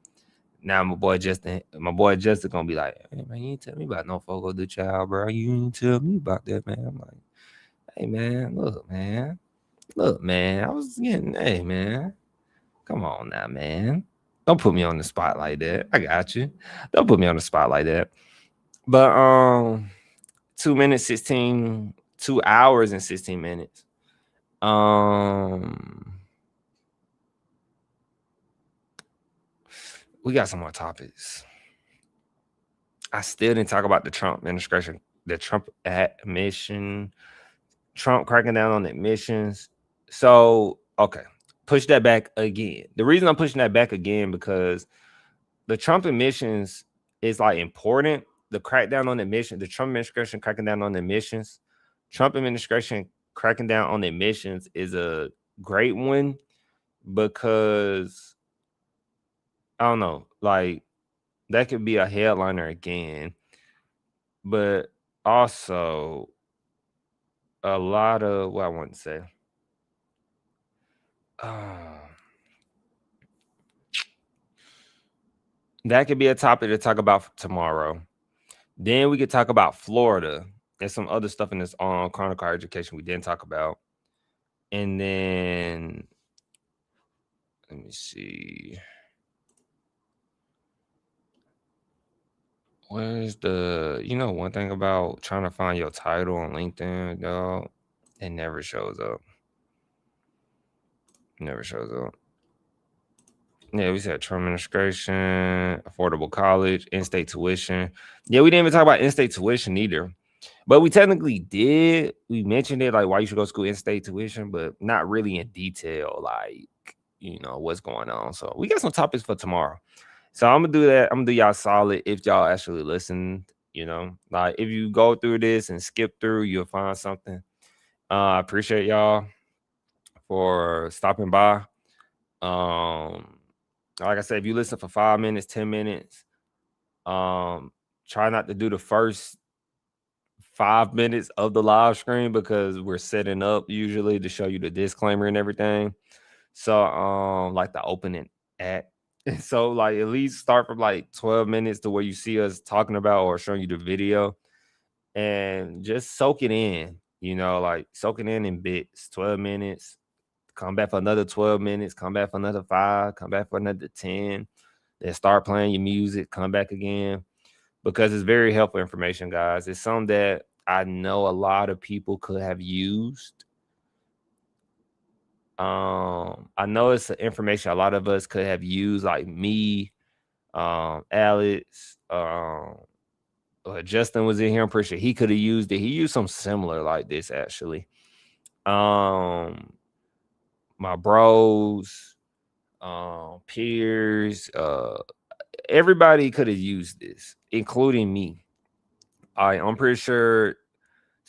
Now my boy Justin gonna be like, hey man, you ain't tell me about no Fogo de Chao, bro. You ain't tell me about that, man. I'm like, hey man, look, man. I was getting, hey man. Come on now, man. Don't put me on the spot like that. I got you. Don't put me on the spot like that. But 2 hours and 16 minutes. We got some more topics. I still didn't talk about the Trump administration, the Trump admission, Trump cracking down on admissions. So, okay, push that back again. The reason I'm pushing that back again, because the Trump admissions is like important. The crackdown on admissions, the Trump administration cracking down on admissions, Trump administration cracking down on admissions is a great one, because I don't know, like that could be a headliner again, but also a lot of what I want to say. That could be a topic to talk about for tomorrow. Then we could talk about Florida. There's some other stuff in this on Chronicle Higher Education we didn't talk about. And then let me see. Where's the, one thing about trying to find your title on LinkedIn, dog, it never shows up. Never shows up. Yeah, we said Trump administration, affordable college, in-state tuition. Yeah, we didn't even talk about in-state tuition either. But we technically did. We mentioned it, like why you should go to school in-state tuition, but not really in detail, like, what's going on. So we got some topics for tomorrow. So I'm gonna do that. I'm gonna do y'all solid if y'all actually listen. Like if you go through this and skip through, you'll find something. I appreciate y'all for stopping by. Like I said, if you listen for 5 minutes, 10 minutes, try not to do the first 5 minutes of the live stream, because we're setting up usually to show you the disclaimer and everything. So like the opening act. So like at least start from like 12 minutes to where you see us talking about or showing you the video, and just soak it in, like soak it in bits. 12 minutes, come back for another 12 minutes, come back for another 5, come back for another 10, then start playing your music, come back again, because it's very helpful information, guys. It's something that I know a lot of people could have used. I know it's information a lot of us could have used, like me, Alex, Justin was in here. I'm pretty sure he could have used it. He used something similar like this, actually. My bros, peers, everybody could have used this, including me. I'm pretty sure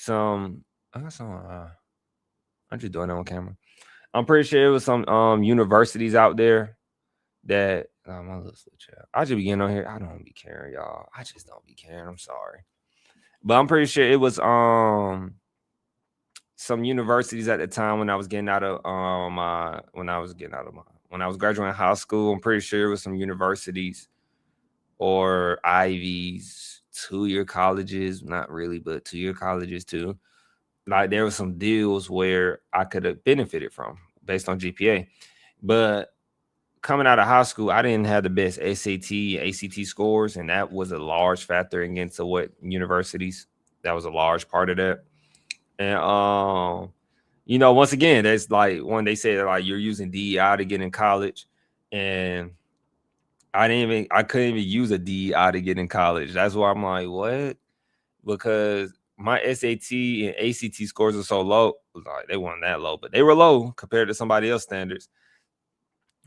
I'm just doing it on camera. I'm pretty sure it was some universities out there that I just be getting on here. I don't be caring, y'all. I just don't be caring. I'm sorry. But I'm pretty sure it was some universities at the time when I was getting out of when I was graduating high school. I'm pretty sure it was some universities or Ivies, 2-year colleges, not really, but 2-year colleges too. Like there were some deals where I could have benefited from based on GPA. But coming out of high school, I didn't have the best SAT, ACT scores, and that was a large factor against what universities. That was a large part of that. And you know, once again, that's like when they say like you're using DEI to get in college, and I couldn't even use a DEI to get in college. That's why I'm like, what? Because my SAT and ACT scores are so low. Like they weren't that low, but they were low compared to somebody else's standards.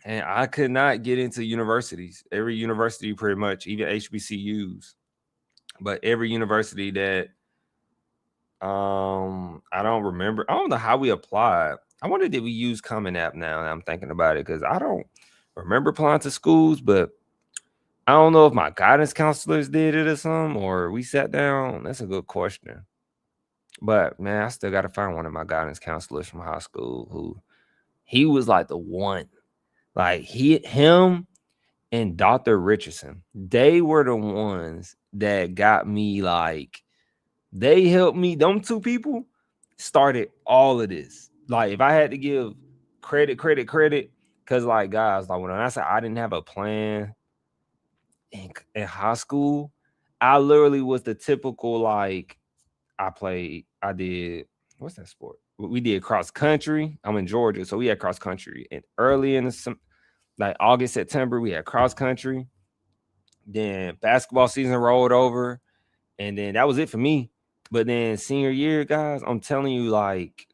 And I could not get into universities. Every university, pretty much, even HBCUs, but every university that I don't remember. I don't know how we applied. I wonder did we use Common App now that I'm thinking about it, because I don't remember applying to schools, but I don't know if my guidance counselors did it or something, or we sat down. That's a good question. But man, I still got to find one of my guidance counselors from high school who he was like the one. Like him and Dr. Richardson, they were the ones that got me like, they helped me. Them two people started all of this. Like if I had to give credit, because like guys, like when I said I didn't have a plan in high school, I literally was the typical like I did what's that sport? We did cross country. I'm in Georgia, so we had cross country. And early in the like August, September, we had cross country. Then basketball season rolled over, and then that was it for me. But then senior year, guys, I'm telling you, like,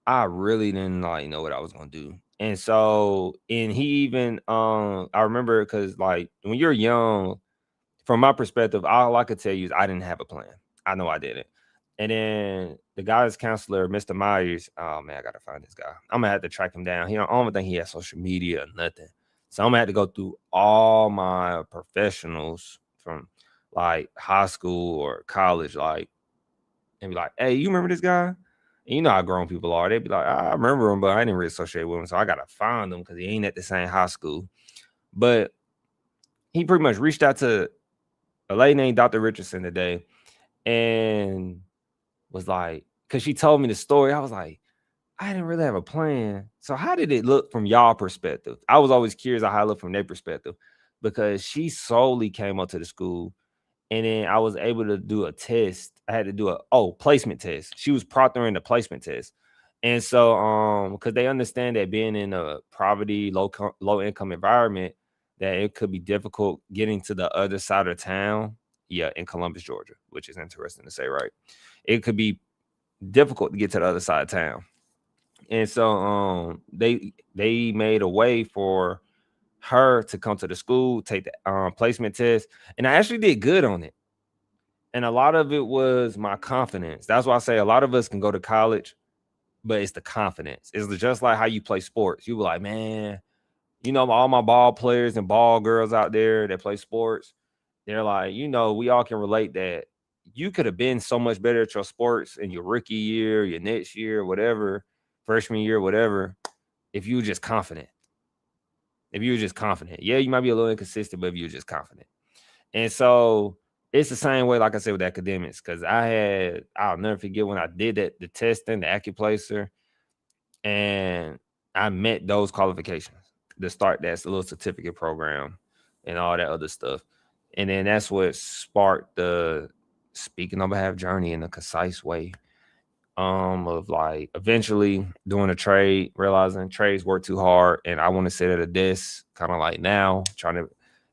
I really didn't like know what I was gonna do. And so, and he even I remember because like when you're young, from my perspective, all I could tell you is I didn't have a plan. I know I didn't. And then the guidance counselor, Mr. Myers, oh man, I gotta find this guy. I'm gonna have to track him down. I don't think he has social media or nothing. So I'm gonna have to go through all my professionals from like high school or college, like, and be like, hey, you remember this guy? And you know how grown people are. They'd be like, I remember him, but I didn't really associate with him. So I gotta find him because he ain't at the same high school. But he pretty much reached out to a lady named Dr. Richardson today and was like, because she told me the story, I was like, I didn't really have a plan. So how did it look from y'all perspective? I was always curious how it looked from their perspective, because she solely came up to the school, and then I was able to do a test. I had to do a placement test. She was proctoring the placement test. And so because they understand that being in a poverty, low income environment, that it could be difficult getting to the other side of town. Yeah, in Columbus, Georgia, which is interesting to say, right? It could be difficult to get to the other side of town. And so they made a way for her to come to the school, take the placement test, and I actually did good on it. And a lot of it was my confidence. That's why I say a lot of us can go to college, but it's the confidence. It's just like how you play sports. You were like, man, you know, all my ball players and ball girls out there that play sports, they're like, you know, we all can relate that you could have been so much better at your sports in your rookie year, your next year, whatever, freshman year, whatever, if you were just confident. If you were just confident. Yeah, you might be a little inconsistent, but if you were just confident. And so it's the same way, like I said, with academics, because I'll never forget when I did the testing, the AccuPlacer, and I met those qualifications to start that little certificate program and all that other stuff. And then that's what sparked the speaking on behalf journey in a concise way, of like eventually doing a trade, realizing trades work too hard, and I want to sit at a desk, kind of like now, trying to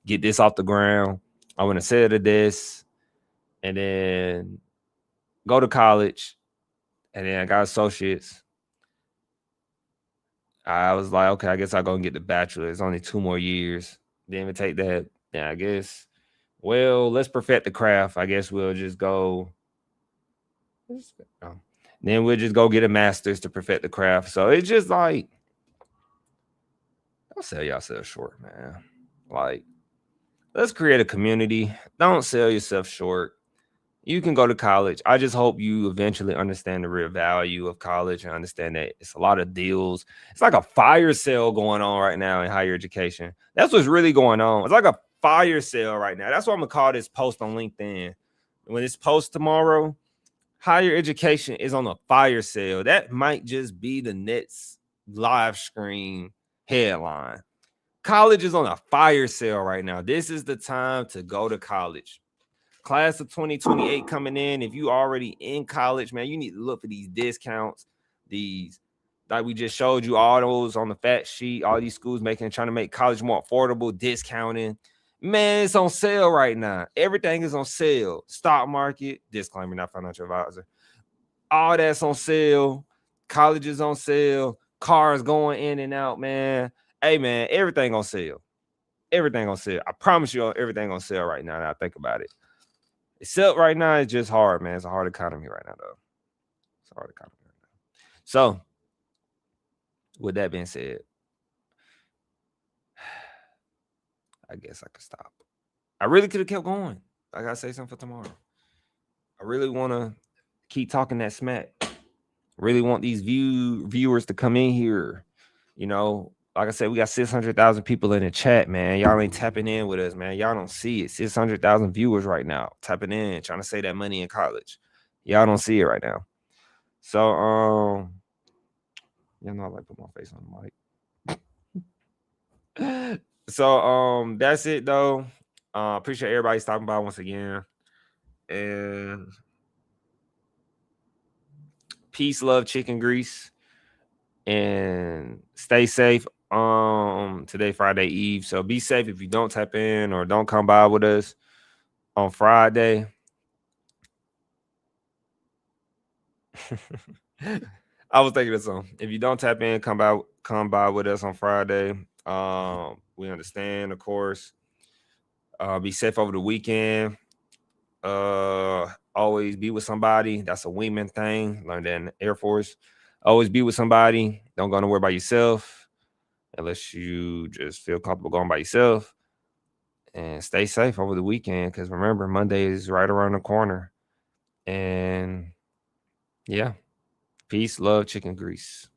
get this off the ground. I want to sit at a desk and then go to college, and then I got associates. I was like, okay, I guess I'll go and get the bachelor. It's only 2 more years. Then we take that. Yeah, I guess. Well, let's perfect the craft. I guess we'll just go. Then we'll just go get a master's to perfect the craft. So it's just like, don't sell yourself short, man. Like, let's create a community. Don't sell yourself short. you can go to college. I just hope you eventually understand the real value of college and understand that it's a lot of deals. It's like a fire sale going on right now in higher education. That's what's really going on. It's like a fire sale right now. That's what I'm gonna call this post on LinkedIn. When it's post tomorrow, higher education is on a fire sale. That might just be the next live stream headline. College is on a fire sale right now. This is the time to go to college. Class of 2028 coming in. If you already in college, man, you need to look for these discounts. These, like we just showed you, all those on the fact sheet. All these schools trying to make college more affordable, discounting. Man, it's on sale right now. Everything is on sale. Stock market, disclaimer, not financial advisor. All that's on sale. College is on sale. Cars going in and out, man. Hey, man, everything on sale. Everything on sale. I promise you, everything on sale right now. Now I think about it. Except right now, it's just hard, man. It's a hard economy right now, though. It's a hard economy right now. So, with that being said, I guess I could stop. I really could have kept going. I gotta say something for tomorrow. I really want to keep talking that smack. Really want these viewers to come in here. You know, like I said, we got 600,000 people in the chat, man. Y'all ain't tapping in with us, man. Y'all don't see it. 600,000 viewers right now, tapping in, trying to save that money in college. Y'all don't see it right now. So, you know, I like to put my face on the mic. So, that's it though. Appreciate everybody stopping by once again. And peace, love, chicken grease, and stay safe. Today, Friday Eve. So be safe if you don't tap in or don't come by with us on Friday. I was thinking of something. If you don't tap in, come by with us on Friday. We understand, of course. Be safe over the weekend. Always be with somebody. That's a wingman thing. Learned that in the Air Force. Always be with somebody. Don't go nowhere by yourself unless you just feel comfortable going by yourself. And stay safe over the weekend, because remember, Monday is right around the corner. And yeah, peace, love, chicken grease.